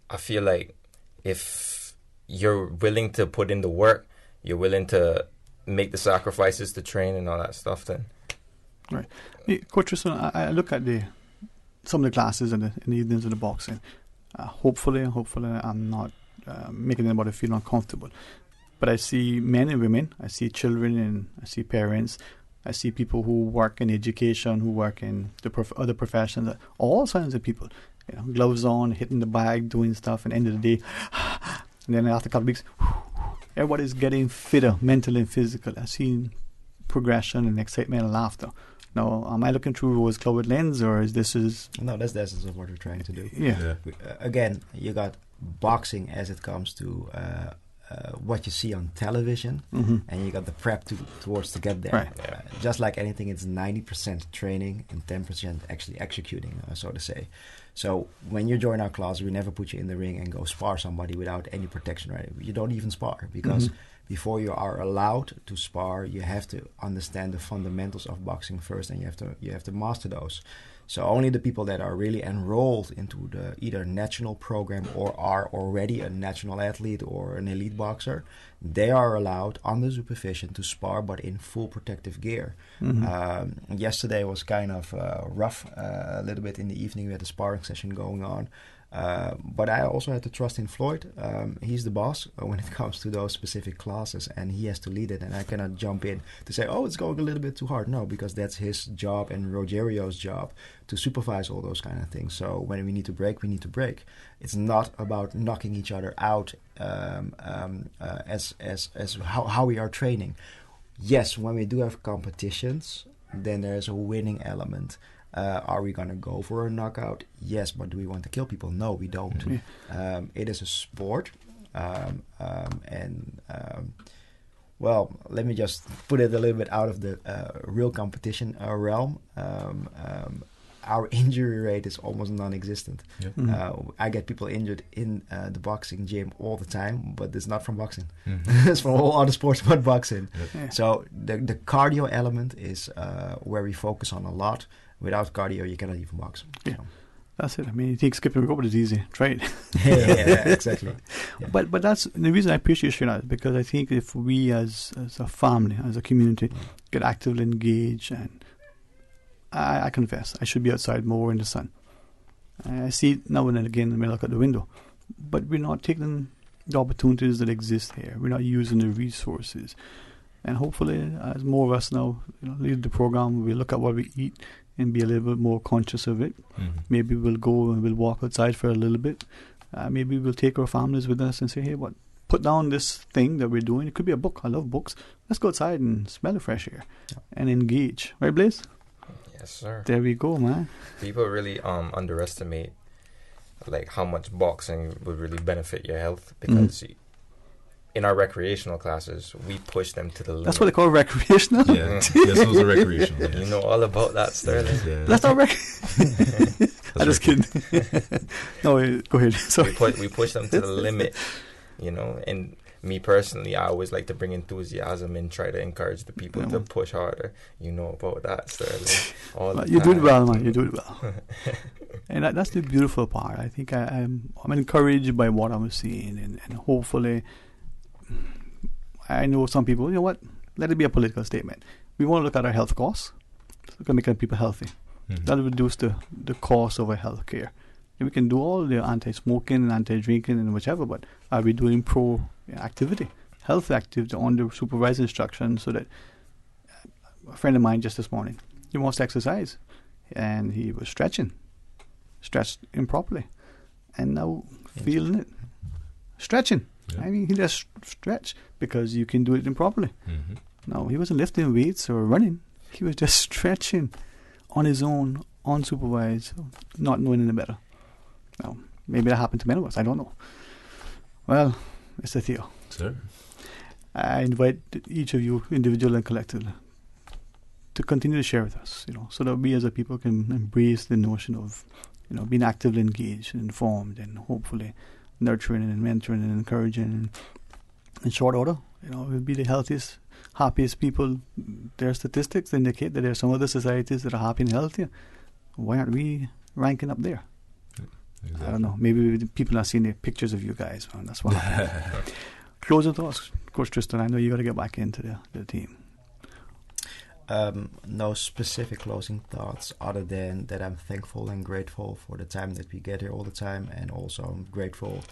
I feel like if you're willing to put in the work, you're willing to make the sacrifices to train and all that stuff, then. Right. Hey, Coach Tristan, I look at some of the classes in the evenings of the boxing. Hopefully, I'm not making anybody feel uncomfortable. But I see men and women, I see children, and I see parents. I see people who work in education, who work in the other professions, all kinds of people. Gloves on, hitting the bag, doing stuff, and at the end of the day, and then after a couple of weeks, everybody's getting fitter, mentally and physically. I've seen progression and excitement and laughter. Now, am I looking through rose-colored lens, or is this No, that's the essence of what we're trying to do. Yeah. Again, you got boxing as it comes to what you see on television, and you got the prep towards to get there. Right. Just like anything, it's 90% training and 10% actually executing, so to say. So when you join our class, we never put you in the ring and go spar somebody without any protection. Right? You don't even spar, because before you are allowed to spar, you have to understand the fundamentals of boxing first, and you have to master those. So only the people that are really enrolled into the either national program or are already a national athlete or an elite boxer, they are allowed under supervision to spar, but in full protective gear. Yesterday was kind of rough, a little bit in the evening. We had a sparring session going on. But I also had to trust in Floyd. He's the boss when it comes to those specific classes, and he has to lead it. And I cannot jump in to say, it's going a little bit too hard. No, because that's his job and Rogerio's job to supervise all those kind of things. So when we need to break, we need to break. It's not about knocking each other out as how we are training. Yes, when we do have competitions, then there's a winning element. Are we going to go for a knockout? Yes, but do we want to kill people? No, we don't. It is a sport. Well, let me just put it a little bit out of the real competition realm. Our injury rate is almost non-existent. Yeah. I get people injured in the boxing gym all the time, but it's not from boxing. It's from all other sports but boxing. Yeah. So the cardio element is where we focus on a lot. Without cardio, you cannot even box. Yeah. So. That's it. I mean, you think skipping rope is easy. Try it. Yeah, exactly. Yeah. But that's the reason I appreciate sharing that, because I think if we as a family, as a community, get actively engaged, and I confess, I should be outside more in the sun. I see it now and then again when I look out the window, but we're not taking the opportunities that exist here. We're not using the resources. And hopefully, as more of us now lead the program, we look at what we eat and be a little bit more conscious of it. Maybe we'll go and we'll walk outside for a little bit. Maybe we'll take our families with us and say, hey, put down this thing that we're doing. It could be a book. I love books. Let's go outside and smell the fresh air and engage. Right, Blaze? Yes, sir. There we go, man. People really underestimate like how much boxing would really benefit your health, because in our recreational classes, we push them to the limit. That's what they call recreational? Yeah, yes, those are recreational. Yes. You know all about that, Sterling. Yeah. That's not I'm just kidding. No, go ahead. Sorry. We push them to the limit, and me personally, I always like to bring enthusiasm and try to encourage the people to push harder. You know about that, Sterling. You do it well, man. You do it well. And that's the beautiful part. I think I'm encouraged by what I'm seeing, and hopefully, I know some people, let it be a political statement. We want to look at our health costs. Look at making people healthy. That'll reduce the cost of our health care. And we can do all the anti-smoking and anti-drinking and whichever, but are we doing pro-activity, health activity under supervised instruction, so that a friend of mine just this morning, he wants to exercise, and he was stretched improperly, and now feeling it. Stretching. Yeah. I mean, he just stretch because you can do it improperly. No, he wasn't lifting weights or running. He was just stretching on his own, unsupervised, not knowing any better. Now, maybe that happened to many of us. I don't know. Well, Mr. Theo. Sir. I invite each of you, individually and collectively, to continue to share with us, so that we as a people can embrace the notion of, being actively engaged and informed, and hopefully nurturing and mentoring and encouraging, and in short order, we'll be the healthiest, happiest people. Their statistics indicate that there are some other societies that are happy and healthier. Why aren't we ranking up there? Exactly. I don't know. Maybe people are seeing the pictures of you guys. Man. That's why. Closing thoughts, Coach Tristan. I know you got to get back into the team. No specific closing thoughts other than that I'm thankful and grateful for the time that we get here all the time, and also I'm grateful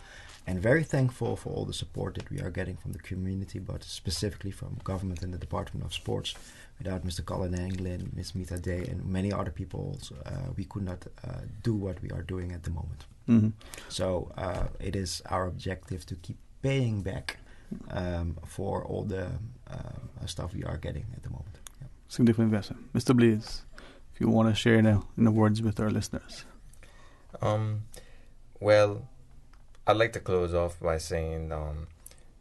and very thankful for all the support that we are getting from the community, but specifically from government and the Department of Sports. Without Mr. Colin Anglin, Ms. Mita Day, and many other people, we could not do what we are doing at the moment. So it is our objective to keep paying back for all the stuff we are getting at the moment. Significant investment. Mr. Blaze, if you want to share now in the words with our listeners. Well, I'd like to close off by saying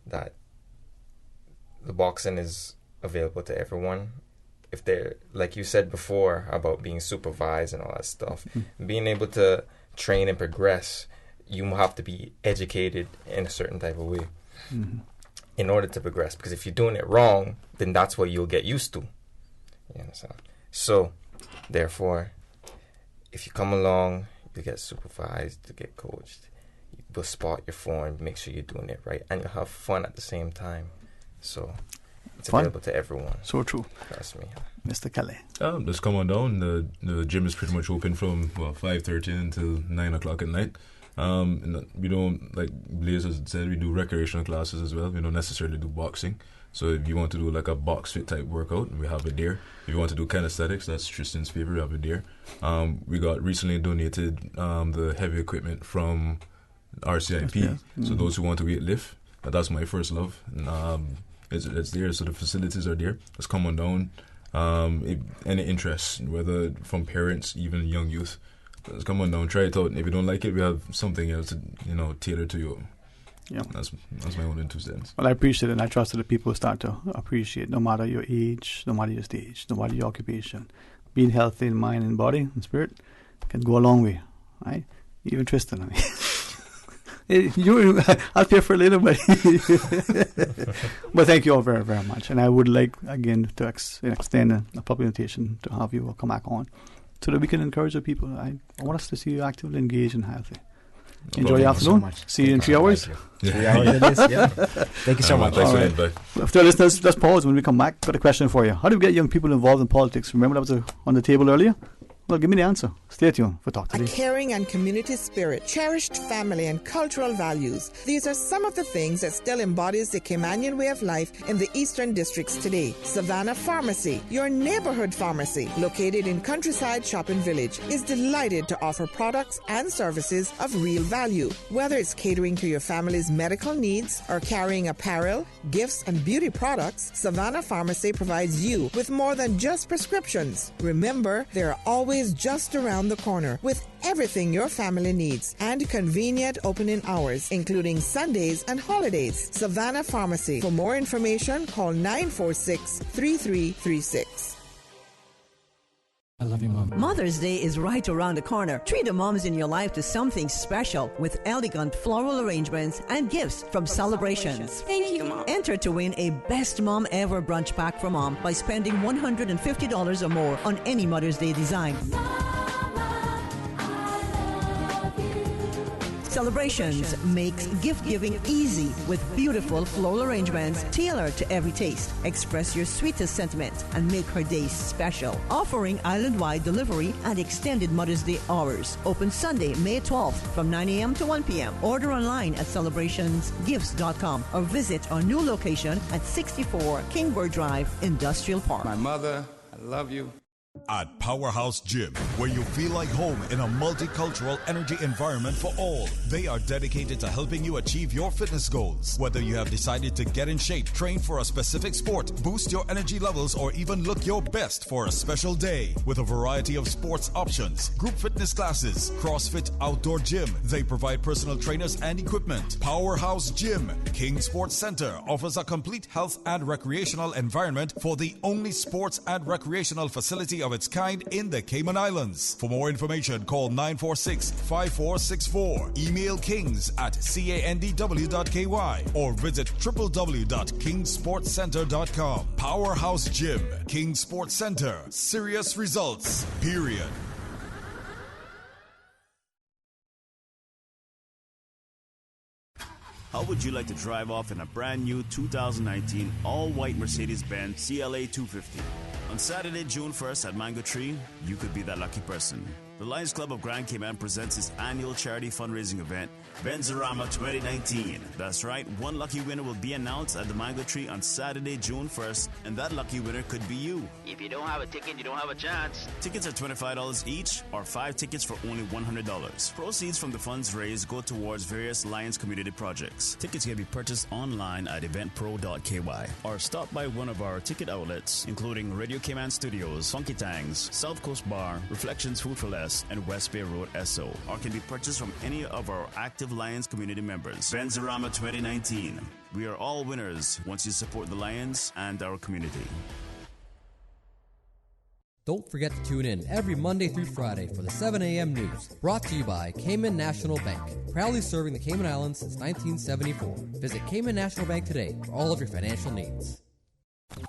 that the boxing is available to everyone. If they're, like you said before, about being supervised and all that stuff, being able to train and progress, you have to be educated in a certain type of way in order to progress. Because if you're doing it wrong, then that's what you'll get used to. You understand? So, therefore, if you come along, you get supervised, you get coached, you'll spot your form, make sure you're doing it right, and you'll have fun at the same time. So, it's available to everyone. So true. Trust me. Mr. Kelly. Just come on down. The gym is pretty much open from 5:30 until 9 o'clock at night. And we don't, like Blaze has said, we do recreational classes as well. We don't necessarily do boxing. So if you want to do like a box fit type workout, we have it there. If you want to do calisthenics, that's Tristan's favorite, we have it there. We got recently donated the heavy equipment from RCIP. So those who want to weight lift, that's my first love. And, it's there, so the facilities are there. Just come on down. If any interest, whether from parents, even young youth, just come on down, try it out. And if you don't like it, we have something else to tailor to Yeah. That's my own 2 cents. Well, I appreciate it, and I trust that the people start to appreciate, no matter your age, no matter your stage, no matter your occupation, being healthy in mind and body and spirit can go a long way, right? Even Tristan, I mean. I'll pay for it later, but but thank you all very, very much. And I would like, again, to extend a public invitation to have you all come back on so that we can encourage the people. I want us to see you actively engaged and healthy. Enjoy your afternoon. So see you in 3 hours. 3 hours it is, yeah. Thank you so much. Thanks All for right. the invite. After listeners, let's pause. When we come back, got a question for you. How do we get young people involved in politics? Remember that was on the table earlier? Well, give me the answer. Stay tuned for Talk A Today. caring and community spirit, cherished family and cultural values. These are some of the things that still embodies the Caymanian way of life in the Eastern Districts today. Savannah Pharmacy, your neighborhood pharmacy, located in Countryside Shopping Village, is delighted to offer products and services of real value. Whether it's catering to your family's medical needs or carrying apparel, gifts, and beauty products, Savannah Pharmacy provides you with more than just prescriptions. Remember, they're always just around the corner with everything your family needs and convenient opening hours, including Sundays and holidays. Savannah Pharmacy. For more information, call 946-3336. I love you, Mom. Mother's Day is right around the corner. Treat the moms in your life to something special with elegant floral arrangements and gifts from Celebrations. Thank you, Mom. Enter to win a Best Mom Ever brunch pack for Mom by spending $150 or more on any Mother's Day design. Celebrations makes gift-giving easy with beautiful floral arrangements tailored to every taste. Express your sweetest sentiments and make her day special. Offering island-wide delivery and extended Mother's Day hours. Open Sunday, May 12th from 9 a.m. to 1 p.m. Order online at celebrationsgifts.com or visit our new location at 64 Kingbird Drive, Industrial Park. My mother, I love you. At Powerhouse Gym, where you feel like home in a multicultural energy environment for all. They are dedicated to helping you achieve your fitness goals. Whether you have decided to get in shape, train for a specific sport, boost your energy levels, or even look your best for a special day. With a variety of sports options, group fitness classes, CrossFit outdoor gym. They provide personal trainers and equipment. Powerhouse Gym, King Sports Center, offers a complete health and recreational environment for the only sports and recreational facility of its kind in the Cayman Islands. For more information, call 946-5464. Email kings@candw.ky or visit www.kingsportscenter.com. Powerhouse Gym, King Sports Center. Serious results, period. How would you like to drive off in a brand new 2019 all-white Mercedes-Benz CLA 250? On Saturday, June 1st at Mango Tree, you could be that lucky person. The Lions Club of Grand Cayman presents its annual charity fundraising event, Benzarama 2019. That's right, one lucky winner will be announced at the Mango Tree on Saturday, June 1st, and that lucky winner could be you. If you don't have a ticket, you don't have a chance. Tickets are $25 each, or 5 tickets for only $100. Proceeds from the funds raised go towards various Lions community projects. Tickets can be purchased online at eventpro.ky, or stop by one of our ticket outlets, including Radio Cayman Studios, Funky Tangs, South Coast Bar, Reflections Food for Less, and West Bay Road SO, or can be purchased from any of our active Lions community members. Benzarama 2019. We are all winners once you support the Lions and our community. Don't forget to tune in every Monday through Friday for the 7 a.m. news, brought to you by Cayman National Bank, proudly serving the Cayman Islands since 1974. Visit Cayman National Bank today for all of your financial needs.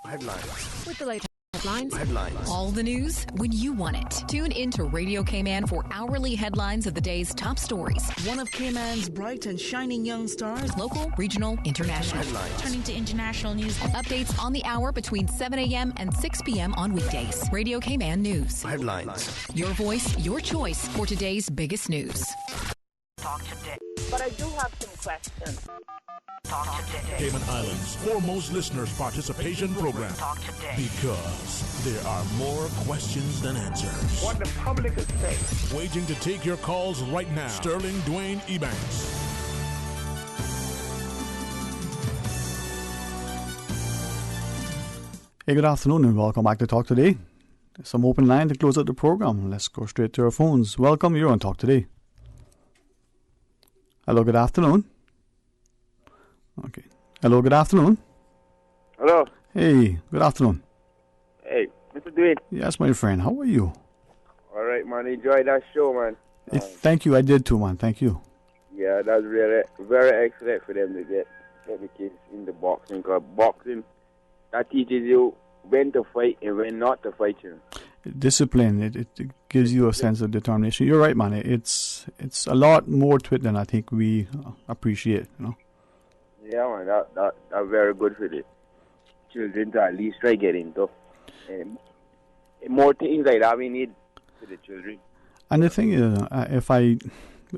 Headlines. With the latest headlines. Headlines. All the news when you want it. Tune in to Radio Cayman for hourly headlines of the day's top stories. One of Cayman's bright and shining young stars. Local, regional, international. Headlines. Turning to international news. Updates on the hour between 7 a.m. and 6 p.m. on weekdays. Radio Cayman News. Headlines. Your voice, your choice for today's biggest news. Talk today. But I do have some questions. Talk today. Cayman Islands' foremost listeners participation program. Talk today. Because there are more questions than answers. What the public is saying. Waiting to take your calls right now. Sterling Dwayne Ebanks. Hey, good afternoon and welcome back to Talk Today. There's some open line to close out the program. Let's go straight to our phones. Welcome, you're on Talk Today. Hello, good afternoon. Okay. Hello, good afternoon. Hello. Hey, good afternoon. Hey, Mr. Dwayne. Yes, my friend. How are you? All right, man. Enjoy that show, man. Thank you. I did too, man. Thank you. Yeah, that's really very excellent for them to get the kids into boxing. Because boxing, that teaches you when to fight and when not to fight. You know. Discipline. It gives you a sense of determination. You're right, man. It's a lot more to it than I think we appreciate. You know. Yeah, man. That's very good for the children to at least try get into. And more things like that we need for the children. And the thing is, if I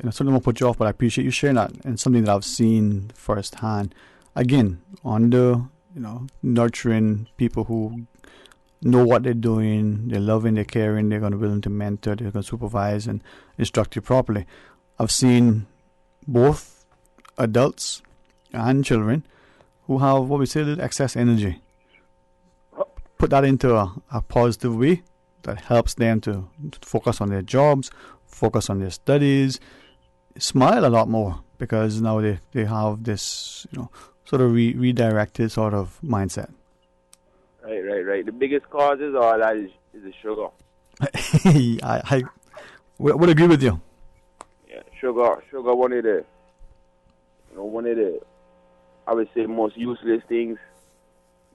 certainly won't put you off, but I appreciate you sharing that, and something that I've seen firsthand. Again, on the nurturing people who know what they're doing, they're loving, they're caring, they're going to be willing to mentor, they're going to supervise and instruct you properly. I've seen both adults and children who have what we say is excess energy. Put that into a positive way that helps them to focus on their jobs, focus on their studies, smile a lot more, because now they have this sort of redirected sort of mindset. Right. The biggest cause is all that is the sugar. I would agree with you. Yeah, sugar one of the I would say most useless things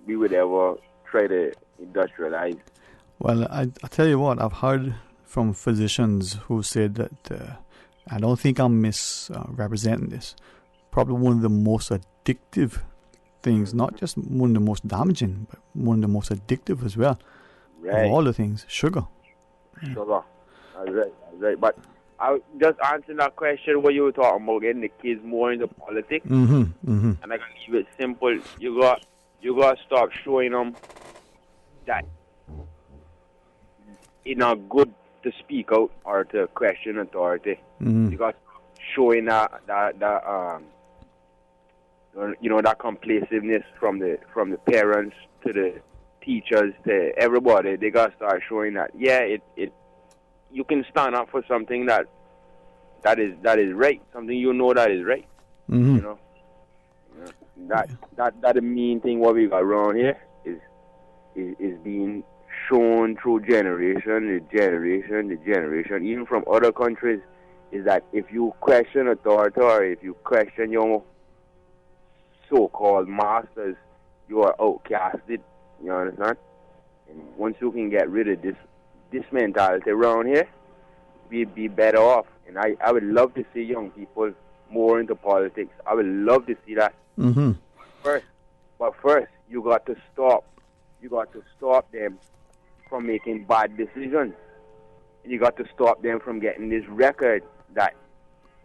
we would ever try to industrialize. Well, I tell you what, I've heard from physicians who said that I don't think I'm misrepresenting this. Probably one of the most addictive things, not just one of the most damaging, but one of the most addictive as well. Right. Of all the things, sugar. Sugar. That's right. But I just answering that question where you were talking about getting the kids more into politics. And I can leave it simple. You got to stop showing them that it's not good to speak out or to question authority. You got to stop showing that complaciveness from the parents to the teachers to everybody. They got to start showing that you can stand up for something that is right, something that is right. You know, that the main thing what we got around here is being shown through generation to generation, even from other countries, is that if you question authority or if you question your so-called masters, you are outcasted. You understand? And once you can get rid of this mentality around here, we'd be better off. And I would love to see young people more into politics. I would love to see that. But first, you got to stop. You got to stop them from making bad decisions. And you got to stop them from getting this record that,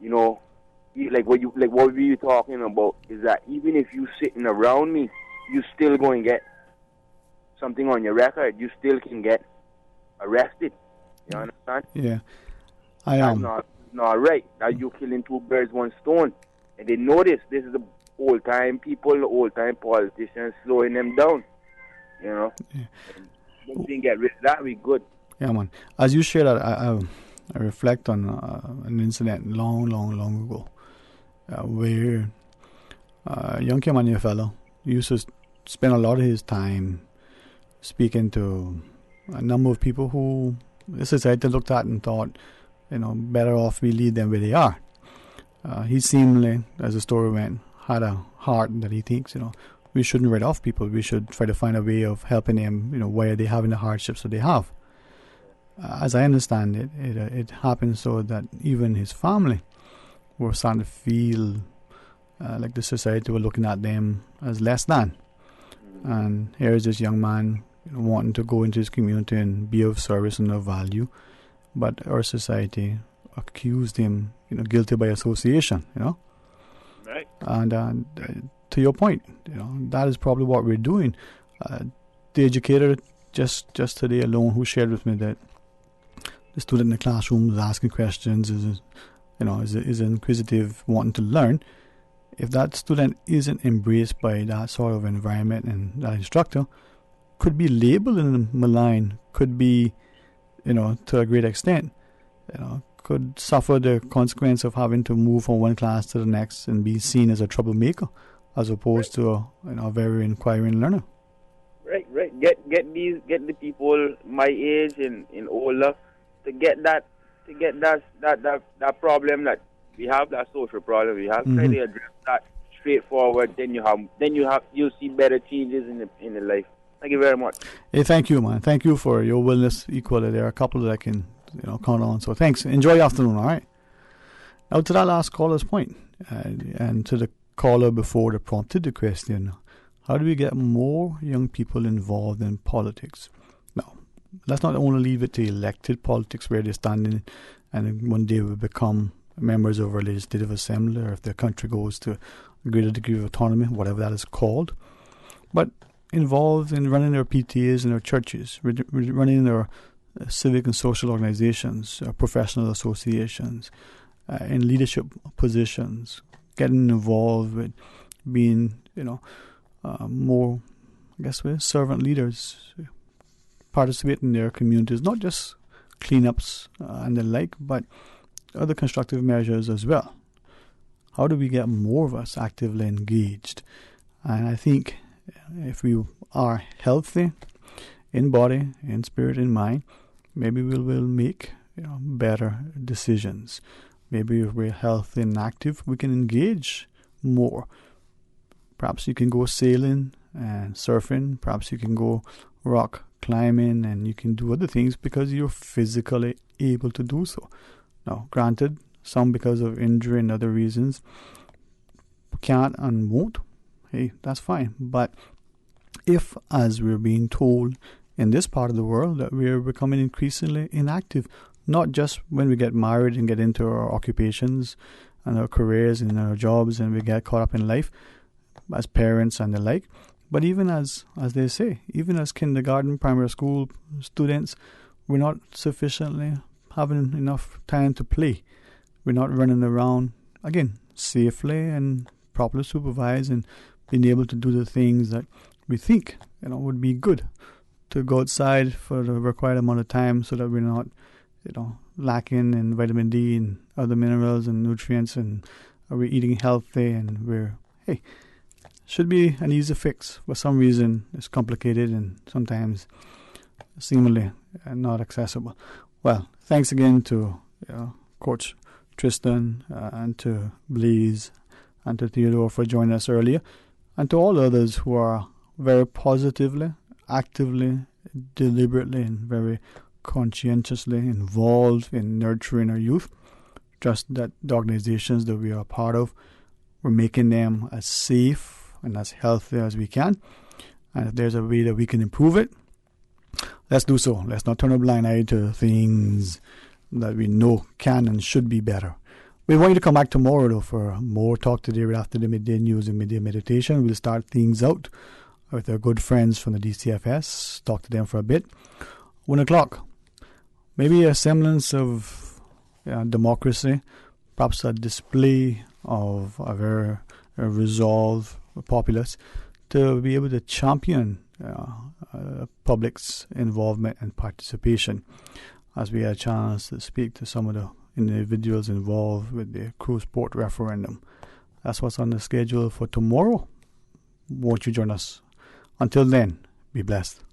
like what we were talking about is that even if you sitting around me, you still going to get something on your record. You still can get arrested. You understand? Yeah. That's not right. Now you killing two birds, one stone. And they know this. This is the old-time people, the old-time politicians slowing them down. Yeah. If we can get rid of that, we good. Yeah, man. As you share that, I reflect on an incident long ago where a young Caymanian fellow used to spend a lot of his time speaking to a number of people who the society looked at and thought, better off we leave them where they are. He seemingly, as the story went, had a heart that he thinks, we shouldn't write off people. We should try to find a way of helping them, where they having the hardships that they have. As I understand it, it happened so that even his family were starting to feel like the society were looking at them as less than. And here is this young man wanting to go into his community and be of service and of value, but our society accused him, guilty by association, Right. And to your point, that is probably what we're doing. The educator just today alone who shared with me that the student in the classroom is asking questions, is inquisitive, wanting to learn. If that student isn't embraced by that sort of environment and that instructor, could be labeled and maligned, could be, to a great extent, could suffer the consequence of having to move from one class to the next and be seen as a troublemaker as opposed to a very inquiring learner. Right. Get the people my age and older to get that problem that we have, that social problem we have. Try to address that straightforward. Then you'll see better changes in the life. Thank you very much. Hey, thank you, man. Thank you for your willingness equally. There are a couple that I can count on. So thanks. Enjoy your afternoon. All right. Now to that last caller's point, and to the caller before that prompted the question, how do we get more young people involved in politics? Now, let's not only leave it to elected politics where they're standing and one day will become members of a legislative assembly, or if their country goes to a greater degree of autonomy, whatever that is called, but involved in running their PTAs in their churches, running their civic and social organizations, professional associations, in leadership positions, getting involved with being, more, I guess, with servant leaders, participate in their communities, not just cleanups and the like, but other constructive measures as well. How do we get more of us actively engaged? And I think if we are healthy in body, in spirit, in mind, maybe we will make better decisions. Maybe if we're healthy and active, we can engage more. Perhaps you can go sailing and surfing. Perhaps you can go rock climbing, and you can do other things because you're physically able to do so. Now, granted, some because of injury and other reasons can't and won't. Hey, that's fine. But if, as we're being told in this part of the world, that we're becoming increasingly inactive, not just when we get married and get into our occupations and our careers and our jobs and we get caught up in life as parents and the like, but even as they say, even as kindergarten, primary school students, we're not sufficiently having enough time to play. We're not running around, again, safely and properly supervised and being able to do the things that we think would be good, to go outside for the required amount of time so that we're not lacking in vitamin D and other minerals and nutrients, and we're eating healthy, and we're should be an easy fix. For some reason it's complicated and sometimes seemingly not accessible. Well, thanks again to Coach Tristan and to Blaze and to Theodore for joining us earlier, and to all others who are very positively, actively, deliberately, and very conscientiously involved in nurturing our youth. Just that the organizations that we are part of, we're making them as safe and as healthy as we can. And if there's a way that we can improve it, let's do so. Let's not turn a blind eye to things that we know can and should be better. We want you to come back tomorrow, though, for more Talk Today right after the midday news and midday meditation. We'll start things out with our good friends from the DCFS. Talk to them for a bit. 1 o'clock. Maybe a semblance of democracy, perhaps a display of a very resolve populace to be able to champion public's involvement and participation, as we had a chance to speak to some of the individuals involved with the cruise port referendum. That's what's on the schedule for tomorrow. Won't you join us? Until then, be blessed.